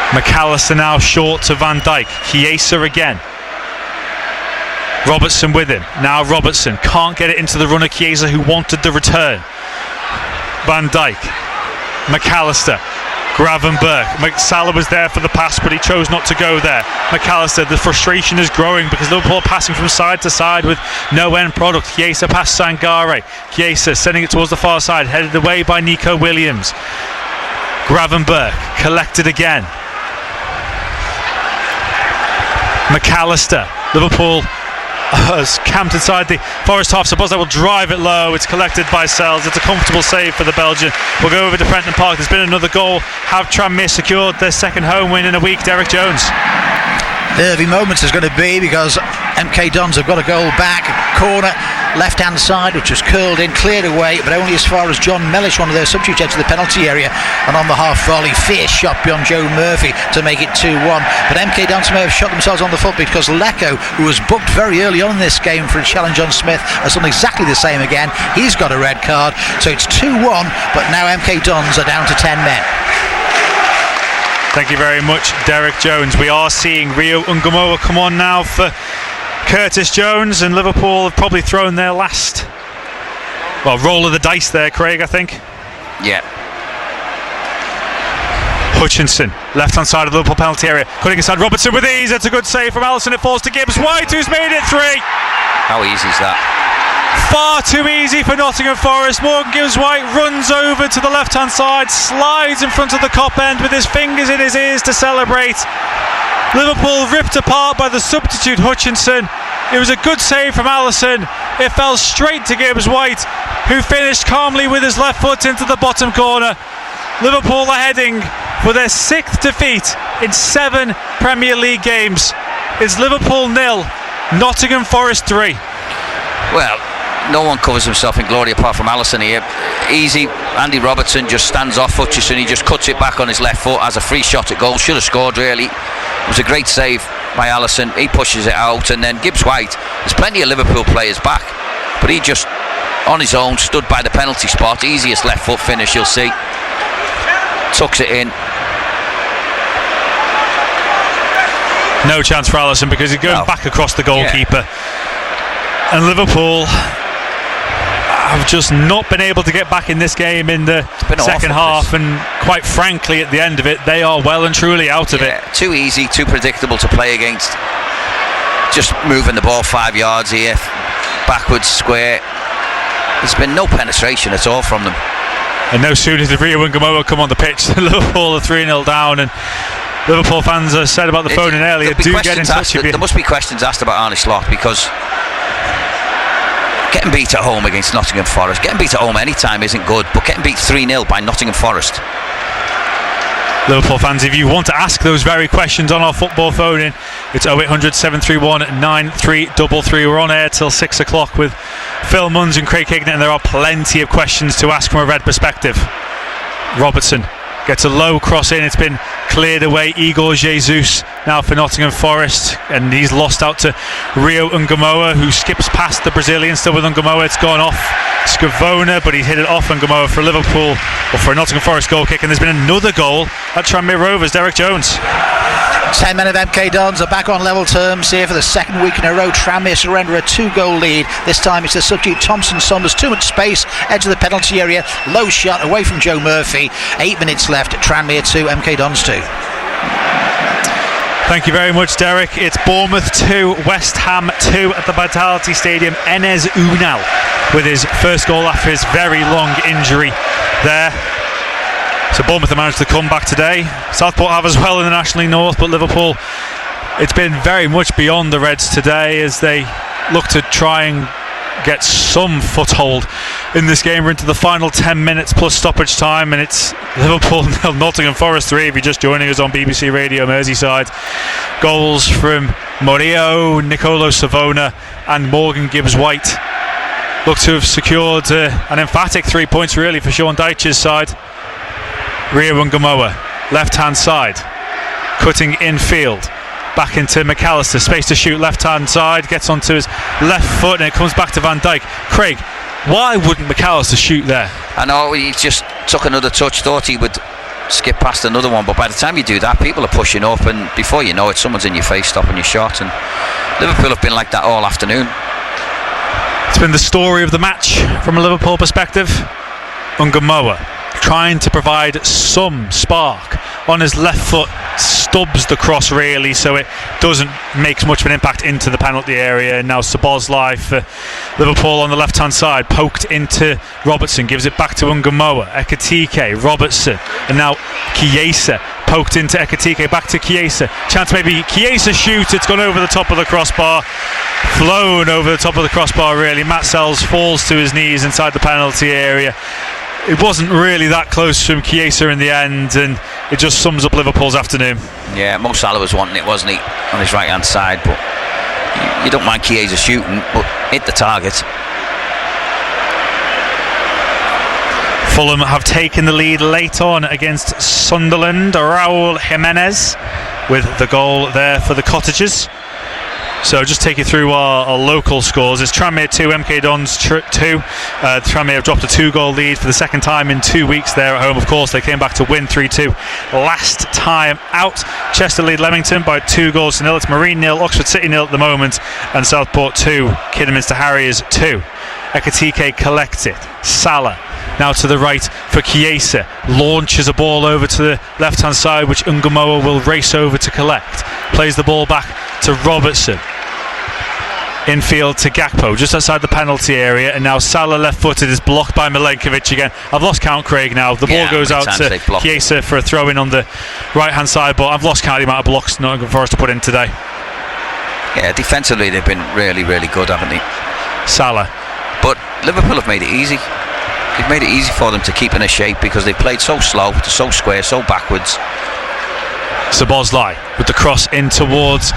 McAllister now short to Van Dijk. Chiesa again. Robertson with him. Now Robertson can't get it into the runner Chiesa, who wanted the return. Van Dijk. McAllister, Gravenberch. Salah was there for the pass, but he chose not to go there. McAllister, the frustration is growing because Liverpool are passing from side to side with no end product. Chiesa past Sangare. Chiesa sending it towards the far side, headed away by Nico Williams. Gravenberch collected again. McAllister. Liverpool has camped inside the Forest half. Szoboszlai will drive it low. It's collected by Sells. It's a comfortable save for the Belgian. We'll go over to Prenton Park. There's been another goal. Have Tranmere secured their second home win in a week? Derek Jones. Nervy moments is going to be, because MK Dons have got a goal back. Corner left-hand side, which was curled in, cleared away, but only as far as John Mellish, one of their substitutes, edge of the penalty area, and on the half volley, fierce shot beyond Joe Murphy to make it 2-1. But MK Dons may have shot themselves on the foot, because Lecco, who was booked very early on in this game for a challenge on Smith, has done exactly the same again. He's got a red card, so it's 2-1, but now MK Dons are down to 10 men. Thank you very much, Derek Jones. We are seeing Rio Ungamoa come on now for Curtis Jones, and Liverpool have probably thrown their last roll of the dice there, Craig, I think. Yeah. Hutchinson, left hand side of the Liverpool penalty area, cutting inside Robertson with ease. It's a good save from Alisson. It falls to Gibbs White, who's made it 3. How easy is that? Far too easy for Nottingham Forest. Morgan Gibbs White runs over to the left hand side, slides in front of the cop end with his fingers in his ears to celebrate. Liverpool ripped apart by the substitute Hutchinson. It was a good save from Alisson. It fell straight to Gibbs White, who finished calmly with his left foot into the bottom corner. Liverpool are heading for their 6th defeat in 7 Premier League games. It's Liverpool 0, Nottingham Forest 3. Well, no one covers himself in glory apart from Alisson here. Easy. Andy Robertson just stands off Hutchinson. He just cuts it back on his left foot as a free shot at goal. Should have scored, really. It was a great save by Alisson. He pushes it out, and then Gibbs White, there's plenty of Liverpool players back, but he just on his own stood by the penalty spot. Easiest left foot finish you'll see. Tucks it in. No chance for Alisson, because he's going back across the goalkeeper. And Liverpool have just not been able to get back in this game in the second half, and quite frankly at the end of it they are well and truly out of it. Too easy, too predictable to play against. Just moving the ball 5 yards here, backwards, square. There's been no penetration at all from them. And no sooner did Rio Ungamoa come on the pitch, Liverpool are 3-0 down, and Liverpool fans have said about the phone in earlier, do get in touch with you. There must be questions asked about Arne Slot, because getting beat at home against Nottingham Forest, getting beat at home any time isn't good, but getting beat 3-0 by Nottingham Forest. Liverpool fans, if you want to ask those very questions on our football phone in, it's 0800 731 9333. We're on air till 6 o'clock with Phil Munns and Craig Hignett, and there are plenty of questions to ask from a red perspective. Robertson gets a low cross in, it's been cleared away. Igor Jesus now for Nottingham Forest, and he's lost out to Rio Ungamoa, who skips past the Brazilian. Still with Ungamoa, it's gone off Scavona, but he hit it off Ungamoa for Liverpool, or for a Nottingham Forest goal kick. And there's been another goal at Tranmere Rovers. Derek Jones. 10 men of MK Dons are back on level terms here for the second week in a row. Tranmere surrender a 2-goal lead. This time it's the substitute Thompson Saunders. Too much space, edge of the penalty area, low shot away from Joe Murphy. 8 minutes left. Tranmere 2, MK Dons 2. Thank you very much, Derek. It's Bournemouth 2, West Ham 2 at the Vitality Stadium. Enes Unal with his first goal after his very long injury there. So Bournemouth have managed to come back today. Southport have as well in the National League North, but Liverpool, it's been very much beyond the Reds today as they look to try and get some foothold in this game. We're into the final 10 minutes plus stoppage time, and it's Liverpool 0, Nottingham Forest 3 if you're just joining us on BBC Radio Merseyside. Goals from Murillo, Nicolo Savona and Morgan Gibbs White look to have secured an emphatic 3 points really for Sean Dyche's side. Rio Ungamoa, left hand side, cutting infield, back into McAllister, space to shoot left hand side, gets onto his left foot and it comes back to Van Dijk. Craig, why wouldn't McAllister shoot there? I know, he just took another touch, thought he would skip past another one, but by the time you do that, people are pushing up, and before you know it, someone's in your face stopping your shot. And Liverpool have been like that all afternoon. It's been the story of the match from a Liverpool perspective. Ungamoa trying to provide some spark on his left foot, stubs the cross really, so it doesn't make much of an impact into the penalty area. And now Szoboszlai for Liverpool on the left hand side, poked into Robertson, gives it back to Ungamoa, Ekitike, Robertson, and now Chiesa, poked into Ekitike, back to Chiesa, chance maybe Chiesa shoots, it's gone over the top of the crossbar, flown over the top of the crossbar really. Matt Sells falls to his knees inside the penalty area. It wasn't really that close from Chiesa in the end, and it just sums up Liverpool's afternoon. Yeah, Mo Salah was wanting it, wasn't he, on his right hand side, but you don't mind Chiesa shooting, but hit the target. Fulham have taken the lead late on against Sunderland. Raul Jimenez with the goal there for the Cottagers. So just take you through our local scores. It's Tranmere 2, MK Dons 2. Tranmere have dropped a 2-goal lead for the second time in 2 weeks there at home. Of course, they came back to win 3-2 last time out. Chester lead Leamington by 2-0. It's Marine 0, Oxford City 0 at the moment, and Southport 2, Kidderminster Harriers 2. Ekitike collects it. Salah now to the right for Chiesa, launches a ball over to the left hand side, which Ungamoa will race over to collect. Plays the ball back to Robertson, infield to Gakpo just outside the penalty area, and now Salah left footed is blocked by Milenkovic again. I've lost count, Craig. Now the ball goes out to Chiesa for a throw in on the right hand side, but I've lost count the amount of blocks Nottingham Forest to put in today. Yeah, defensively they've been really, really good, haven't they? Salah. But Liverpool have made it easy. They've made it easy for them to keep in a shape because they played so slow, so square, so backwards. Szoboszlai with the cross in towards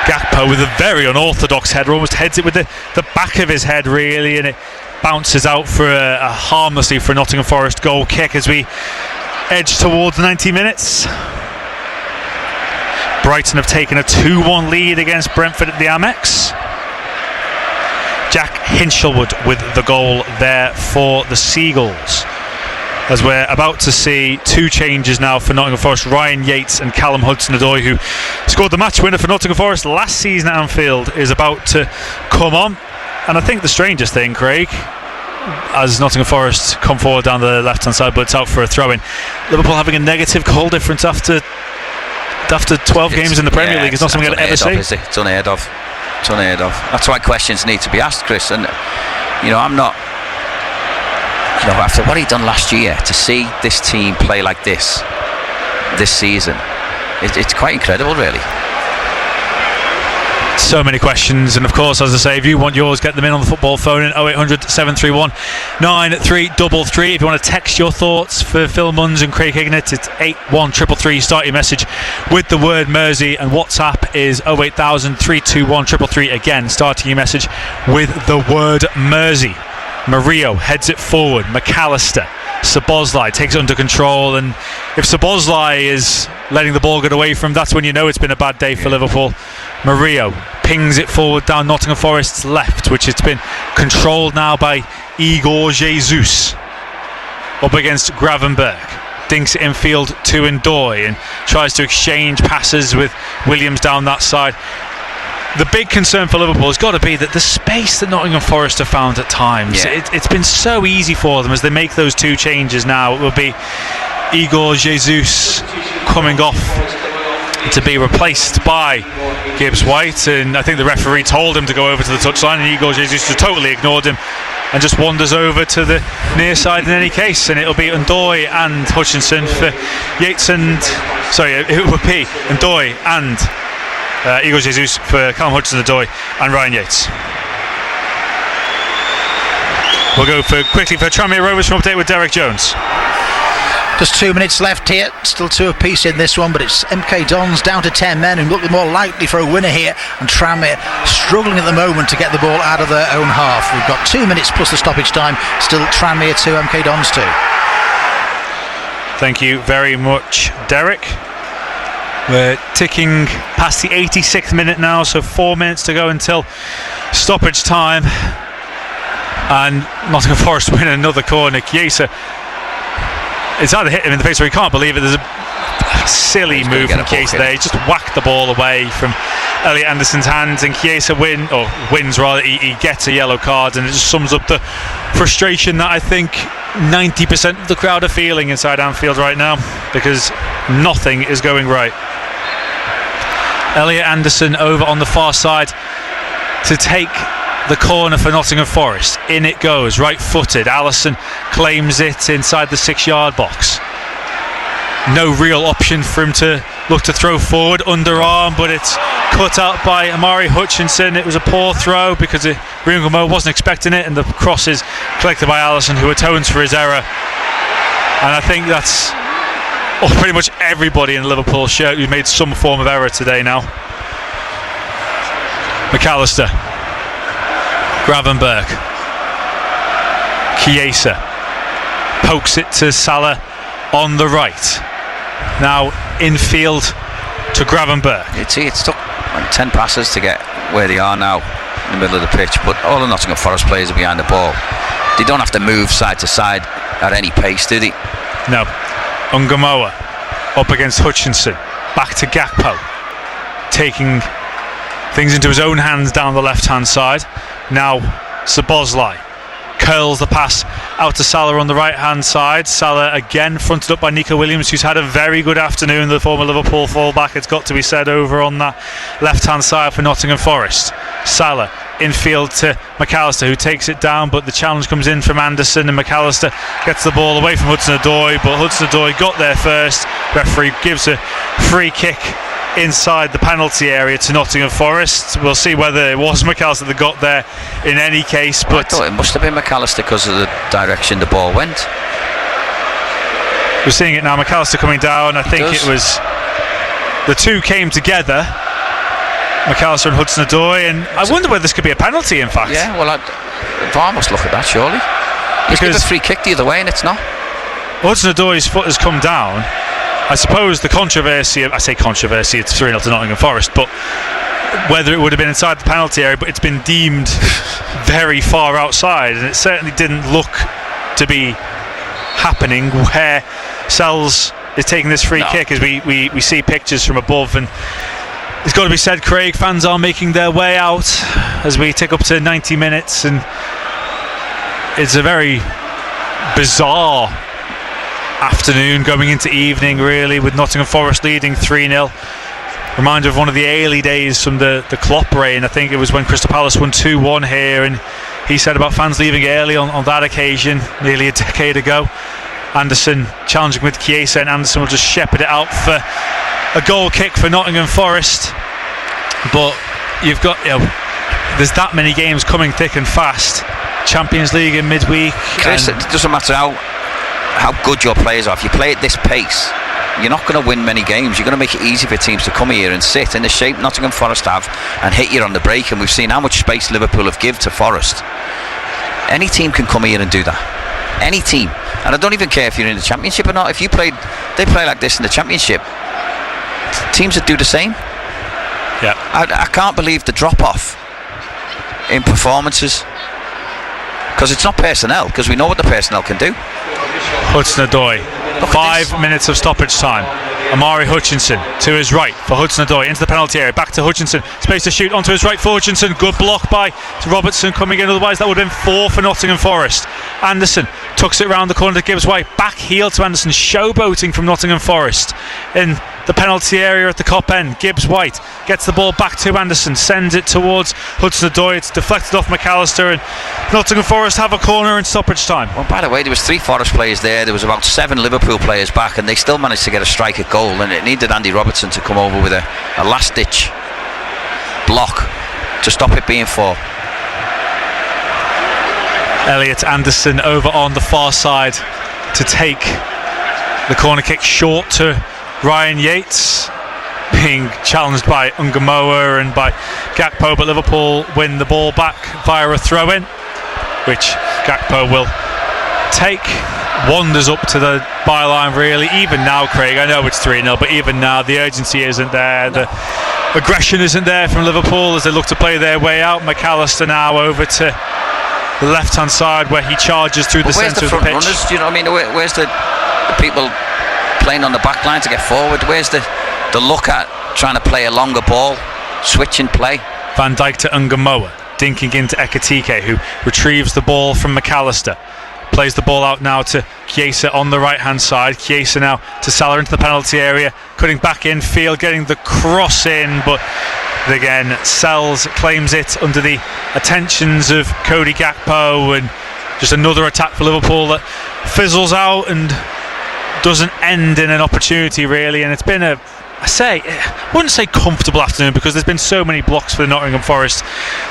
Gakpo with a very unorthodox header, almost heads it with the back of his head really, and it bounces out for a harmlessly for a Nottingham Forest goal kick as we edge towards 90 minutes. Brighton have taken a 2-1 lead against Brentford at the Amex. Jack Hinchelwood with the goal there for the Seagulls, as we're about to see 2 changes now for Nottingham Forest. Ryan Yates and Callum Hudson-Odoi, who scored the match winner for Nottingham Forest last season at Anfield, is about to come on. And I think the strangest thing, Craig, as Nottingham Forest come forward down the left hand side, but it's out for a throw in. Liverpool having a negative goal difference after 12 games in the Premier League is not something I'd ever see. It's unheard of. It's unheard of. That's why questions need to be asked, Chris. And I'm not, after what he done last year, to see this team play like this season, it's quite incredible, really. So many questions, and of course, as I say, if you want yours, get them in on the football phone in 0800 731 9333. If you want to text your thoughts for Phil Munns and Craig Hignett, it's 81333. Start your message with the word Mersey, and WhatsApp is 08000 321 333. Again, starting your message with the word Mersey. Murillo heads it forward. McAllister, Szoboszlai takes it under control, and if Szoboszlai is letting the ball get away from him, that's when you know it's been a bad day for Liverpool. Murillo pings it forward down Nottingham Forest's left, which it's been controlled now by Igor Jesus. Up against Gravenberg, dinks it infield to Ndoye and tries to exchange passes with Williams down that side. The big concern for Liverpool has got to be that the space that Nottingham Forest have found at times, it's been so easy for them as they make those 2 changes now. It will be Igor Jesus coming off to be replaced by Gibbs White, and I think the referee told him to go over to the touchline, and Igor Jesus just totally ignored him and just wanders over to the near side in any case, and it'll be Ndoye and Hutchinson for Yates and it will be Ndoye and Igor Jesus for Callum Hudson-Odoi and Ryan Yates. We'll go quickly for Tranmere Rovers from update with Derek Jones. Just 2 minutes left here, still 2 apiece in this one, but it's MK Dons down to 10 men and looking more likely for a winner here, and Tranmere struggling at the moment to get the ball out of their own half. We've got 2 minutes plus the stoppage time, still Tranmere 2, MK Dons 2. Thank you very much, Derek. We're ticking past the 86th minute now, so 4 minutes to go until stoppage time, and Nottingham Forest win another corner. Chiesa, it's either hit him in the face or he can't believe it. There's a silly move from Chiesa there. He just whacked the ball away from Elliot Anderson's hands, and Chiesa wins rather. He gets a yellow card, and it just sums up the frustration that I think 90% of the crowd are feeling inside Anfield right now, because nothing is going right. Elliot Anderson over on the far side to take the corner for Nottingham Forest. In it goes, right footed. Allison claims it inside the 6-yard box. No real option for him to look to throw forward, underarm, but it's cut out by Amari Hutchinson. It was a poor throw because Ringomo wasn't expecting it, and the cross is collected by Allison, who atones for his error. And I think that's pretty much everybody in the Liverpool shirt who made some form of error today now. McAllister, Gravenberg, Chiesa pokes it to Salah on the right. Now infield to Gravenberg. It's took like 10 passes to get where they are now in the middle of the pitch, but all the Nottingham Forest players are behind the ball. They don't have to move side to side at any pace, do they? No. Ungamoa up against Hutchinson, back to Gakpo, taking things into his own hands down the left hand side. Now Szoboszlai curls the pass out to Salah on the right hand side. Salah again fronted up by Nico Williams, who's had a very good afternoon, the former Liverpool fullback, it's got to be said, over on that left hand side for Nottingham Forest. Salah infield to McAllister, who takes it down, but the challenge comes in from Anderson, and McAllister gets the ball away from Hudson-Odoi, but Hudson-Odoi got there first. Referee gives a free kick inside the penalty area to Nottingham Forest. We'll see whether it was McAllister that got there in any case, but I thought it must have been McAllister because of the direction the ball went. We're seeing it now, McAllister coming down. I think it was the two came together, McAllister and Hudson-Odoi, and I wonder whether this could be a penalty, in fact. Yeah, well, VAR must look at that, surely. He's given a free kick the other way and it's not. Hudson-Odoi's foot has come down. I suppose the controversy, I say controversy, it's 3-0 to Nottingham Forest, but whether it would have been inside the penalty area, but it's been deemed very far outside, and it certainly didn't look to be happening where Sells is taking this free kick, as we see pictures from above. And it's got to be said, Craig, fans are making their way out as we tick up to 90 minutes, and it's a very bizarre afternoon going into evening, really, with Nottingham Forest leading 3-0. Reminder of one of the early days from the Klopp reign. I think it was when Crystal Palace won 2-1 here, and he said about fans leaving early on that occasion nearly a decade ago. Anderson challenging with Chiesa, and Anderson will just shepherd it out for a goal kick for Nottingham Forest. But you've got, there's that many games coming thick and fast. Champions League in midweek. Chris, it doesn't matter how good your players are. If you play at this pace, you're not going to win many games. You're going to make it easy for teams to come here and sit in the shape Nottingham Forest have and hit you on the break. And we've seen how much space Liverpool have given to Forest. Any team can come here and do that. Any team. And I don't even care if you're in the Championship or not. If they play like this in the Championship, teams that do the same. Yeah. I can't believe the drop off in performances, because it's not personnel, because we know what the personnel can do. Hudson-Odoi, 5 minutes of stoppage time. Amari Hutchinson to his right for Hudson-Odoi into the penalty area, back to Hutchinson, space to shoot onto his right for Hutchinson. Good block by Robertson coming in, otherwise that would have been 4 for Nottingham Forest. Anderson tucks it round the corner to Gibbs White, back heel to Anderson, showboating from Nottingham Forest in the penalty area at the Kop end. Gibbs White gets the ball back to Anderson, sends it towards Hudson-Odoi. It's deflected off McAllister, and Nottingham Forest have a corner in stoppage time. Well, by the way, there was 3 Forest players there was about 7 Liverpool players back, and they still managed to get a strike at goal, and it needed Andy Robertson to come over with a last ditch block to stop it being 4. Elliot Anderson over on the far side to take the corner kick short to Ryan Yates, being challenged by Ungamoa and by Gakpo, but Liverpool win the ball back via a throw-in, which Gakpo will take. Wanders up to the byline, really. Even now, Craig, I know it's 3-0, but even now the urgency isn't there, the aggression isn't there from Liverpool as they look to play their way out. McAllister now over to the left hand side where he charges through the centre of the pitch. Runners? Do you know what I mean? Where's the people playing on the back line to get forward? Where's the look at trying to play a longer ball, switch and play? Van Dijk to Ungamoa, dinking into Ekitike, who retrieves the ball from McAllister. Plays the ball out now to Chiesa on the right hand side. Chiesa now to Salah into the penalty area, cutting back in field, getting the cross in, but again Sells claims it under the attentions of Cody Gakpo, and just another attack for Liverpool that fizzles out and doesn't end in an opportunity, really. And it's been I wouldn't say comfortable afternoon, because there's been so many blocks for the Nottingham Forest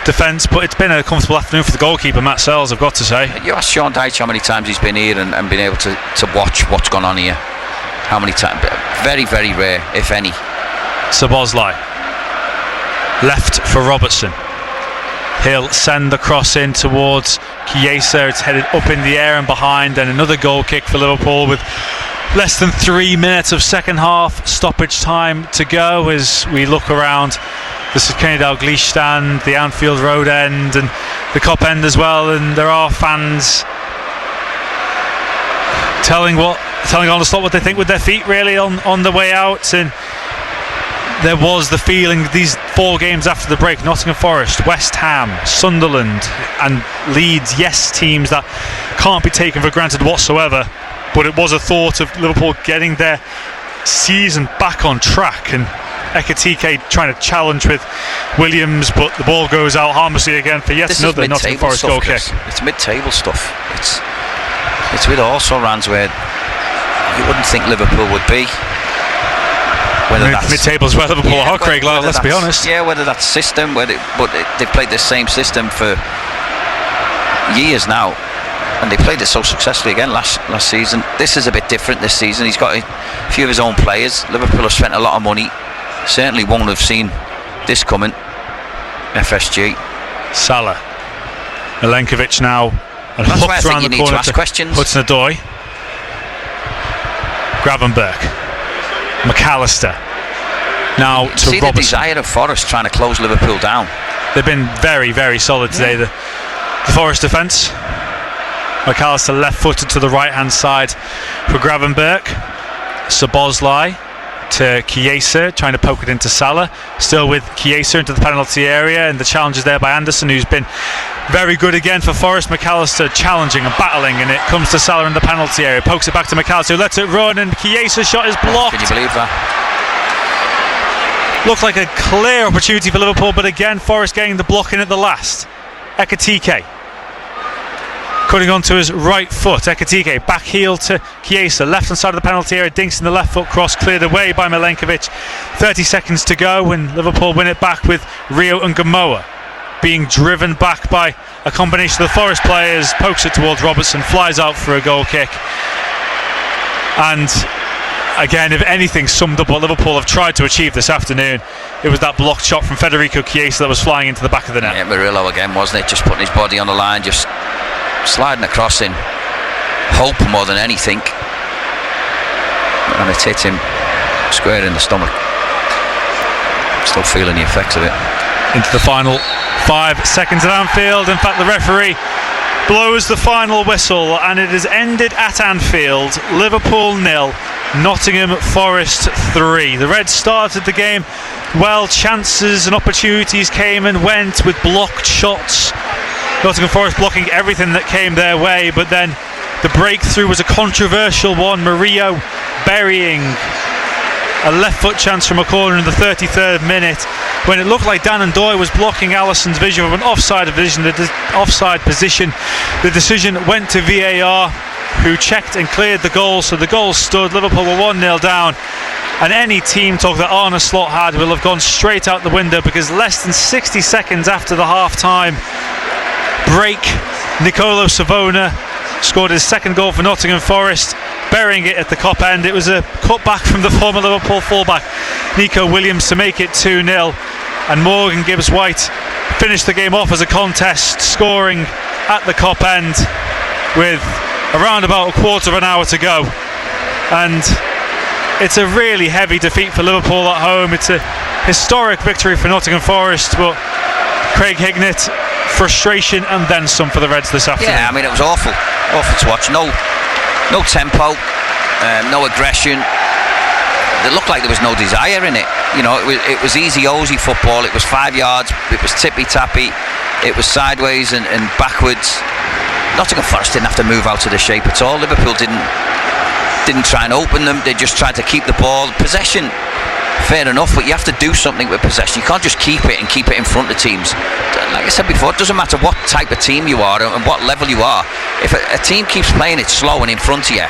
defence, but it's been a comfortable afternoon for the goalkeeper, Matt Sells, I've got to say. You asked Sean Dyche how many times he's been here and been able to watch what's gone on here. How many times? Very, very rare, if any. Szoboszlai left for Robertson. He'll send the cross in towards Chiesa. It's headed up in the air and behind, and another goal kick for Liverpool with less than 3 minutes of second half stoppage time to go as we look around the Kenny Dalglish stand, the Anfield Road end and the Kop end as well, and there are fans telling on the spot what they think with their feet really on the way out. And there was the feeling these 4 games after the break, Nottingham Forest, West Ham, Sunderland and Leeds, yes, teams that can't be taken for granted whatsoever, but it was a thought of Liverpool getting their season back on track, and Ekitike trying to challenge with Williams, but the ball goes out harmlessly again for yet another Nottingham Forest goal kick. It's mid-table stuff. It's with also runs where you wouldn't think Liverpool would be. Mid-table as well, Liverpool are, Craig, let's be honest. Yeah, whether that's system, but they've played the same system for years now, and they played it so successfully again last season. This is a bit different this season. He's got a few of his own players. Liverpool have spent a lot of money. Certainly won't have seen this coming. FSG. Salah. Milenkovic now. And that's why I think you need to ask to questions. Hudson-Odoi. Gravenberch. McAllister. Now to see Robertson. The desire of Forest trying to close Liverpool down. They've been very, very solid today. The Forest defence. McAllister left-footed to the right-hand side for Gravenberch. Szoboszlai to Chiesa, trying to poke it into Salah. Still with Chiesa into the penalty area, and the challenge is there by Anderson, who's been very good again for Forest. McAllister challenging and battling, and it comes to Salah in the penalty area. Pokes it back to McAllister, who lets it run, and Chiesa's shot is blocked. Can you believe that? Looked like a clear opportunity for Liverpool, but again Forest getting the block in at the last. Ekitike cutting onto his right foot. Ekitike back heel to Chiesa, left hand side of the penalty area, dinks in the left foot cross, cleared away by Milenkovic. 30 seconds to go and Liverpool win it back with Rio and Gamoa being driven back by a combination of the Forest players. Pokes it towards Robertson, flies out for a goal kick. And again, if anything summed up what Liverpool have tried to achieve this afternoon, it was that blocked shot from Federico Chiesa that was flying into the back of the net. Yeah, Murillo again, wasn't it? Just putting his body on the line, just sliding across in hope more than anything, and it hit him square in the stomach. Still feeling the effects of it. Into the final 5 seconds at Anfield. In fact, the referee blows the final whistle and it is ended at Anfield. Liverpool 0, Nottingham Forest 3. The Reds started the game well. Chances and opportunities came and went with blocked shots. Nottingham Forest blocking everything that came their way, but then the breakthrough was a controversial one. Murillo burying a left foot chance from a corner in the 33rd minute when it looked like Dan Ndoye was blocking Alisson's vision of an offside position. The decision went to VAR, who checked and cleared the goal, so the goal stood. Liverpool were 1-0 down, and any team talk that Arne Slot had will have gone straight out the window, because less than 60 seconds after the half-time break, Nicolo Savona scored his second goal for Nottingham Forest, burying it at the Kop end. It was a cutback from the former Liverpool fullback Nico Williams to make it 2-0, and Morgan Gibbs-White finished the game off as a contest, scoring at the Kop end with around about a quarter of an hour to go. And it's a really heavy defeat for Liverpool at home. It's a historic victory for Nottingham Forest, but Craig Hignett, frustration and then some for the Reds this afternoon. Yeah, I mean, it was awful to watch. No tempo, no aggression. It looked like there was no desire in it. You know, it was easy-osy football. It was 5 yards. It was tippy-tappy. It was sideways and backwards. Nottingham Forest didn't have to move out of the shape at all. Liverpool didn't try and open them. They just tried to keep the ball. Possession, fair enough, but you have to do something with possession. You can't just keep it in front of teams. Like I said before, it doesn't matter what type of team you are and what level you are. If a team keeps playing it slow and in front of you,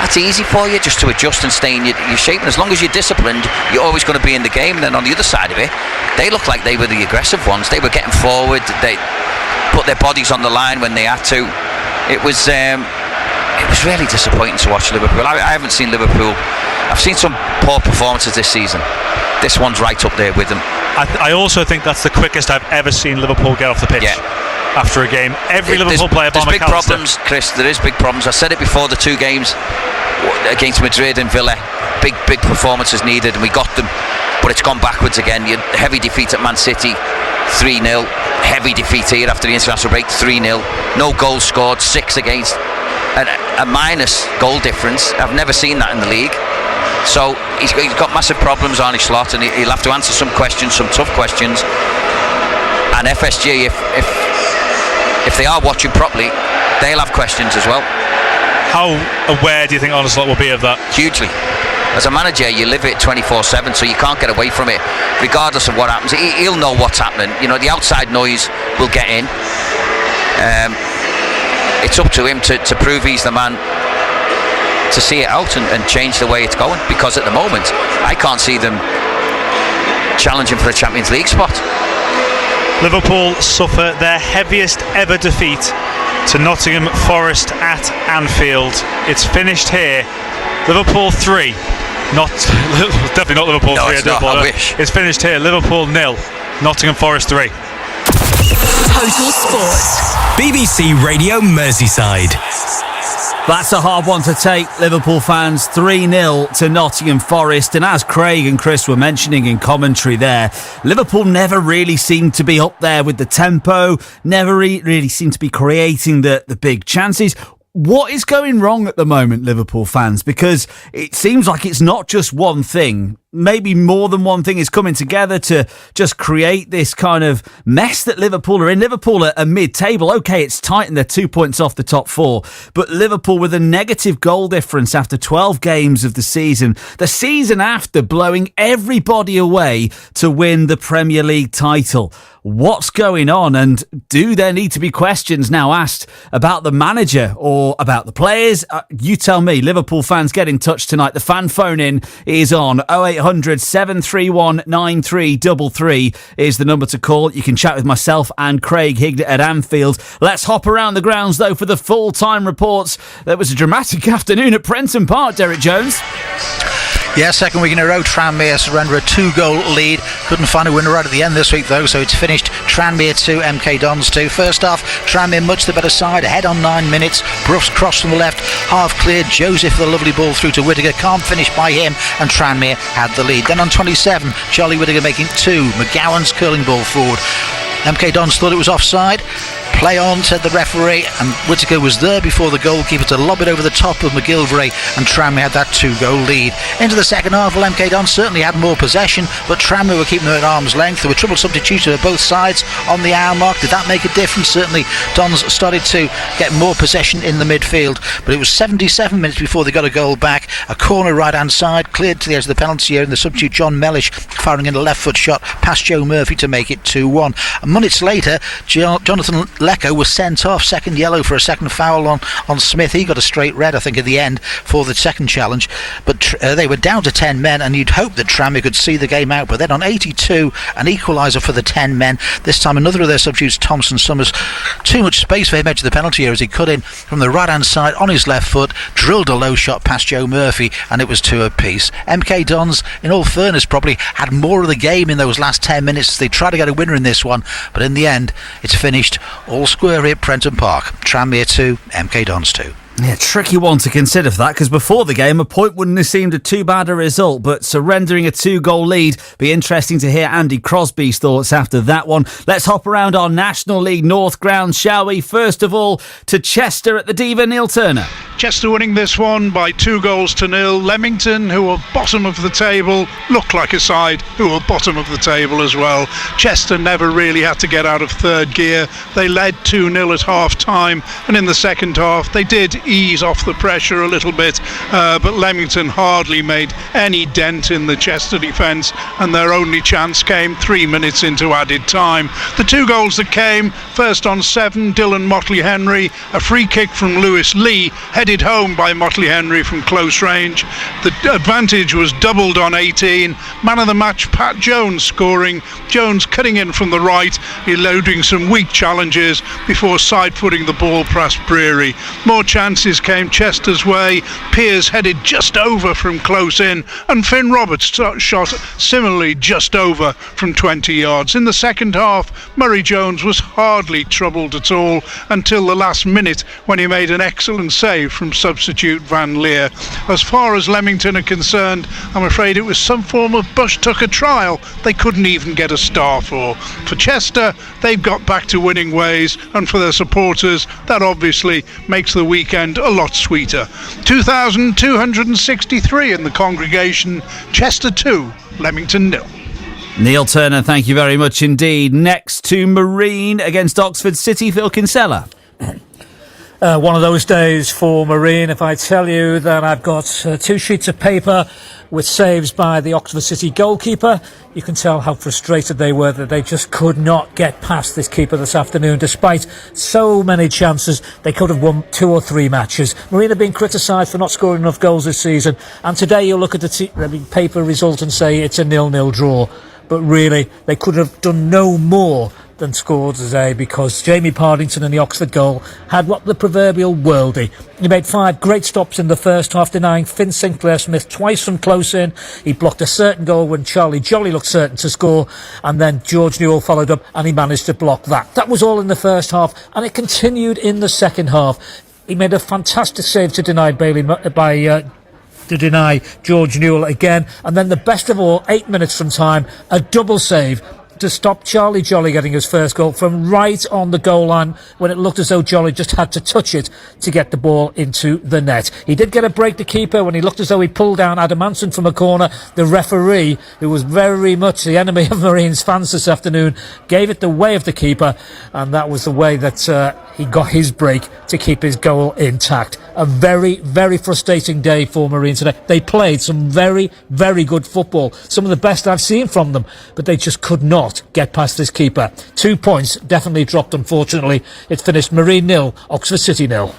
that's easy for you just to adjust and stay in your shape. And as long as you're disciplined, you're always going to be in the game. And then on the other side of it, they looked like they were the aggressive ones. They were getting forward. They put their bodies on the line when they had to. It was really disappointing to watch Liverpool. I haven't seen Liverpool. I've seen some poor performances this season. This one's right up there with them. I also think that's the quickest I've ever seen Liverpool get off the pitch. Yeah. after a game. Every Liverpool player, there's big McAllister. problems, Chris. There is big problems. I said it before the two games against Madrid and Villa. Big performances needed, and we got them, but it's gone backwards again. Heavy defeat at Man City, 3-0. Heavy defeat here after the international break, 3-0. No goals scored, 6 against, and a minus goal difference. I've never seen that in the league. So he's got massive problems, Arne Slot, and he'll have to answer some questions, some tough questions. And FSG, if they are watching properly, they'll have questions as well. How aware do you think Arne Slot will be of that? Hugely. As a manager, you live it 24/7, so you can't get away from it, regardless of what happens. He'll know what's happening. You know, the outside noise will get in. It's up to him to prove he's the man to see it out and change the way it's going. Because at the moment, I can't see them challenging for a Champions League spot. Liverpool suffer their heaviest ever defeat to Nottingham Forest at Anfield. It's finished here. Liverpool 3. Definitely not Liverpool 3. It's not, I wish. It's finished here. Liverpool 0. Nottingham Forest 3. Total Sport. BBC Radio Merseyside. That's a hard one to take, Liverpool fans. 3-0 to Nottingham Forest. And as Craig and Chris were mentioning in commentary there, Liverpool never really seemed to be up there with the tempo, never really seemed to be creating the big chances. What is going wrong at the moment, Liverpool fans? Because it seems like it's not just one thing. Maybe more than one thing is coming together to just create this kind of mess that Liverpool are in. Liverpool are mid-table. Okay, it's tight and they're 2 points off the top 4. But Liverpool with a negative goal difference after 12 games of the season after blowing everybody away to win the Premier League title. What's going on? And do there need to be questions now asked about the manager or about the players? You tell me. Liverpool fans, get in touch tonight. The fan phone in is on 0800 731 9333 is the number to call. You can chat with myself and Craig Hignett at Anfield. Let's hop around the grounds though for the full-time reports. There was a dramatic afternoon at Prenton Park, Derek Jones. Yeah, second week in a row, Tranmere surrender a 2-goal lead. Couldn't find a winner right at the end this week though, so it's finished Tranmere 2, MK Dons 2. First half, Tranmere much the better side, ahead on 9 minutes. Bruff's cross from the left, half cleared. Joseph with a lovely ball through to Whittaker, can't finish by him, and Tranmere had the lead. Then on 27, Charlie Whittaker making 2. McGowan's curling ball forward. MK Dons thought it was offside. Play on, said the referee, and Whittaker was there before the goalkeeper to lob it over the top of McGillivray, and Tranmere had that 2-goal lead. Into the second half, well, MK Dons certainly had more possession, but Tranmere were keeping them at arm's length. There were triple substitutions at both sides on the hour mark. Did that make a difference? Certainly Dons started to get more possession in the midfield, but it was 77 minutes before they got a goal back. A corner right hand side, cleared to the edge of the penalty area, and the substitute John Mellish firing in a left foot shot past Joe Murphy to make it 2-1. Minutes later, Jonathan Lecco was sent off, second yellow for a second foul on Smith. He got a straight red, I think, at the end for the second challenge, but they were down to 10 men, and you'd hope that Tranmere could see the game out. But then on 82, an equaliser for the 10 men. This time another of their substitutes, Thompson Summers, too much space for him edge of the penalty area as he cut in from the right hand side on his left foot, drilled a low shot past Joe Murphy, and it was 2 apiece. MK Dons, in all fairness, probably had more of the game in those last 10 minutes. They tried to get a winner in this one, but in the end it's finished all square here at Prenton Park. Tranmere 2, MK Dons 2. Yeah, tricky one to consider for that, because before the game a point wouldn't have seemed too bad a result, but surrendering a 2-goal lead, be interesting to hear Andy Crosby's thoughts after that one. Let's hop around our National League North ground, shall we? First of all, to Chester at the Diva, Neil Turner. Chester winning this one by 2-0. Leamington, who are bottom of the table, look like a side who are bottom of the table as well. Chester never really had to get out of third gear. They led 2-0 at half time, and in the second half they did ease off the pressure a little bit, but Leamington hardly made any dent in the Chester defence, and their only chance came 3 minutes into added time. The 2 goals that came, first on 7, Dylan Motley-Henry, a free kick from Lewis Lee, headed home by Motley-Henry from close range. The advantage was doubled on 18. Man of the match, Pat Jones scoring. Jones cutting in from the right, eluding some weak challenges before side-footing the ball past Breary. More chance chances came Chester's way. Pearce headed just over from close in, and Finn Roberts shot similarly just over from 20 yards. In the second half, Murray-Jones was hardly troubled at all until the last minute, when he made an excellent save from substitute Van Leer. As far as Leamington are concerned, I'm afraid it was some form of Bush Tucker trial they couldn't even get a star for. For Chester, they've got back to winning ways, and for their supporters, that obviously makes the weekend a lot sweeter. 2,263 in the congregation. Chester 2, Leamington 0. Neil Turner, thank you very much indeed. Next to Marine against Oxford City, Phil Kinsella. One of those days for Marine. If I tell you that I've got 2 sheets of paper with saves by the Oxford City goalkeeper, you can tell how frustrated they were that they just could not get past this keeper this afternoon. Despite so many chances, they could have won 2 or 3 matches. Marine have been criticised for not scoring enough goals this season, and today you'll look at the paper result and say it's a 0-0 draw. But really, they could have done no more than scored today, because Jamie Pardington in the Oxford goal had what the proverbial worldie. He made 5 great stops in the first half, denying Finn Sinclair-Smith twice from close in. He blocked a certain goal when Charlie Jolly looked certain to score, and then George Newell followed up and he managed to block that. That was all in the first half, and it continued in the second half. He made a fantastic save to deny George Newell again, and then the best of all, 8 minutes from time, a double save to stop Charlie Jolly getting his first goal from right on the goal line, when it looked as though Jolly just had to touch it to get the ball into the net. He did get a break to keeper when he looked as though he pulled down Adam Anson from a corner. The referee, who was very much the enemy of Marine's fans this afternoon, gave it the way of the keeper, and that was the way that he got his break to keep his goal intact. A very, very frustrating day for Marine today. They played some very, very good football, some of the best I've seen from them, but they just could not get past this keeper. 2 points definitely dropped, unfortunately. It finished Marine 0, Oxford City 0.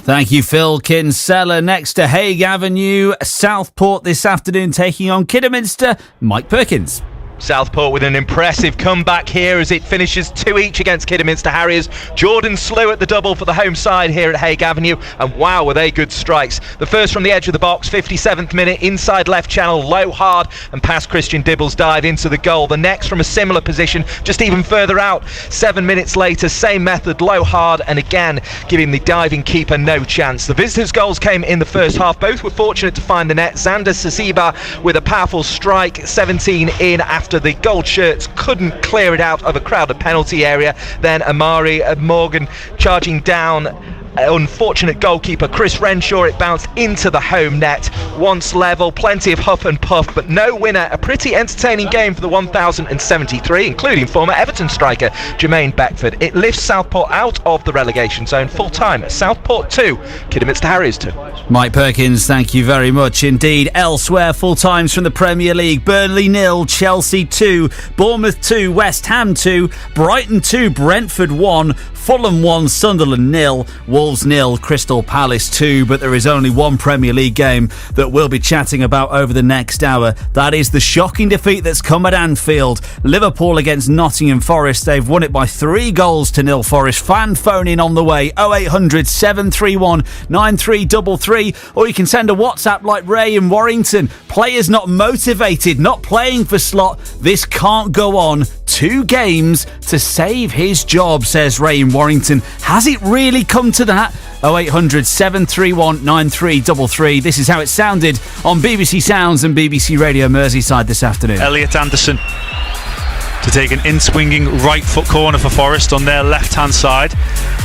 Thank you, Phil Kinsella. Next to Hague Avenue, Southport this afternoon taking on Kidderminster. Mike Perkins. Southport with an impressive comeback here as it finishes 2 each against Kidderminster Harriers. Jordan Slew at the double for the home side here at Hague Avenue, and wow, were they good strikes. The first from the edge of the box, 57th minute, inside left channel, low hard, and past Christian Dibble's dive into the goal. The next from a similar position, just even further out, 7 minutes later, same method, low hard, and again giving the diving keeper no chance. The visitors' goals came in the first half. Both were fortunate to find the net. Xander Sasiba with a powerful strike, 17 in after the gold shirts couldn't clear it out of a crowded penalty area. Then Amari Morgan charging down. Unfortunate goalkeeper Chris Renshaw, it bounced into the home net. Once level, plenty of huff and puff, but no winner. A pretty entertaining game for the 1073, including former Everton striker Jermaine Beckford. It lifts Southport out of the relegation zone full time at Southport 2, Kidderminster Harriers 2. Mike Perkins, thank you very much indeed. Elsewhere, full times from the Premier League: Burnley 0, Chelsea 2, Bournemouth 2, West Ham 2, Brighton 2, Brentford 1, Fulham 1, Sunderland 0, Wolves 0, Crystal Palace 2. But there is only one Premier League game that we'll be chatting about over the next hour. That is the shocking defeat that's come at Anfield. Liverpool against Nottingham Forest. They've won it by 3-0. Forest. Fan phone in on the way, 0800 731 9333, or you can send a WhatsApp like Ray in Warrington. Players not motivated, not playing for slot. This can't go on. 2 games to save his job, says Ray in Warrington. Has it really come to that? 0800 731 9333. This is how it sounded on BBC Sounds and BBC Radio Merseyside this afternoon. Elliot Anderson to take an in-swinging right foot corner for Forest on their left-hand side.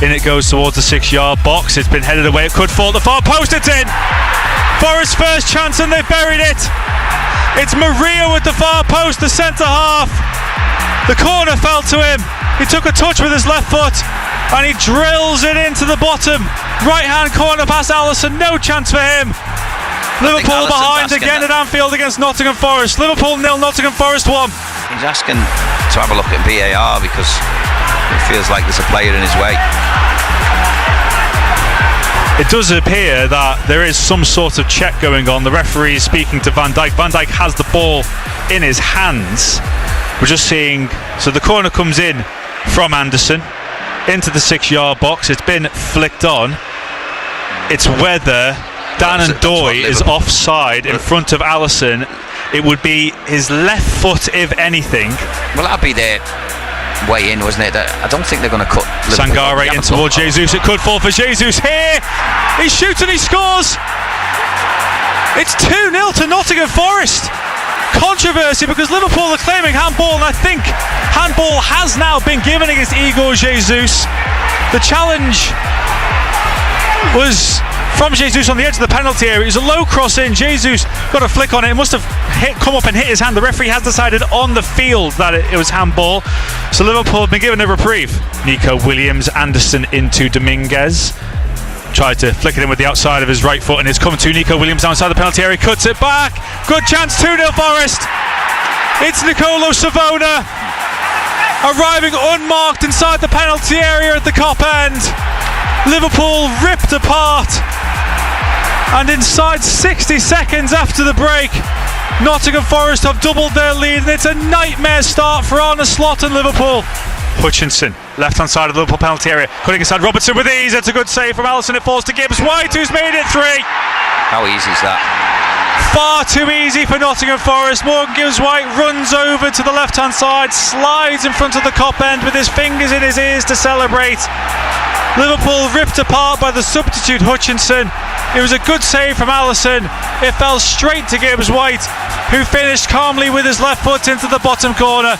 In it goes towards the 6-yard box. It's been headed away. It could fall at the far post. It's in! Forest's first chance and they've buried it. It's Maria with the far post, the centre half. The corner fell to him. He took a touch with his left foot and he drills it into the bottom right hand corner past Allison. No chance for him. Liverpool behind again at Anfield against Nottingham Forest. Liverpool 0, Nottingham Forest 1. He's asking to have a look at VAR because it feels like there's a player in his way. It does appear that there is some sort of check going on. The referee is speaking to Van Dijk. Van Dijk has the ball in his hands. We're just seeing, so the corner comes in from Anderson into the 6-yard box. It's been flicked on. it's whether Dan Doy is offside in front of Alisson. It would be his left foot, if anything. Well, that'd be their way in, wasn't it? I don't think they're going to cut Sangare in towards Jesus. It could fall for Jesus here. He shoots and he scores. It's 2-0 to Nottingham Forest. Controversy because Liverpool are claiming handball, and I think handball has now been given against Igor Jesus. The challenge was from Jesus on the edge of the penalty area. It was a low cross in. Jesus got a flick on it. It must have come up and hit his hand. The referee has decided on the field that it was handball. So Liverpool have been given a reprieve. Nico Williams, Anderson into Dominguez. Tried to flick it in with the outside of his right foot, and it's come to Nico Williams outside the penalty area. Cuts it back. Good chance. 2-0 Forest. It's Nicolo Savona arriving unmarked inside the penalty area at the Kop end. Liverpool ripped apart, and inside 60 seconds after the break, Nottingham Forest have doubled their lead, and it's a nightmare start for Arne Slot and Liverpool. Hutchinson, left hand side of the Liverpool penalty area, cutting inside Robertson with ease. It's a good save from Alisson. It falls to Gibbs White, who's made it 3. How easy is that? Far too easy for Nottingham Forest. Morgan Gibbs White runs over to the left hand side, slides in front of the Kop end with his fingers in his ears to celebrate. Liverpool ripped apart by the substitute Hutchinson. It was a good save from Alisson. It fell straight to Gibbs White, who finished calmly with his left foot into the bottom corner.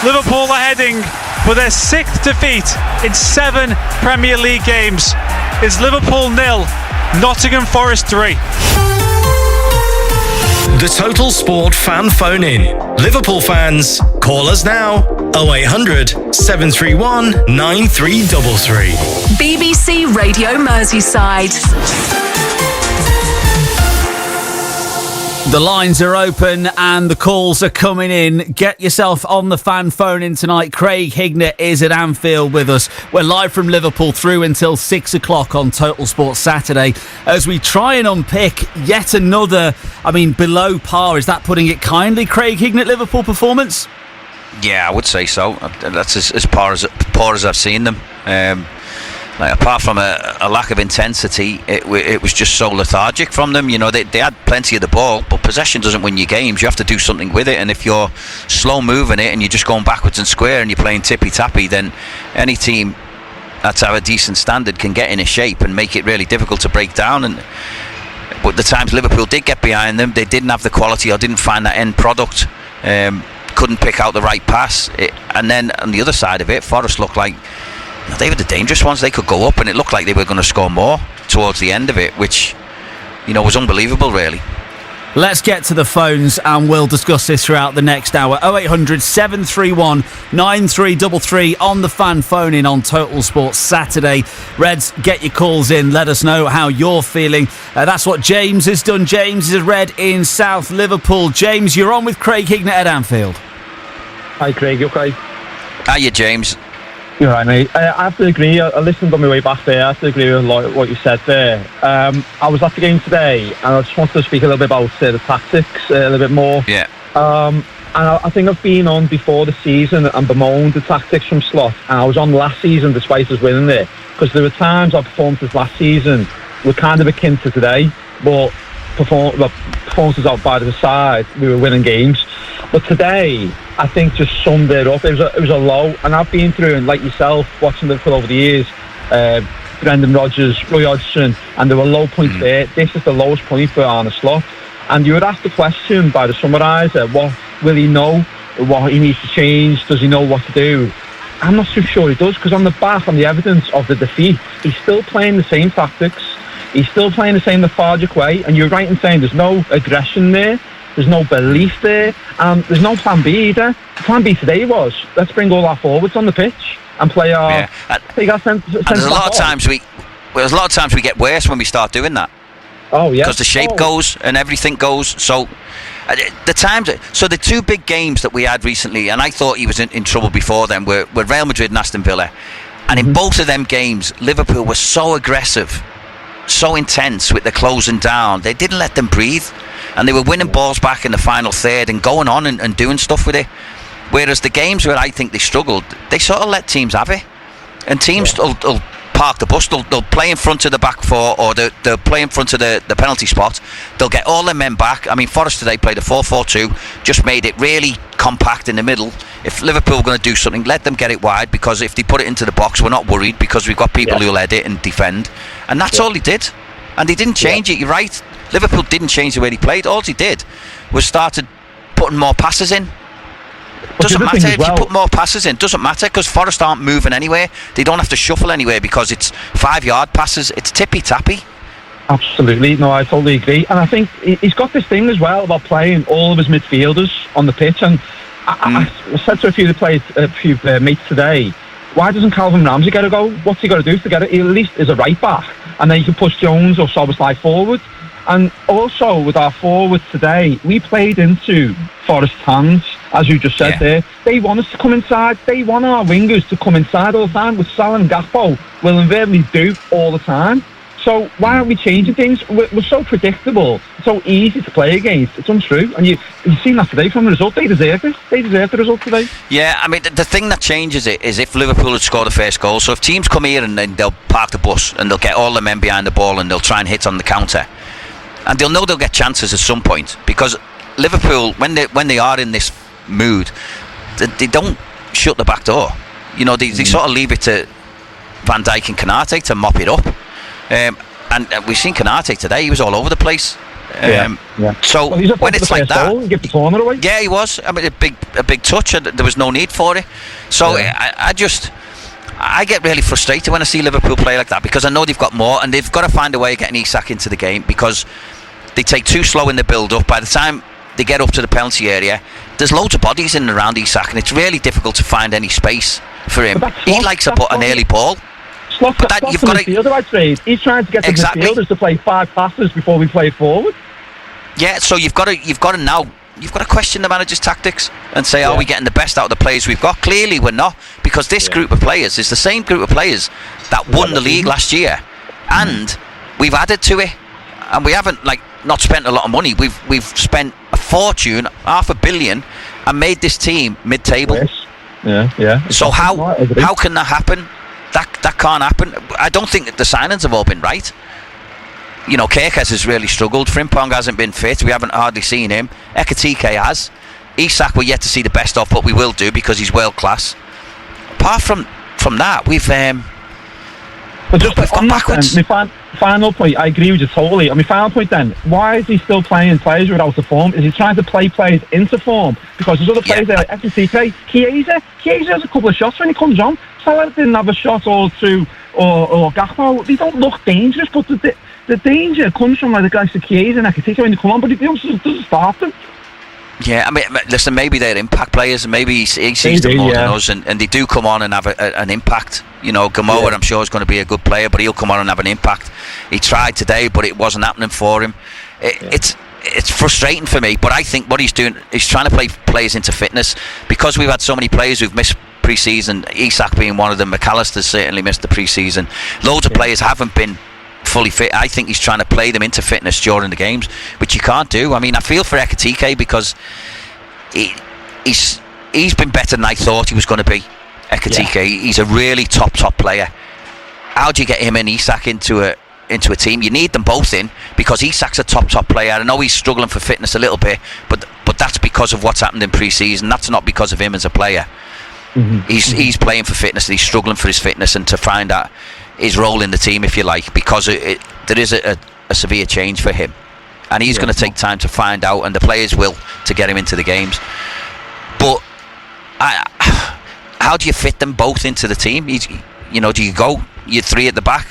Liverpool are heading for their 6th defeat in 7 Premier League games. It's Liverpool 0, Nottingham Forest 3. The Total Sport fan phone in. Liverpool fans, call us now. 0800 731 9333. BBC Radio Merseyside. The lines are open and the calls are coming in. Get yourself on the fan phone in tonight. Craig Hignett is at Anfield with us. We're live from Liverpool through until 6 o'clock on Total Sport Saturday as we try and unpick yet another, below par. Is that putting it kindly, Craig Hignett, Liverpool performance? Yeah, I would say so. That's as poor as I've seen them. Apart from a lack of intensity, it was just so lethargic from them. You know, they had plenty of the ball, but possession doesn't win you games. You have to do something with it, and if you're slow moving it and you're just going backwards and square and you're playing tippy-tappy, then any team that's at a decent standard can get in a shape and make it really difficult to break down. But the times Liverpool did get behind them, they didn't have the quality or didn't find that end product. Couldn't pick out the right pass. And then on the other side of it, Forest looked like they were the dangerous ones. They could go up, and it looked like they were going to score more towards the end of it, which, was unbelievable, really. Let's get to the phones and we'll discuss this throughout the next hour. 0800 731 9333 on the fan phone in on Total Sports Saturday. Reds, get your calls in. Let us know how you're feeling. That's what James has done. James is a Red in South Liverpool. James, you're on with Craig Hignett at Anfield. Hi, Craig. You okay? Hiya, James. You're right, mate. I have to agree. I listened on my way back there. I have to agree with what you said there. I was at the game today, and I just wanted to speak a little bit about the tactics a little bit more. Yeah. And I think I've been on before the season and bemoaned the tactics from Slot, and I was on last season despite us winning there, because there were times our performances last season were kind of akin to today, but performances outside of the side, we were winning games. But today, I think just summed it up. It was a low, and I've been through, and like yourself, watching Liverpool over the years, Brendan Rodgers, Roy Hodgson, and there were low points there. This is the lowest point for Arne Slot. And you were asked the question by the summariser, what will he know, what he needs to change, does he know what to do? I'm not so sure he does, because on the evidence of the defeat, he's still playing the same tactics, he's still playing the same lethargic way, and you're right in saying there's no aggression there, there's no belief there, and there's no plan B either. Plan B today was, let's bring all our forwards on the pitch and play our... Yeah. There's a lot of times we get worse when we start doing that. Oh, yeah. Because the shape goes and everything goes. So the two big games that we had recently, and I thought he was in trouble before then, were Real Madrid and Aston Villa. And in both of them games, Liverpool was so aggressive, so intense with the closing down. They didn't let them breathe. And they were winning balls back in the final third and going on and doing stuff with it. Whereas the games where I think they struggled, they sort of let teams have it. And teams will park the bus. They'll play in front of the back four, or they'll play in front of the penalty spot. They'll get all their men back. I mean, Forest today played a 4-4-2, just made it really compact in the middle. If Liverpool are going to do something, let them get it wide, because if they put it into the box, we're not worried, because we've got people who'll head it and defend. And that's all he did. And he didn't change it. You're right. Liverpool didn't change the way he played. All he did was started putting more passes in. Doesn't matter if you put more passes in. Doesn't matter, because Forest aren't moving anywhere. They don't have to shuffle anywhere, because it's 5-yard passes. It's tippy-tappy. Absolutely. No, I totally agree. And I think he's got this thing as well about playing all of his midfielders on the pitch. And I said to a few mates today, why doesn't Calvin Ramsey get a go? What's he got to do to get it? He at least is a right back, and then you can push Jones or Szoboszlai forward. And also with our forwards today, we played into Forest's hands, as you just said there. They want us to come inside. They want our wingers to come inside all the time, which Salah and Gakpo will invariably do all the time. So why aren't we changing things? We're so predictable, so easy to play against. It's untrue. And you've seen that today from the result. They deserve it. They deserve the result today. Yeah, I mean, the thing that changes it is if Liverpool had scored the first goal. So if teams come here and then they'll park the bus and they'll get all the men behind the ball and they'll try and hit on the counter. And they'll know they'll get chances at some point, because Liverpool, when they are in this mood, they don't shut the back door. You know, they sort of leave it to Van Dijk and Konate to mop it up. And we've seen Konate today; he was all over the place. So when it's like that, give the corner away. Yeah, he was. I mean, a big touch, and there was no need for it. So I get really frustrated when I see Liverpool play like that, because I know they've got more, and they've got to find a way of getting Isak into the game, because they take too slow in the build-up. By the time they get up to the penalty area, there's loads of bodies in and around Isak, and it's really difficult to find any space for him. He likes to put an early ball. You've got midfielder, I'd say. He's trying to get the midfielders to play 5 passes before we play forward. Yeah, so you've got to question the manager's tactics and say, are we getting the best out of the players we've got? Clearly we're not, because this group of players is the same group of players that won the league last year, and we've added to it, and we haven't not spent a lot of money. We've spent a fortune, $500 million, and made this team mid-table. Yes. So how can that happen? That can't happen. I don't think that the signings have all been right. You know, Kerkez has really struggled. Frimpong hasn't been fit. We haven't hardly seen him. Ekitike has. Isak we're yet to see the best of, but we will do, because he's world class. Apart from that, we've gone backwards. My final point, I agree with you totally. And my final point then, why is he still playing players who are out of form? Is he trying to play players into form? Because there's other players there like Ekitike, Chiesa has a couple of shots when he comes on. Salah didn't have a shot or two, or Gakpo. They don't look dangerous, but the danger comes from the guys like Chiesa and Ekitike when they come on, but he also doesn't start them. Yeah, I mean, listen, maybe they're impact players, and maybe he sees them more than us, and they do come on and have an impact. You know, Gamoa, I'm sure, is going to be a good player, but he'll come on and have an impact. He tried today, but it wasn't happening for him. It's frustrating for me, but I think what he's doing is trying to play players into fitness, because we've had so many players who've missed pre-season, Isak being one of them. McAllister's certainly missed the pre-season. Loads of players haven't been fully fit. I think he's trying to play them into fitness during the games, which you can't do. I mean, I feel for Ekitike, because he's been better than I thought he was going to be. Ekitike, he's a really top player. How do you get him and Isak into a team? You need them both in, because Isak's a top player. I know he's struggling for fitness a little bit, but that's because of what's happened in pre-season. That's not because of him as a player. He's playing for fitness, and he's struggling for his fitness, and to find out his role in the team, if you like, because there is a severe change for him, and he's going to take time to find out, and the players will, to get him into the games. But how do you fit them both into the team? Do you go you 3 at the back?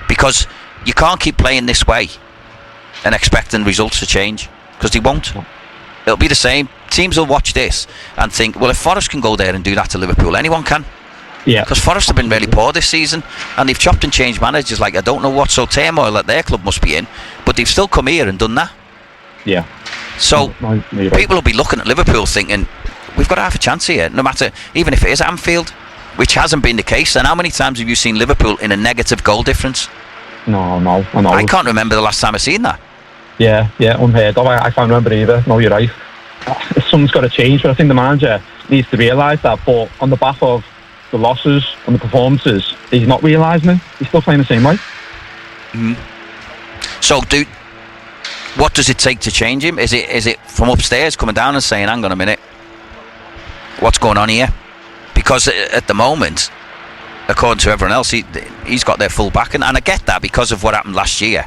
Because you can't keep playing this way and expecting results to change, because they won't. It'll be the same. Teams will watch this and think, well, if Forest can go there and do that to Liverpool, anyone can. Yeah. Because Forest have been really poor this season, and they've chopped and changed managers. I don't know what sort of turmoil that their club must be in, but they've still come here and done that. Yeah. So people will be looking at Liverpool thinking, we've got half a chance here, no matter, even if it is Anfield, which hasn't been the case. And how many times have you seen Liverpool in a negative goal difference? No. I can't remember the last time I've seen that. Yeah, unheard of. I can't remember either. No, you're right. Something's got to change, but I think the manager needs to realise that. But on the back of the losses and the performances, he's not realising it. He's still playing the same way. So, what does it take to change him? Is it from upstairs coming down and saying, hang on a minute, what's going on here? Because at the moment, according to everyone else, he's got their full back, and I get that because of what happened last year.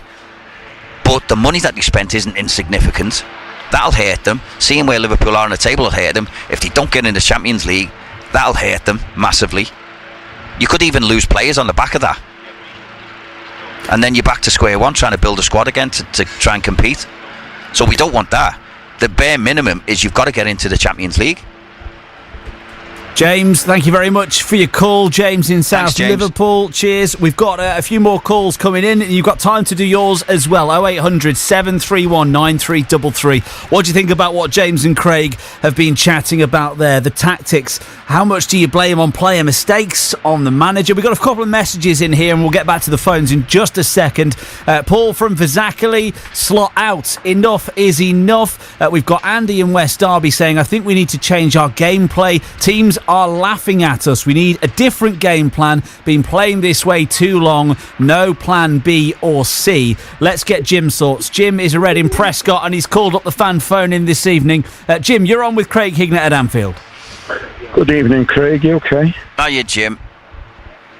But the money that they spent isn't insignificant. That'll hurt them. Seeing where Liverpool are on the table will hurt them. If they don't get in the Champions League, that'll hurt them massively. You could even lose players on the back of that. And then you're back to square one, trying to build a squad again to try and compete. So we don't want that. The bare minimum is you've got to get into the Champions League. James, thank you very much for your call. James in South Liverpool. Cheers. We've got a few more calls coming in. You've got time to do yours as well. 0800 731 9333. What do you think about what James and Craig have been chatting about there? The tactics. How much do you blame on player mistakes, on the manager? We've got a couple of messages in here and we'll get back to the phones in just a second. Paul from Vizzacali, slot out. Enough is enough. We've got Andy in West Derby saying, I think we need to change our gameplay. Teams are laughing at us. We need a different game plan. Been playing this way too long. No plan B or C. Let's get Jim's thoughts. Jim is a Reading Prescott and he's called up the fan phone in this evening. Jim, you're on with Craig Hignett at Anfield. Good evening, Craig. You okay? Hiya, Jim.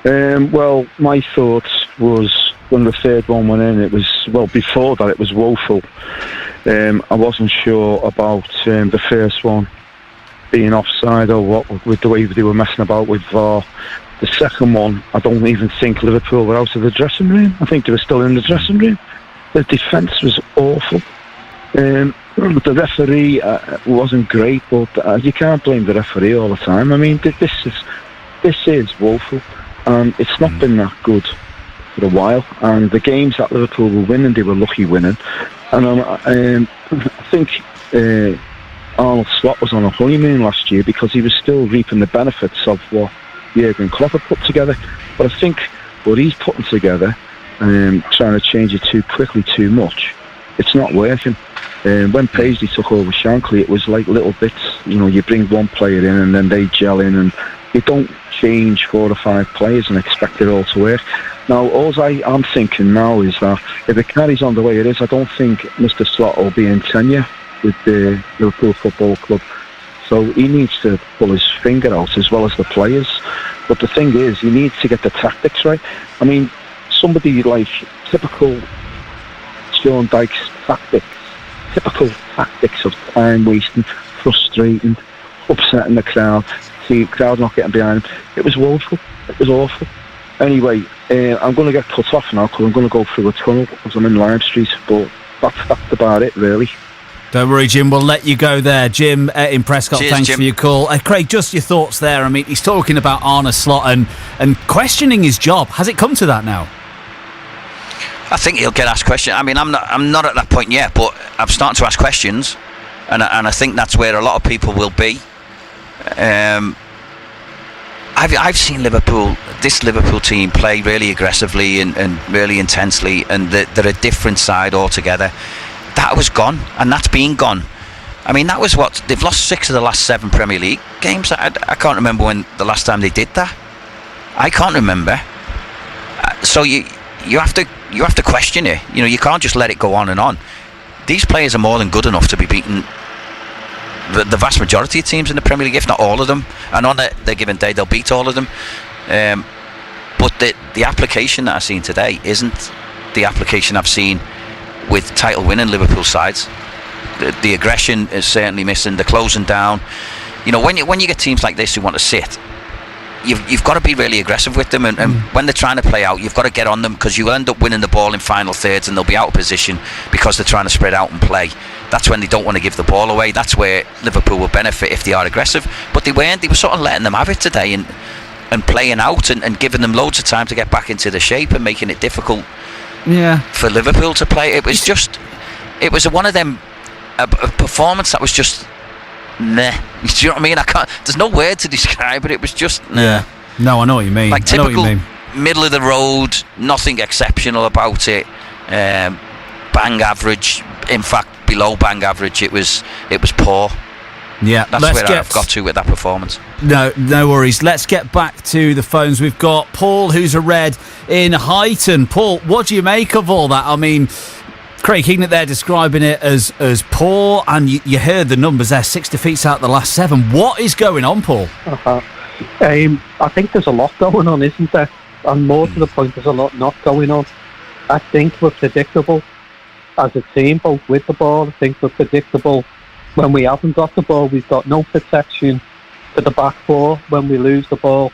Well, my thoughts was when the third one went in, before that it was woeful. I wasn't sure about the first one being offside or what, with the way they were messing about with VAR. The second one, I don't even think Liverpool were out of the dressing room. I think they were still in the dressing room. The defence was awful. The referee wasn't great, but you can't blame the referee all the time. I mean, this is woeful, and it's not been that good for a while. And the games that Liverpool were winning, they were lucky winning. And I think Arnold Slot was on a honeymoon last year because he was still reaping the benefits of what Jurgen Klopp had put together. But I think what he's putting together, trying to change it too quickly, too much, it's not working. When Paisley took over Shankly, it was like little bits. You bring one player in and then they gel in, and you don't change 4 or 5 players and expect it all to work. Now, all I'm thinking now is that if it carries on the way it is, I don't think Mr. Slot will be in tenure with the Liverpool Football Club. So he needs to pull his finger out as well as the players. But the thing is, he needs to get the tactics right. I mean, somebody like typical Sean Dyche's typical tactics of time wasting, frustrating, upsetting the crowd, see the crowd not getting behind him. It was woeful. It was awful. Anyway, I'm going to get cut off now because I'm going to go through a tunnel because I'm in Lime Street. But that's about it, really. Don't worry, Jim, we'll let you go there. Jim in Prescott, cheers, thanks Jim. for your call. Craig, just your thoughts there. I mean, he's talking about Arne Slot and questioning his job. Has it come to that now? I think he'll get asked questions. I mean, I'm not at that point yet, but I'm starting to ask questions, and I think that's where a lot of people will be. I've seen this Liverpool team play really aggressively and really intensely, and they're a different side altogether. That was gone, and that's been gone. I mean, that was what they've lost 6 of the last 7 Premier League games. I can't remember when the last time they did that. I can't remember. So you have to question it. You can't just let it go on and on. These players are more than good enough to be beating the vast majority of teams in the Premier League, if not all of them. And on their given day, they'll beat all of them. But the application that I've seen today isn't the application I've seen with title-winning Liverpool sides. The aggression is certainly missing. The closing down. When you get teams like this who want to sit, you've got to be really aggressive with them, and when they're trying to play out, you've got to get on them, because you end up winning the ball in final thirds and they'll be out of position because they're trying to spread out and play. That's when they don't want to give the ball away. That's where Liverpool will benefit if they are aggressive, but they weren't. They were sort of letting them have it today and playing out and giving them loads of time to get back into the shape and making it difficult for Liverpool to play. It was one of them a performance that was just nah. Do you know what I mean? There's no word to describe it. It was just nah. Yeah. No, I know what you mean. Like typical middle of the road, nothing exceptional about it. Bang average. In fact, below bang average. It was poor. Yeah, that's where I've got to with that performance. No worries. Let's get back to the phones. We've got Paul, who's a Red in Highton. Paul, what do you make of all that? I mean, Craig Hignett there describing it as poor, and you heard the numbers there, 6 defeats out of the last 7. What is going on, Paul? I think there's a lot going on, isn't there? And more to the point, there's a lot not going on. I think we're predictable as a team, both with the ball. I think we're predictable when we haven't got the ball. We've got no protection for the back four when we lose the ball.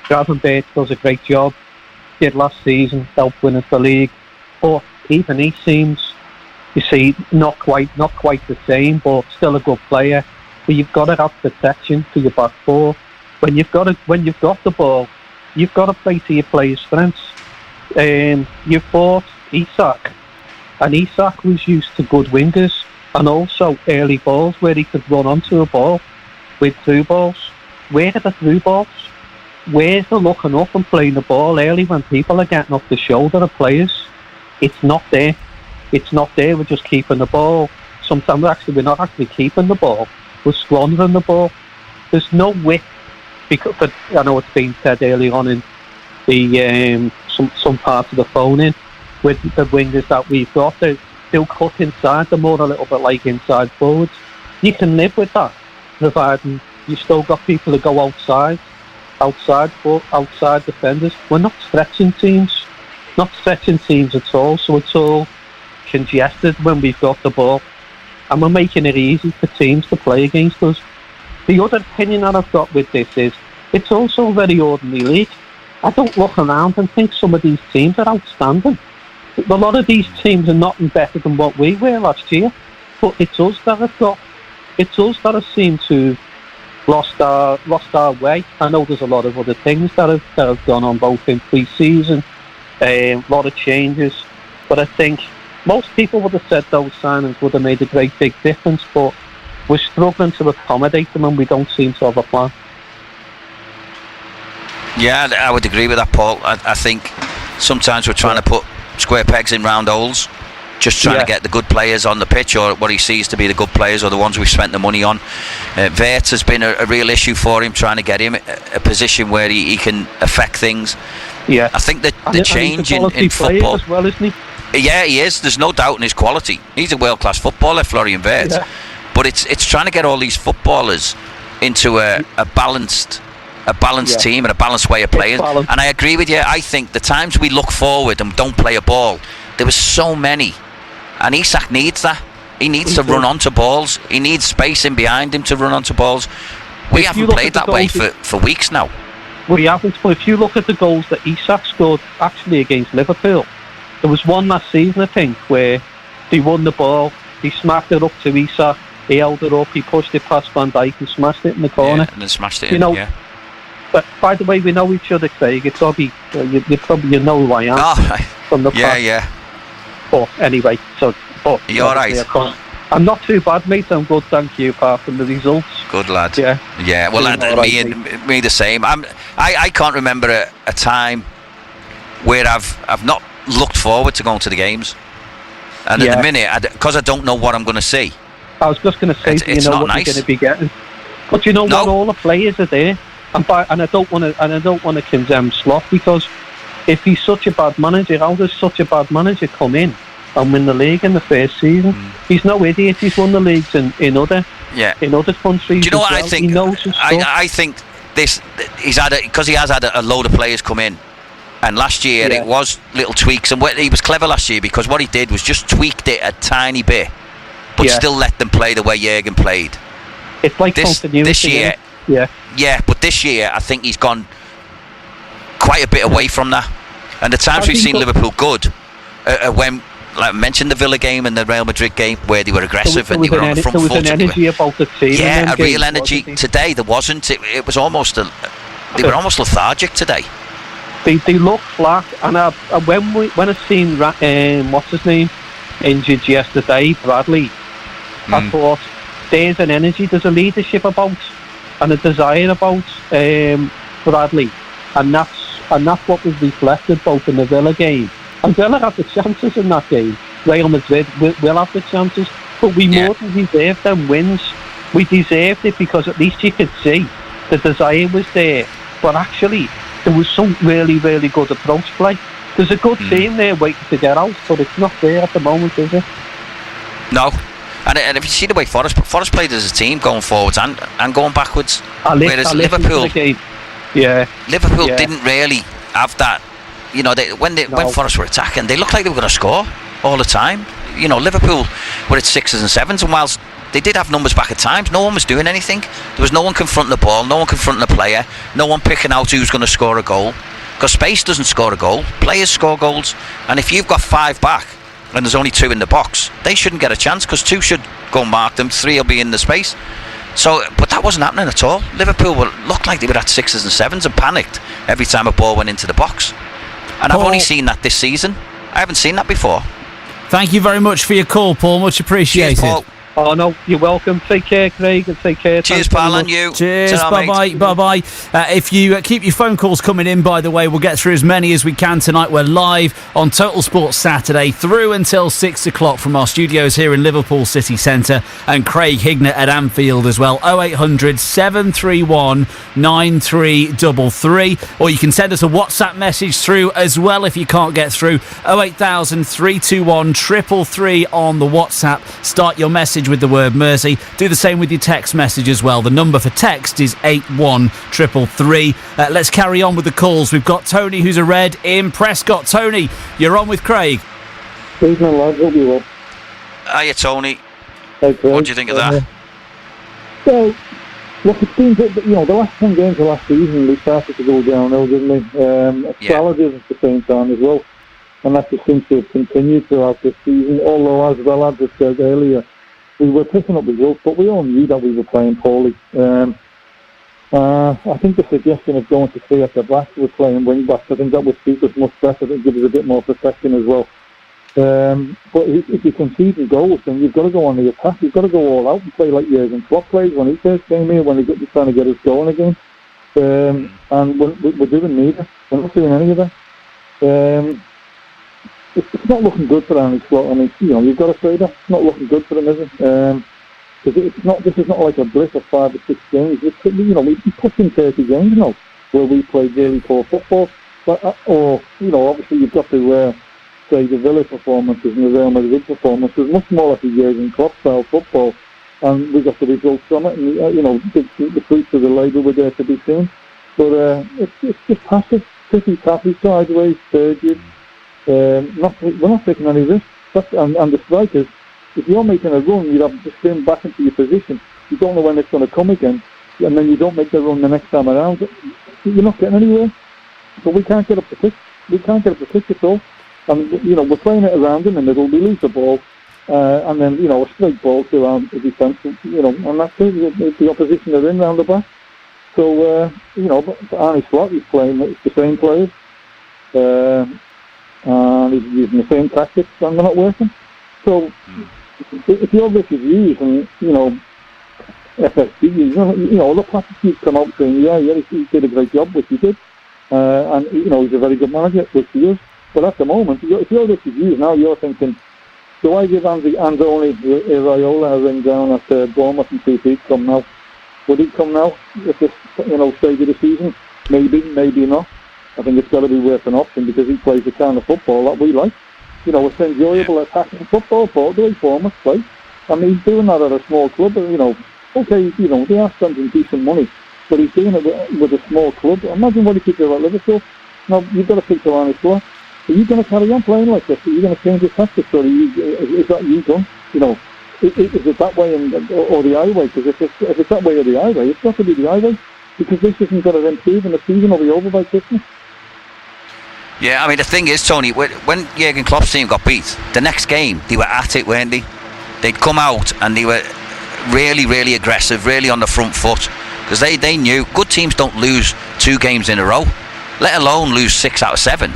Gravenberch does a great job. Did last season, helped win us the league. But even he seems, you see, not quite the same, but still a good player. But you've got to have protection for your back four. When you've got the ball, you've got to play to your players' strengths. You've bought Isak, and Isak was used to good wingers and also early balls where he could run onto a ball with through balls. Where are the through balls? Where's the looking up and playing the ball early when people are getting off the shoulder of players? It's not there. It's not there. We're just keeping the ball. Sometimes we're not actually keeping the ball. We're squandering the ball. There's no width. Because I know it's been said early on in the some parts of the phone-in with the wingers that we've got. They'll cut inside. They're more a little bit like inside forwards. You can live with that, providing you still got people that go outside defenders. We're not stretching teams at all. So it's all congested when we've got the ball, and we're making it easy for teams to play against us. The other opinion that I've got with this is it's also a very ordinary league. I don't look around and think some of these teams are outstanding. A lot of these teams are not better than what we were last year, but it's us that have seemed to lost our way. I know there's a lot of other things that have gone on both in pre-season, a lot of changes, but I think most people would have said those signings would have made a great big difference, but we're struggling to accommodate them and we don't seem to have a plan. Yeah, I would agree with that, Paul. I think sometimes we're trying to put square pegs in round holes, just trying to get the good players on the pitch, or what he sees to be the good players, or the ones we've spent the money on. Wirtz has been a real issue for him, trying to get him a position where he can affect things. Yeah, I think that the change in football as well, isn't he? Yeah, he is. There's no doubt in his quality. He's a world-class footballer, Florian Wirtz. Yeah. But it's trying to get all these footballers into a balanced team and a balanced way of playing. And I agree with you. I think the times we look forward and don't play a ball, there were so many. And Isak needs that. He needs to run onto balls. He needs space in behind him to run onto balls. We haven't played that way for weeks now. We haven't. But if you look at the goals that Isak scored actually against Liverpool, there was one last season, I think, where they won the ball, he smacked it up to Isak, he held it up, he pushed it past Van Dijk and smashed it in the corner. Yeah, and then smashed it in, But by the way, we know each other, Craig. It's Obi. You know who I am. Oh, right. From the past. Yeah. But anyway, you're right. I'm not too bad, mate. I'm good, thank you, apart from the results. Good lad. Yeah. Well, me the same. I can't remember a time where I've not looked forward to going to the games, and at the minute, because I don't know what I'm going to see. I was just going to say, it's not what nice. You're going to be getting, but you know what? All the players are there, and I don't want to condemn Slot, because if he's such a bad manager, how does such a bad manager come in and win the league in the first season? He's no idiot. He's won the leagues in other countries. Do you know what well. I think? I think because he has had a load of players come in. And last year it was little tweaks, and he was clever last year because what he did was just tweaked it a tiny bit, but still let them play the way Jurgen played. It's like this year. Yeah, but this year I think he's gone quite a bit away from that. And the times we've seen Liverpool good, when, like I mentioned, the Villa game and the Real Madrid game, where they were aggressive and they were on the front foot. There was an energy about the team. Yeah, a real energy. Today there wasn't. It was almost they were almost lethargic today. They look flat, and when I seen what's his name injured yesterday, Bradley, I thought there's an energy, there's a leadership about, and a desire about Bradley, and that's what was reflected both in the Villa game. And Villa have the chances in that game. Real Madrid will have the chances, but we more than deserve them wins. We deserved it because at least you could see the desire was there. But actually, there was some really, really good approach play. There's a good team there waiting to get out, but it's not there at the moment, is it? No. And if you see the way Forest played as a team going forwards and going backwards, whereas Liverpool didn't really have that. You know, when Forest were attacking, they looked like they were going to score all the time. You know, Liverpool were at 6s and 7s, and whilst they did have numbers back at times, no one was doing anything. There was no one confronting the ball, no one confronting the player, no one picking out who's going to score a goal. Because space doesn't score a goal, players score goals. And if you've got 5 back and there's only 2 in the box, they shouldn't get a chance because 2 should go and mark them, 3 will be in the space. So, but that wasn't happening at all. Liverpool looked like they were at 6s and 7s and panicked every time a ball went into the box. And I've only seen that this season. I haven't seen that before. Thank you very much for your call, Paul. Much appreciated. Cheers, Paul. Oh no, you're welcome. Take care, Craig, and take care. Cheers, pal, and you. Cheers, bye-bye. If you keep your phone calls coming in, by the way, we'll get through as many as we can tonight. We're live on Total Sports Saturday through until 6 o'clock from our studios here in Liverpool City Centre, and Craig Hignett at Anfield as well. 0800 731 9333. Or you can send us a WhatsApp message through as well if you can't get through. 08000 321 333 on the WhatsApp. Start your message with the word Mersey. Do the same with your text message as well. The number for text is 81333. Let's carry on with the calls. We've got Tony, who's a Red, in Prescott. Tony, you're on with Craig. Evening, lads. Hope you well. Hiya, Tony. Hey, Craig. What do you think of that? Well, look, it seems that, the last 10 games of last season, we started to go downhill, didn't we? Salah did at the same time as well. And that just seems to have continued throughout this season. Although, as well as I said earlier, we were picking up results, but we all knew that we were playing poorly. I think the suggestion of going to 3 at the back with playing wing backs, I think that would suit us much better and give us a bit more protection as well. But if you concede goals, then you've got to go on the attack. You've got to go all out and play like Jurgen Klopp played when he first came here, when he was trying to get us going again. And we're doing neither. We're not doing any of that. It's not looking good for Arne Slot. I mean, you've got to say that. It's not looking good for him, is it? Because this is not like a blip of 5 or 6 games. We put in 30 games now where we played really poor football. But, obviously you've got to say the Villa performances and the Real Madrid performance was much more like a Jurgen Klopp style football, and we got the results from it. And the fruits of the labour were there to be seen. But it's just passive, pretty passive, sideways, turgid. We're not taking any risks. And the strikers, if you're making a run, you have to spin back into your position. You don't know when it's going to come again, and then you don't make the run the next time around. You're not getting anywhere. So we can't get up the pitch. We can't get up the pitch at all. And we're playing it around in the middle. We lose the ball, and then a straight ball to our defence. And that's it. The opposition are in round the back. So but Arne Slot, he's playing the same players. And he's using the same tactics, and they're not working. So, if you're Richard Hughes and, FSG, the platitudes come out saying, he did a great job, which he did. And, he's a very good manager, which he is. But at the moment, if you're Richard Hughes now, you're thinking, do I give Andoni Iraola a ring down at Bournemouth and see if he'd come now? Would he come now at this, stage of the season? Maybe, maybe not. I think it's got to be worth an option because he plays the kind of football that we like. It's enjoyable attacking football, the way Bournemouth play. I mean, he's doing that at a small club, okay, they are spending decent money, but he's doing it with a small club. Imagine what he could do at Liverpool. Now, you've got to pick the line as well. Are you going to carry on playing like this? Are you going to change your tactics, or is that you done? Is it that way or the highway? Because if it's that way or the highway, it's got to be the highway, because this isn't going to improve and the season will be over by Christmas. Yeah, I mean, the thing is, Tony, when Jurgen Klopp's team got beat, the next game, they were at it, weren't they? They'd come out and they were really, really aggressive, really on the front foot, because they knew good teams don't lose 2 games in a row, let alone lose 6 out of 7.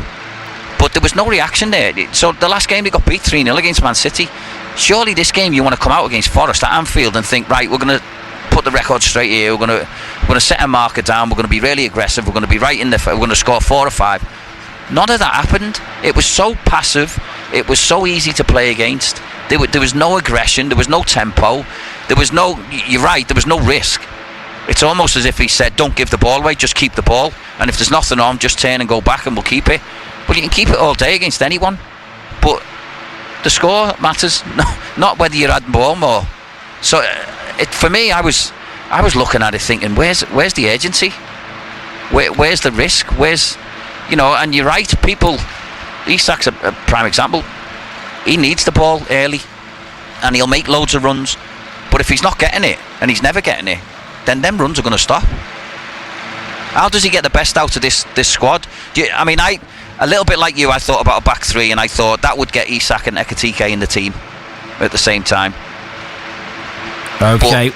But there was no reaction there. So the last game they got beat 3-0 against Man City. Surely this game you want to come out against Forest at Anfield and think, right, we're going to put the record straight here, we're going to set a marker down, we're going to be really aggressive, we're going to be right in we're going to score 4 or 5. None of that happened. It was so passive. It was so easy to play against. There was no aggression. There was no tempo. there was no. You're right. There was no risk. It's almost as if he said, "Don't give the ball away. Just keep the ball. And if there's nothing on, just turn and go back, and we'll keep it." Well, you can keep it all day against anyone, but the score matters. Not whether you're adding ball more. So, for me, I was looking at it thinking, where's the urgency? Where's the risk? Where's, and you're right, people, Isak's a prime example. He needs the ball early and he'll make loads of runs, but if he's not getting it, and he's never getting it, then them runs are going to stop. How does he get the best out of this squad? A little bit like you, I thought about a back three, and I thought that would get Isak and Ekitike in the team at the same time. Okay.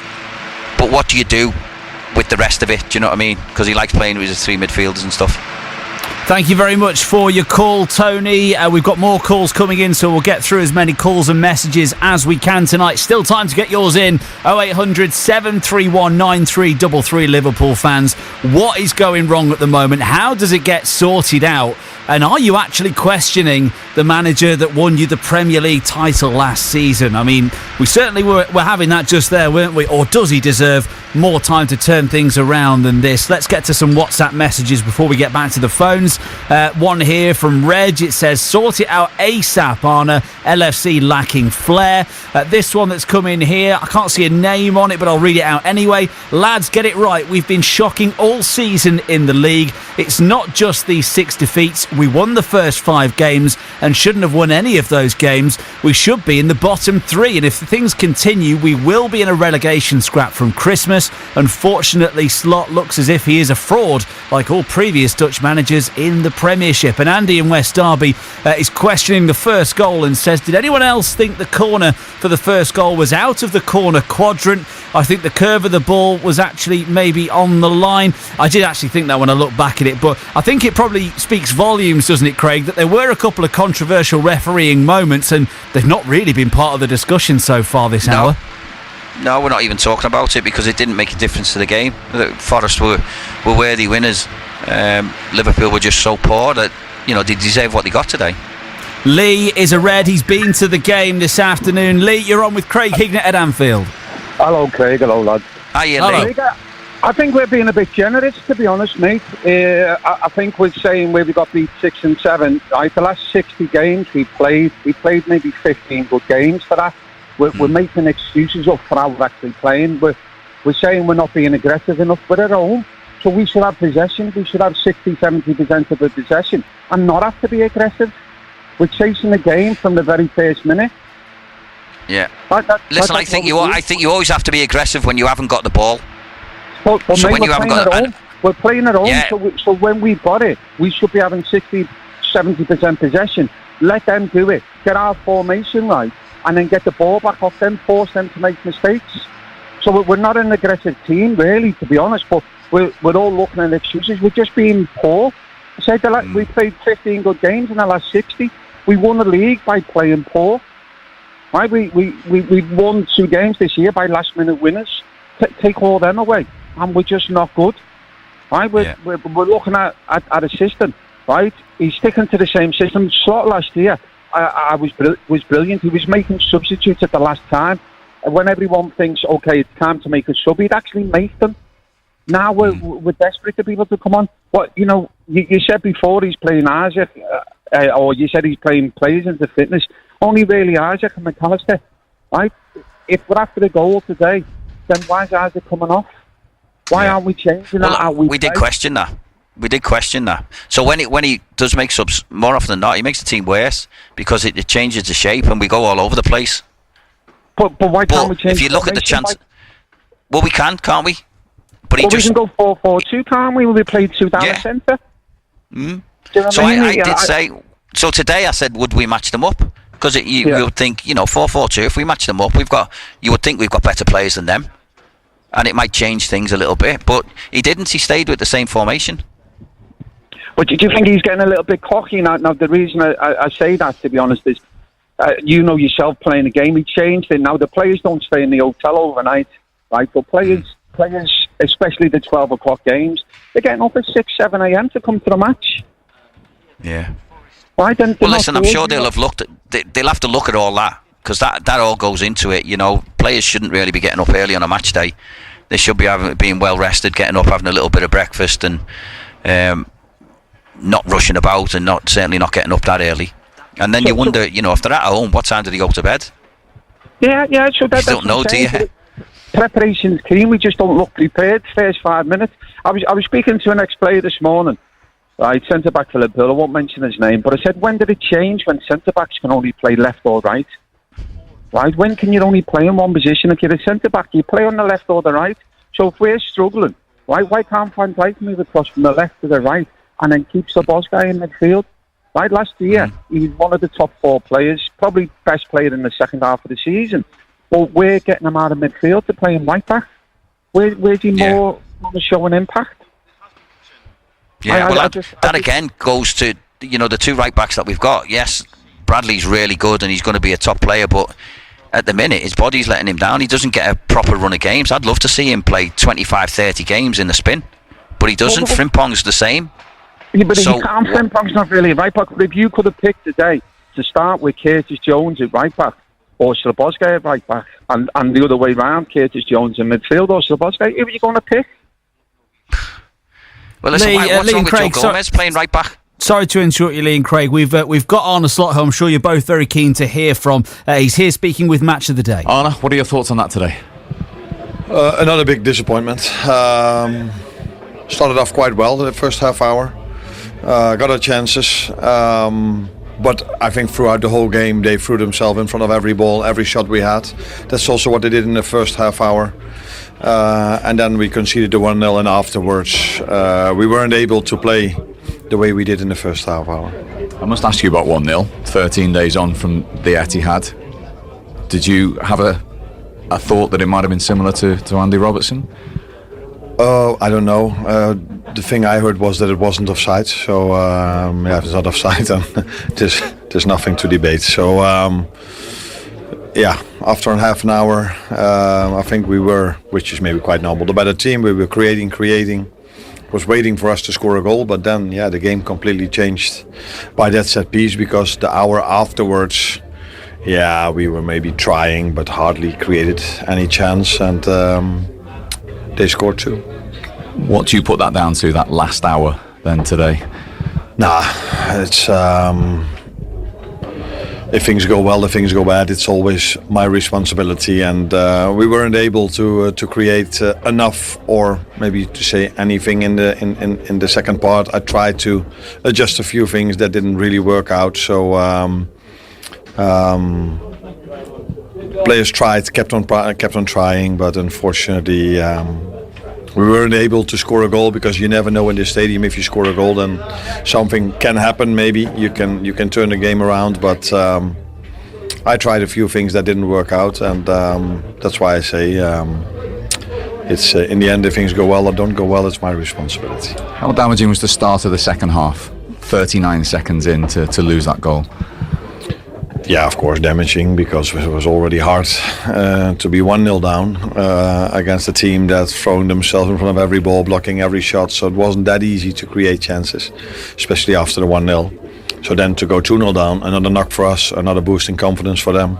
But what do you do with the rest of it? Do you know what I mean? Because he likes playing with his three midfielders and stuff. Thank you very much for your call, Tony. We've got more calls coming in, so we'll get through as many calls and messages as we can tonight. Still time to get yours in. 0800 731 9333 Liverpool fans. What is going wrong at the moment? How does it get sorted out? And are you actually questioning the manager that won you the Premier League title last season? I mean, we certainly were having that just there, weren't we? Or does he deserve more time to turn things around than this? Let's get to some WhatsApp messages before we get back to the phones. One here from Reg. It says, sort it out ASAP, Arna. LFC lacking flair. This one that's come in here, I can't see a name on it, but I'll read it out anyway. Lads, get it right. We've been shocking all season in the league. It's not just these 6 defeats. We won the first 5 games and shouldn't have won any of those games. We should be in the bottom 3, and if things continue, we will be in a relegation scrap from Christmas. Unfortunately, Slot looks as if he is a fraud, like all previous Dutch managers in the Premiership. And Andy in West Derby is questioning the first goal and says, did anyone else think the corner for the first goal was out of the corner quadrant? I think the curve of the ball was actually maybe on the line. I did actually think that when I look back at it, but I think it probably speaks volumes, doesn't it, Craig, that there were a couple of controversial refereeing moments and they've not really been part of the discussion so far this hour. No, we're not even talking about it because it didn't make a difference to the game. Forest were worthy winners. Liverpool were just so poor that, they deserve what they got today. Lee is a red. He's been to the game this afternoon. Lee, you're on with Craig Hignett at Anfield. Hello, Craig. Hello, lads. Hiya, Lee. I think we're being a bit generous, to be honest, mate. I think we're saying where we got beat 6 and 7. Right, the last 60 games we played maybe 15 good games for that. We're making excuses up for how we're actually playing. We're saying we're not being aggressive enough. We're at home, so we should have possession. We should have 60-70% of the possession and not have to be aggressive. We're chasing the game from the very first minute. Yeah. Listen, I think you always have to be aggressive when you haven't got the ball. But so mate, when you haven't got it, we're playing at home. Yeah. So when we've got it, we should be having 60-70% possession. Let them do it. Get our formation right, and then get the ball back off them. Force them to make mistakes. So we're not an aggressive team, really, to be honest. But we're all looking at excuses. We're just being poor. I said we played 15 good games in the last 60. We won the league by playing poor. Right? We won 2 games this year by last-minute winners. Take all them away, and we're just not good. Right? We're looking at a system. Right? He's sticking to the same system. Slot last year, I was brilliant. He was making substitutes at the last time. And when everyone thinks, okay, it's time to make a sub, he'd actually make them. Now we're desperate to be able to come on. You said before he's playing Isaac, or you said he's playing players into fitness. Only really Isaac and McAllister. Right? If we're after the goal today, then why is Isaac coming off? Why aren't we changing that? We did question that. So when he does make subs, more often than not, he makes the team worse because it changes the shape and we go all over the place. But why can't we change? If you look at the chance, well, we can, can't we? But we can go 4-4-2, can't we? We played 2 down the centre. So I did say. So today I said, would we match them up? Because you would think, 4-4-2. If we match them up, you would think we've got better players than them, and it might change things a little bit. But he didn't. He stayed with the same formation. But do you think he's getting a little bit cocky now? Now the reason I say that, to be honest, is yourself playing a game. He changed it. Now the players don't stay in the hotel overnight, right? But players, especially the 12 o'clock games, they're getting up at 6-7 a.m. to come to the match. Yeah. Right, then well, listen, I'm sure they'll have to look at all that because that all goes into it. You know, players shouldn't really be getting up early on a match day. They should be being well rested, getting up, having a little bit of breakfast, and not rushing about, and certainly not getting up that early. And then you wonder, you know, if they're at home, what time do they go to bed? Yeah. So you don't know, do you? Preparation's key. We just don't look prepared. First 5 minutes. I was speaking to an ex-player this morning. Right, centre back for Liverpool. I won't mention his name, but I said, when did it change when centre backs can only play left or right? Right, when can you only play in one position? If you're a centre back, you play on the left or the right. So if we're struggling, right, why can't Van Dijk move across from the left to the right and then keep Szoboszlai in midfield? Right, last year he was one of the top 4 players, probably best player in the second half of the season. But we're getting him out of midfield to play him right back. Where's he more going to show an impact? Yeah, that again goes to, you know, the 2 right backs that we've got. Yes, Bradley's really good and he's going to be a top player, but at the minute his body's letting him down. He doesn't get a proper run of games. I'd love to see him play 25-30 games in the spin, but he doesn't. Frimpong's the same. Yeah, but so, you can't. Frimpong's not really a right back. But if you could have picked today to start with Curtis Jones at right back or Szoboszlai at right back, and the other way round, Curtis Jones in midfield or Szoboszlai, who are you going to pick? Well, listen, what's wrong with Joe Gomez playing right back? Sorry to interrupt you, Lee and Craig. We've got Arna Slot, who I'm sure you're both very keen to hear from. He's here speaking with Match of the Day. Arna, what are your thoughts on that today? Another big disappointment. Started off quite well the first half hour. Got our chances. But I think throughout the whole game they threw themselves in front of every ball, every shot we had. That's also what they did in the first half hour. And then we conceded the 1-0, and afterwards we weren't able to play the way we did in the first half hour. I must ask you about 1-0, 13 days on from the Etihad. Did you have a thought that it might have been similar to Andy Robertson? I don't know. The thing I heard was that it wasn't offside. So if it's not offside, then there's nothing to debate. So after half an hour, I think we were, which is maybe quite normal, the better team. We were creating. Was waiting for us to score a goal, but then the game completely changed by that set piece, because the hour afterwards, we were maybe trying but hardly created any chance, and they scored 2. What do you put that down to, that last hour then today? It's if things go well, if things go bad, it's always my responsibility, and we weren't able to create enough, or maybe to say anything in the second part. I tried to adjust a few things that didn't really work out, so players kept on trying, but unfortunately we weren't able to score a goal, because you never know in the stadium, if you score a goal then something can happen. Maybe you can turn the game around, but I tried a few things that didn't work out, and that's why I say it's in the end, if things go well or don't go well, it's my responsibility. How damaging was the start of the second half, 39 seconds in to lose that goal? Yeah, of course, damaging, because it was already hard to be 1-0 down against a team that's throwing themselves in front of every ball, blocking every shot. So it wasn't that easy to create chances, especially after the 1-0. So then to go 2-0 down, another knock for us, another boost in confidence for them.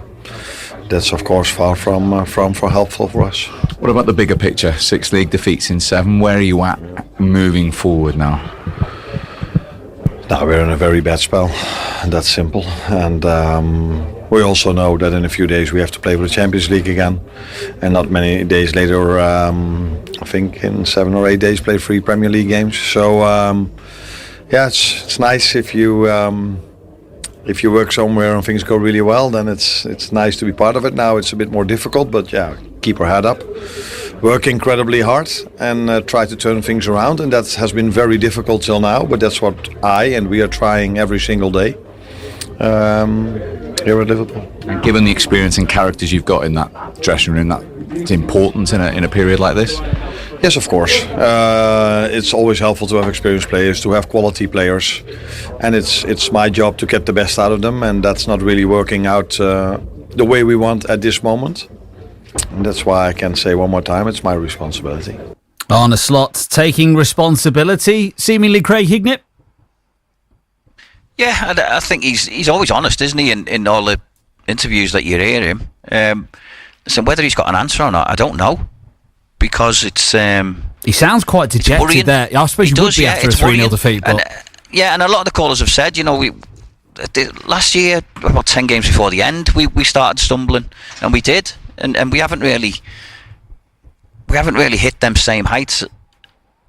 That's of course far from helpful for us. What about the bigger picture? 6 league defeats in 7. Where are you at moving forward now? Now we're in a very bad spell, and that's simple. And we also know that in a few days we have to play for the Champions League again, and not many days later, I think in 7 or 8 days, play 3 Premier League games. So it's nice if you work somewhere and things go really well, then it's nice to be part of it. Now it's a bit more difficult, but keep our head up. Work incredibly hard and try to turn things around, and that has been very difficult till now, but that's what we are trying every single day here at Liverpool. And given the experience and characters you've got in that dressing room, that's important in a period like this? Yes, of course. It's always helpful to have experienced players, to have quality players, and it's my job to get the best out of them, and that's not really working out the way we want at this moment. And that's why I can say one more time, it's my responsibility. Arna Slot taking responsibility, seemingly Craig Hignett. Yeah, I think he's always honest, isn't he, in all the interviews that you hear him, so whether he's got an answer or not, I don't know, because it's. He sounds quite dejected there. I suppose he would be after a 3-0 defeat. But. And a lot of the callers have said, last year, about 10 games before the end, we started stumbling, and we did, and we haven't really hit them same heights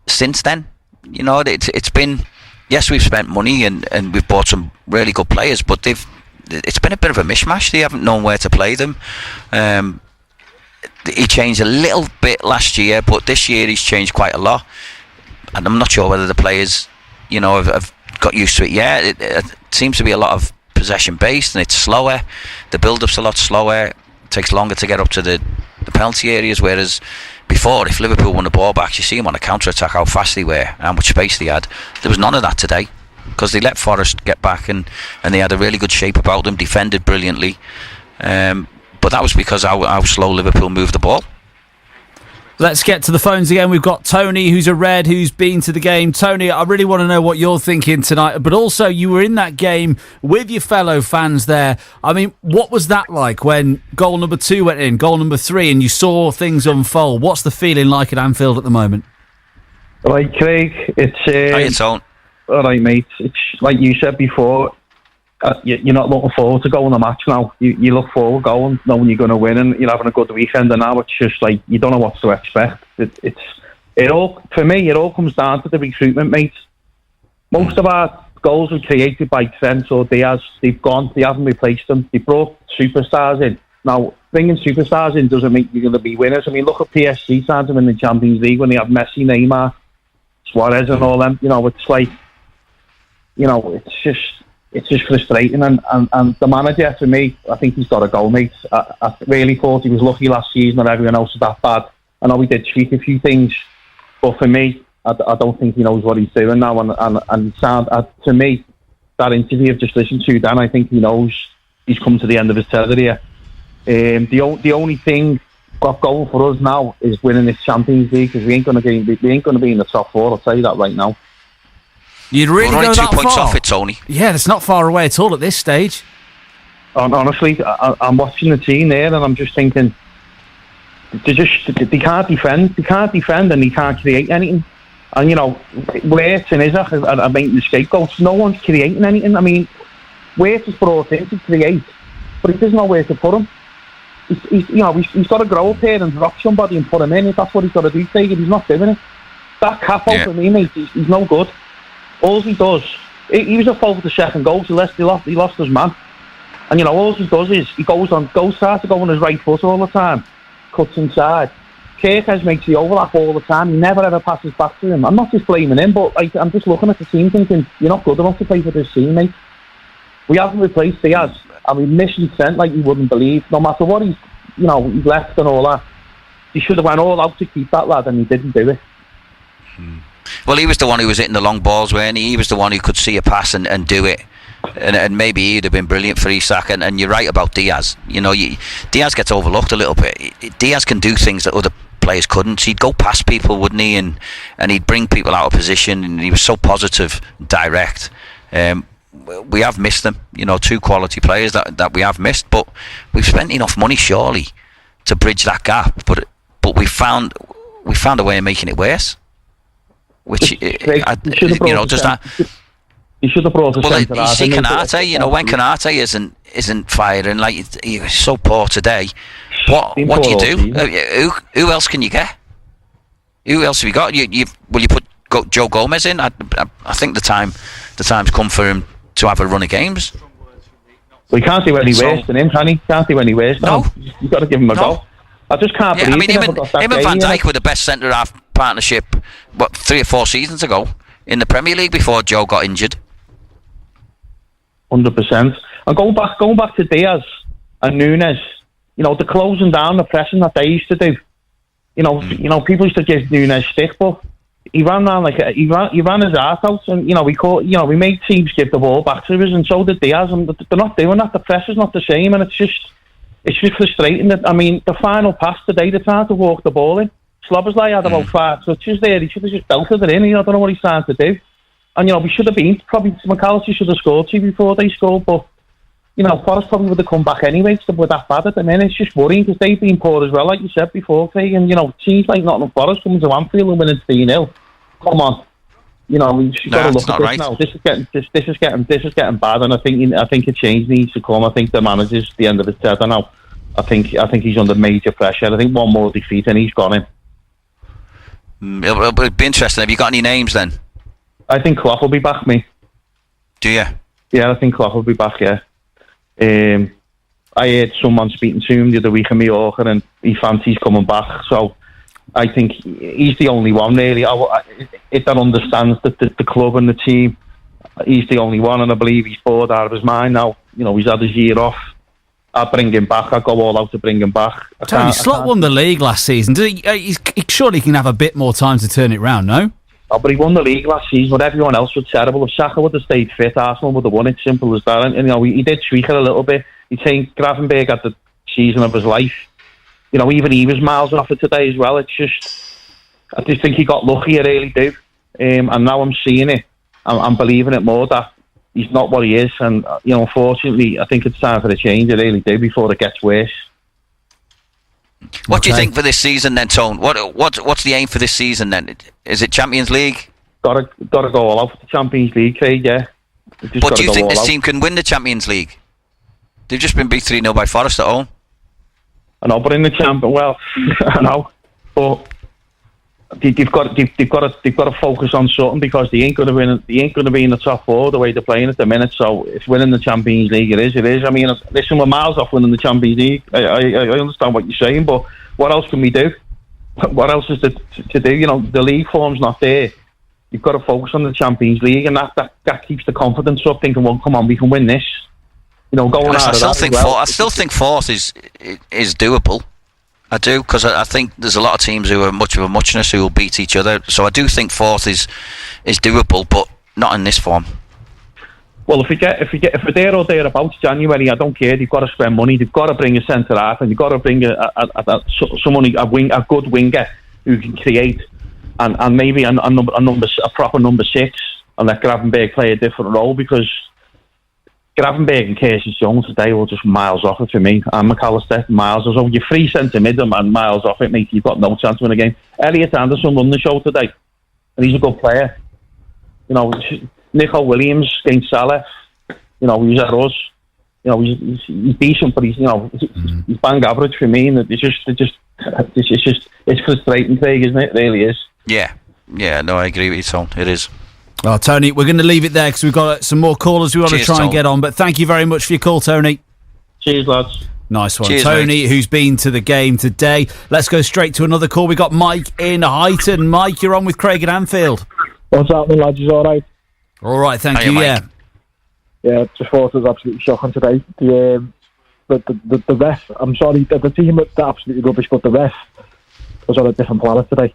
since then. It's been, yes, we've spent money and we've bought some really good players, but it's been a bit of a mishmash. They haven't known where to play them. He changed a little bit last year, but this year he's changed quite a lot, and I'm not sure whether the players, have got used to it yet. It seems to be a lot of possession based, and it's slower. The build-up's a lot slower. It takes longer to get up to the penalty areas, whereas before, if Liverpool won the ball back, you see them on a counter-attack, how fast they were, how much space they had. There was none of that today, because they let Forest get back, and they had a really good shape about them, defended brilliantly. But that was because how slow Liverpool moved the ball. Let's get to the phones again. We've got Tony, who's a Red, who's been to the game. Tony, I really want to know what you're thinking tonight, but also you were in that game with your fellow fans there. I mean, what was that like when goal number 2 went in, goal number 3, and you saw things unfold? What's the feeling like at Anfield at the moment? Right, Craig, it's... All right, mate. It's like you said before, you're not looking forward to going to the match now. You look forward going, knowing you're going to win, and you're having a good weekend. And now it's just like you don't know what to expect. It all comes down to the recruitment, mate. Most of our goals were created by Trent or Diaz. They've gone. They haven't replaced them. They brought superstars in. Now, bringing superstars in doesn't mean you're going to be winners. I mean, look at PSG trying to win the Champions League when they have Messi, Neymar, Suarez, and all them. It's like, it's just frustrating, and the manager, for me, I think he's got to go, mate. I really thought he was lucky last season that everyone else was that bad. I know he did tweak a few things, but for me, I don't think he knows what he's doing now. And to me, that interview I've just listened to, Dan, I think he knows he's come to the end of his tether here. The only thing got going for us now is winning this Champions League, because we ain't going to be in the top 4. I'll tell you that right now. You'd really We're go only that 2 points far? off it, Tony. Yeah, it's not far away at all at this stage. Honestly, I'm watching the team there, and I'm just thinking, they can't defend. They can't defend, and they can't create anything. And Wirtz and Isaac are making the scapegoats. No one's creating anything. I mean, Wirtz is brought in to create, but he doesn't know where to put him. He's got to grow up here and drop somebody and put him in. If that's what he's got to do, take it. He's not doing it. That capo for me, mate, he's no good. All he does, he was at fault with the second goal. He lost his man, and all he does is he starts to go on his right foot all the time, cuts inside. Kirkes makes the overlap all the time. He never ever passes back to him. I'm not just blaming him, but I'm just looking at the team thinking, you're not good enough to play for this team, mate. We haven't replaced Diaz, and we're missing Trent like you wouldn't believe. No matter what he's left and all that, he should have went all out to keep that lad, and he didn't do it. Well, he was the one who was hitting the long balls, weren't he? He was the one who could see a pass and do it. And maybe he'd have been brilliant for Isak. And you're right about Diaz. Diaz gets overlooked a little bit. Diaz can do things that other players couldn't. He'd go past people, wouldn't he? And he'd bring people out of position. And he was so positive, direct. We have missed them. 2 quality players that we have missed. But we've spent enough money, surely, to bridge that gap. But we found a way of making it worse. Which does that? He should have brought us. Well, you see Kanate. When Kanate isn't firing, like he was so poor today. What do you do? Who else can you get? Who else have you got? Will you put Joe Gomez in? I think the time's come for him to have a run of games. We can't do any worse than him, can he? Can't do any worse. No, you've got to give him a go. I just can't believe. Him and Van Dijk were the best centre half partnership 3 or 4 seasons ago in the Premier League before Joe got injured. 100%. And going back to Diaz and Nunes, the closing down, the pressing that they used to do. People used to give Nunes stick, but he ran around he ran his ass out, and we made teams give the ball back to us, and so did Diaz, and they're not doing that. The pressure's not the same, and it's just frustrating. I mean, the final pass today, they tried to walk the ball in. Szoboszlai had about 5 touches there. He should have just belted it in. I don't know what he's trying to do. And we should have been. Probably McAllister should have scored 2 before they scored, but you know, Forest probably would have come back anyway. So we're that bad at the minute. It's just worrying because they've been poor as well, like you said before, Craig. And you know, teams like Nottingham Forest coming to Anfield and winning 3-0. Come on, you know, you've got to look at this now. This is getting bad, and I think a change needs to come. I think the manager's the end of his tether now. I think he's under major pressure. I think one more defeat and he's gone in. It'll be interesting. Have you got any names then? I think Klopp will be back, mate. Do you? Yeah, I think Klopp will be back, yeah. I heard someone speaking to him the other week in Mallorca and he fancies coming back. So I think he's the only one, really. If that understands the club and the team, he's the only one, and I believe he's bored out of his mind now. You know, he's had his year off. I'll bring him back. I'll go all out to bring him back. Tony, Slot won the league last season. He surely can have a bit more time to turn it round, no? Oh, but he won the league last season, but everyone else was terrible. If Saka would have stayed fit, Arsenal would have won it. Simple as that. And you know, he did tweak it a little bit. He think Gravenberg had the season of his life. You know, even he was miles off it today as well. It's just, I just think he got lucky. I really do. And now I'm seeing it. I'm believing it more that he's not what he is. And you know, unfortunately, I think it's time for a change. I really do, before it gets worse. What do you think for this season then, Tone? What's the aim for this season then? Is it Champions League? Gotta go all out for the Champions League, Craig, yeah. But do you think this team can win the Champions League? They've just been beat 3-0 by Forest at home. I know, but in the champion, well, I know, but they've got to focus on something, because they ain't going to win. They ain't going to be in the top four the way they're playing at the minute. So if winning the Champions League, it is. I mean, listen, we're miles off winning the Champions League. I understand what you're saying, but what else can we do? What else is to do? You know, the league form's not there. You've got to focus on the Champions League, and that keeps the confidence up. Thinking, well, come on, we can win this. You know, going out of that. I still think fourth is doable. I do, because I think there's a lot of teams who are much of a muchness who will beat each other. So I do think fourth is doable, but not in this form. Well, if we're there or thereabouts January, I don't care. They've got to spend money. They've got to bring a centre half, and they've got to bring a good winger who can create, and maybe a proper number 6, and let Gravenberg play a different role, because Gravenberg and Curtis Jones today were just miles off it for me. And McAllister, miles. So you're 3 centre mid and miles off it, mate. You've got no chance to win a game. Elliot Anderson won the show today, and he's a good player. You know, Nico Williams against Salah. You know, he's at us. You know, he's decent, but he's bang average for me. And it's frustrating, Craig, isn't it? It really is. Yeah. No, I agree with you, Tom. It is. Well, Tony, we're going to leave it there because we've got some more callers we want to try and get on. But thank you very much for your call, Tony. Cheers, lads. Nice one. Cheers, Tony, mate. who's been to the game today. Let's go straight to another call. We got Mike in Highton. Mike, you're on with Craig at Anfield. What's happening, lads? You all right? All right, thank you, Mike. Yeah, just thought it was absolutely shocking today. The ref, I'm sorry, the team looked absolutely rubbish, but the ref was on a different planet today,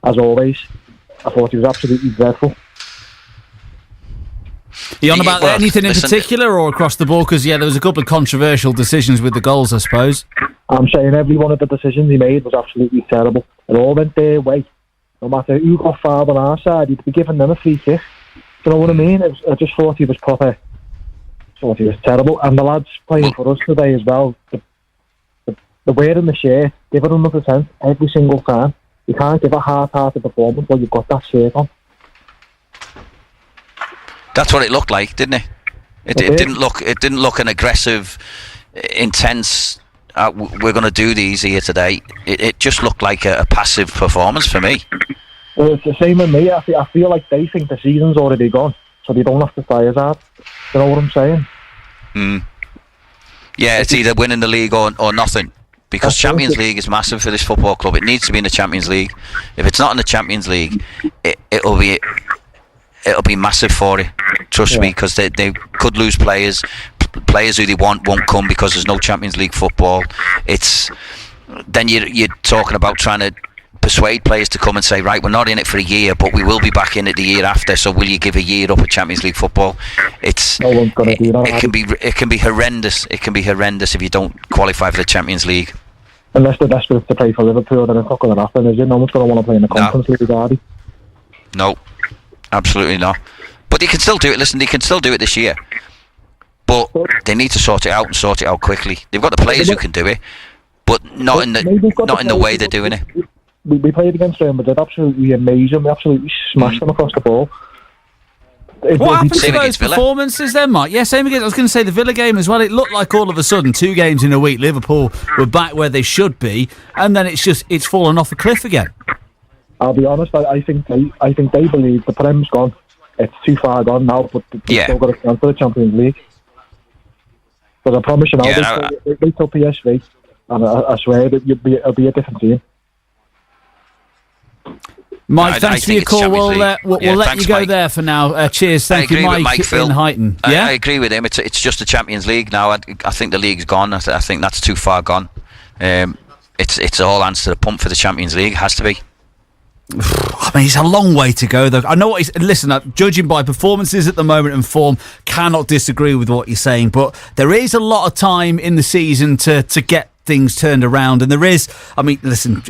as always. I thought he was absolutely dreadful. Are you on about anything in particular or across the board? Because, there was a couple of controversial decisions with the goals, I suppose. I'm saying every one of the decisions he made was absolutely terrible. It all went their way. No matter who got fouled on our side, he'd be giving them a free kick. Do you know what I mean? I just thought he was proper. I thought he was terrible. And the lads playing for us today as well, they're wearing the shirt, give it 100% every single time. You can't give a half-hearted performance while you've got that shirt on. That's what it looked like, didn't it? It didn't look an aggressive, intense. We're going to do these here today. It just looked like a passive performance for me. Well, it's the same with me. I feel like they think the season's already gone, so they don't have to try as hard. You know what I'm saying? Yeah, it's either winning the league or nothing. Because Champions League is massive for this football club. It needs to be in the Champions League. If it's not in the Champions League, it'll be massive for it. Trust me, because they could lose players who they won't come because there's no Champions League football. Then you're talking about trying to persuade players to come and say, right, we're not in it for a year, but we will be back in it the year after. So will you give a year up at Champions League football? It can be horrendous. It can be horrendous if you don't qualify for the Champions League. Unless they're desperate to play for Liverpool, then it's not going to happen, is it? No one's going to want to play in the Conference League, are they? No, absolutely not. But they can still do it. Listen, they can still do it this year. But they need to sort it out quickly. They've got the players who can do it, but not in the way they're doing it. We played against them, but they're absolutely amazing. We absolutely smashed them across the ball. What happened to those performances then, Mike? Yeah, same again. I was going to say the Villa game as well. It looked like all of a sudden 2 games in a week, Liverpool were back where they should be, and then it's fallen off a cliff again. I'll be honest. I think they believe the Prem's gone. It's too far gone now, but they've still got a chance for the Champions League. But I promise you now, they took PSV, and I swear that it'll be a different team. Mike, thanks for your call. We'll let you go Mike. There for now. Cheers. Thank you, Mike in Huyton. I agree with him. It's just the Champions League now. I think the league's gone. I think that's too far gone. It's all hands to the pump for the Champions League. It has to be. I mean, it's a long way to go, though. I know what listen, judging by performances at the moment and form, cannot disagree with what you're saying, but there is a lot of time in the season to get things turned around, and there is, I mean, listen,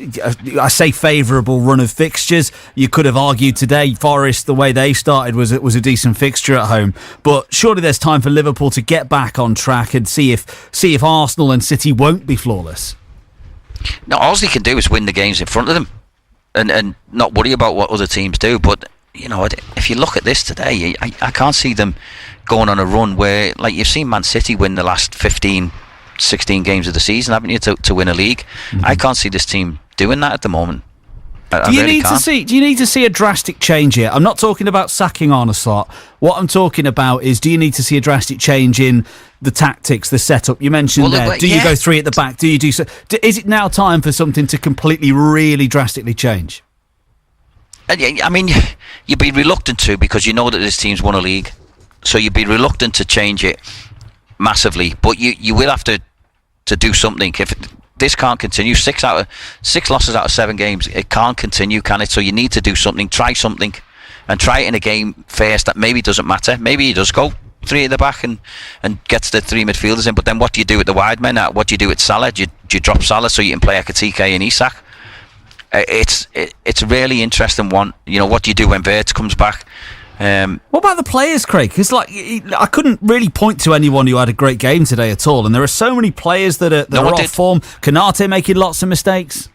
I say favourable run of fixtures. You could have argued today Forest, the way they started was a decent fixture at home, but surely there's time for Liverpool to get back on track and see if Arsenal and City won't be flawless. No, all they can do is win the games in front of them and not worry about what other teams do. But you know, if you look at this today, I can't see them going on a run where, like, you've seen Man City win the last 15 16 games of the season, haven't you, to win a league? Mm-hmm. I can't see this team doing that at the moment. Do you need to see a drastic change here? I'm not talking about sacking Arne Slot. What I'm talking about is, do you need to see a drastic change in the tactics, the setup? You mentioned do you go 3 at the back? Do you do so? Is it now time for something to completely, really drastically change? I mean, you'd be reluctant to, because you know that this team's won a league, so you'd be reluctant to change it massively. But you will have to do something. If this can't continue, 6 losses out of 7 games, it can't continue, can it? So you need to do something, try something, and try it in a game first that maybe doesn't matter. Maybe he does go 3 at the back and gets the 3 midfielders in, but then what do you do with the wide men? What do you do with Salah? Do you drop Salah so you can play Ekitike and Isak? It's a really interesting one. You know, what do you do when Wirtz comes back? What about the players, Craig? Because I couldn't really point to anyone who had a great game today at all, and there are so many players that are off form. Konate making lots of mistakes.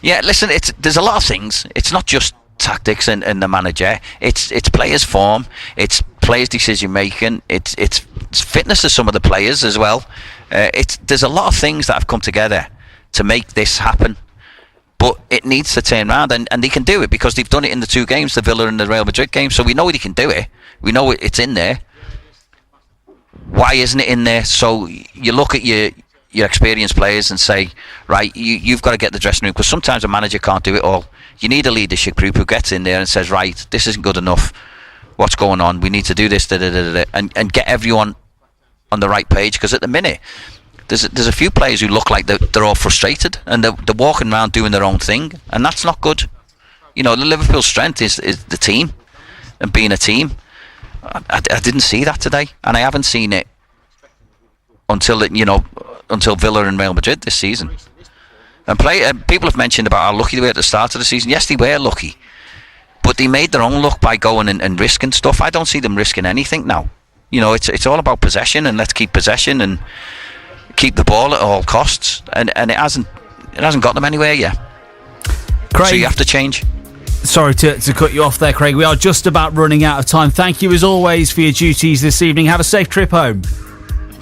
Yeah, listen, there's a lot of things. It's not just tactics and the manager. It's players' form. It's players' decision making. It's fitness of some of the players as well. There's a lot of things that have come together to make this happen. But it needs to turn around, and they can do it because they've done it in the 2 games, the Villa and the Real Madrid game. So we know they can do it. We know it's in there. Why isn't it in there? So you look at your experienced players and say, right, you've got to get the dressing room, because sometimes a manager can't do it all. You need a leadership group who gets in there and says, right, this isn't good enough. What's going on? We need to do this, and get everyone on the right page. Because at the minute, There's a few players who look like they're all frustrated and they're walking around doing their own thing, and that's not good. You know, the Liverpool strength is the team and being a team. I didn't see that today, and I haven't seen it until Villa and Real Madrid this season. And people have mentioned about how lucky they were at the start of the season. Yes, they were lucky, but they made their own luck by going and risking stuff. I don't see them risking anything now. You know, it's all about possession, and let's keep possession and keep the ball at all costs, and it hasn't got them anywhere yet. Craig, so you have to change. Sorry to cut you off there, Craig. We are just about running out of time. Thank you as always for your duties this evening. Have a safe trip home.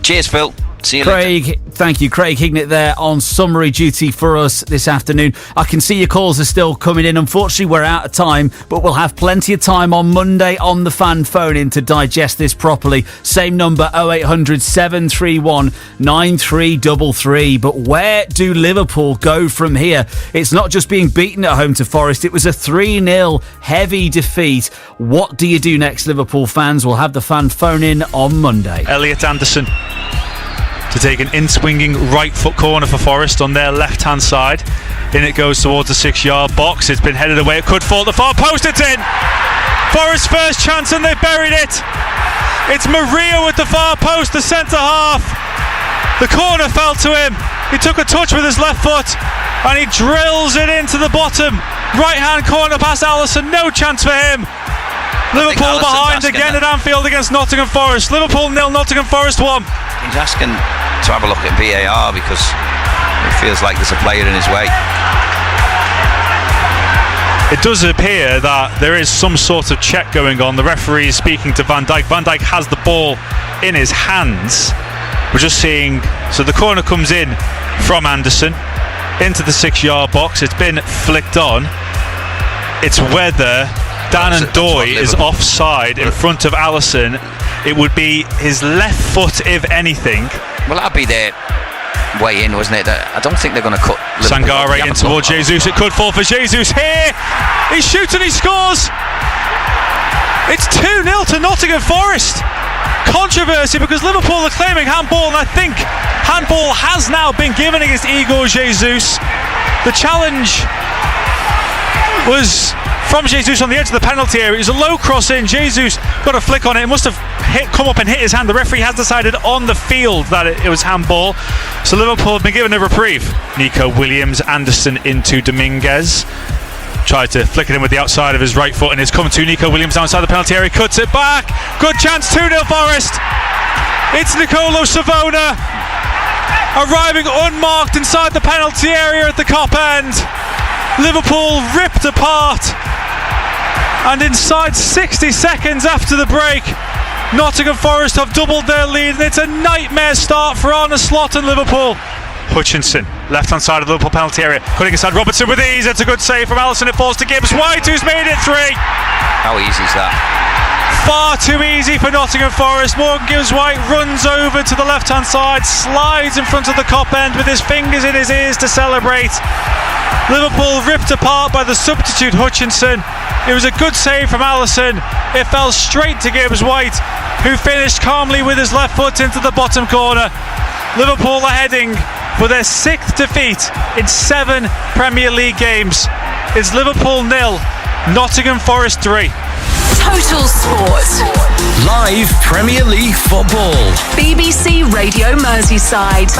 Cheers, Phil. See you later. Craig, thank you. Craig Hignett there on summary duty for us this afternoon. I can see your calls are still coming in. Unfortunately, we're out of time, but we'll have plenty of time on Monday on the fan phone-in to digest this properly. Same number, 0800 731 9333. But where do Liverpool go from here? It's not just being beaten at home to Forest. It was a 3-0 heavy defeat. What do you do next, Liverpool fans? We'll have the fan phone-in on Monday. Elliot Anderson to take an in-swinging right foot corner for Forest on their left-hand side. In it goes towards the 6-yard box. It's been headed away. It could fall at the far post. It's in! Forest's first chance, and they buried it. It's Murillo at the far post, the centre-half. The corner fell to him. He took a touch with his left foot, and he drills it into the bottom right-hand corner past Alisson. No chance for him. Liverpool behind again at Anfield against Nottingham Forest. Liverpool 0, Nottingham Forest 1. He's asking to have a look at VAR because it feels like there's a player in his way. It does appear that there is some sort of check going on. The referee is speaking to Van Dijk. Van Dijk has the ball in his hands. We're just seeing, so the corner comes in from Anderson into the 6-yard box. It's been flicked on. It's whether Dan Ndoye is offside in front of Alisson. It would be his left foot, if anything. Well, that'd be their way in, wasn't it? I don't think they're going to cut Sangare in towards Jesus. It could fall for Jesus here. He shoots and he scores. It's 2-0 to Nottingham Forest. Controversy because Liverpool are claiming handball, and I think handball has now been given against Igor Jesus. The challenge was from Jesus on the edge of the penalty area. It was a low cross in. Jesus got a flick on it. It must have come up and hit his hand. The referee has decided on the field that it was handball. So Liverpool have been given a reprieve. Nico Williams, Anderson into Dominguez. Tried to flick it in with the outside of his right foot, and it's come to Nico Williams outside the penalty area. Cuts it back. Good chance, 2-0 Forest. It's Nicolo Savona arriving unmarked inside the penalty area at the Kop end. Liverpool ripped apart, and inside 60 seconds after the break, Nottingham Forest have doubled their lead, and it's a nightmare start for Arne Slot and Liverpool. Hutchinson, left hand side of the Liverpool penalty area, cutting inside Robertson with ease. It's a good save from Alisson. It falls to Gibbs White, who's made it 3. How easy is that? Far too easy for Nottingham Forest. Morgan Gibbs White runs over to the left hand side, slides in front of the Kop end with his fingers in his ears to celebrate. Liverpool ripped apart by the substitute Hutchinson. It was a good save from Alisson. It fell straight to Gibbs White, who finished calmly with his left foot into the bottom corner. Liverpool are heading for their 6th defeat in 7 Premier League games. It's Liverpool 0, Nottingham Forest 3. Total Sport. Live Premier League football. BBC Radio Merseyside.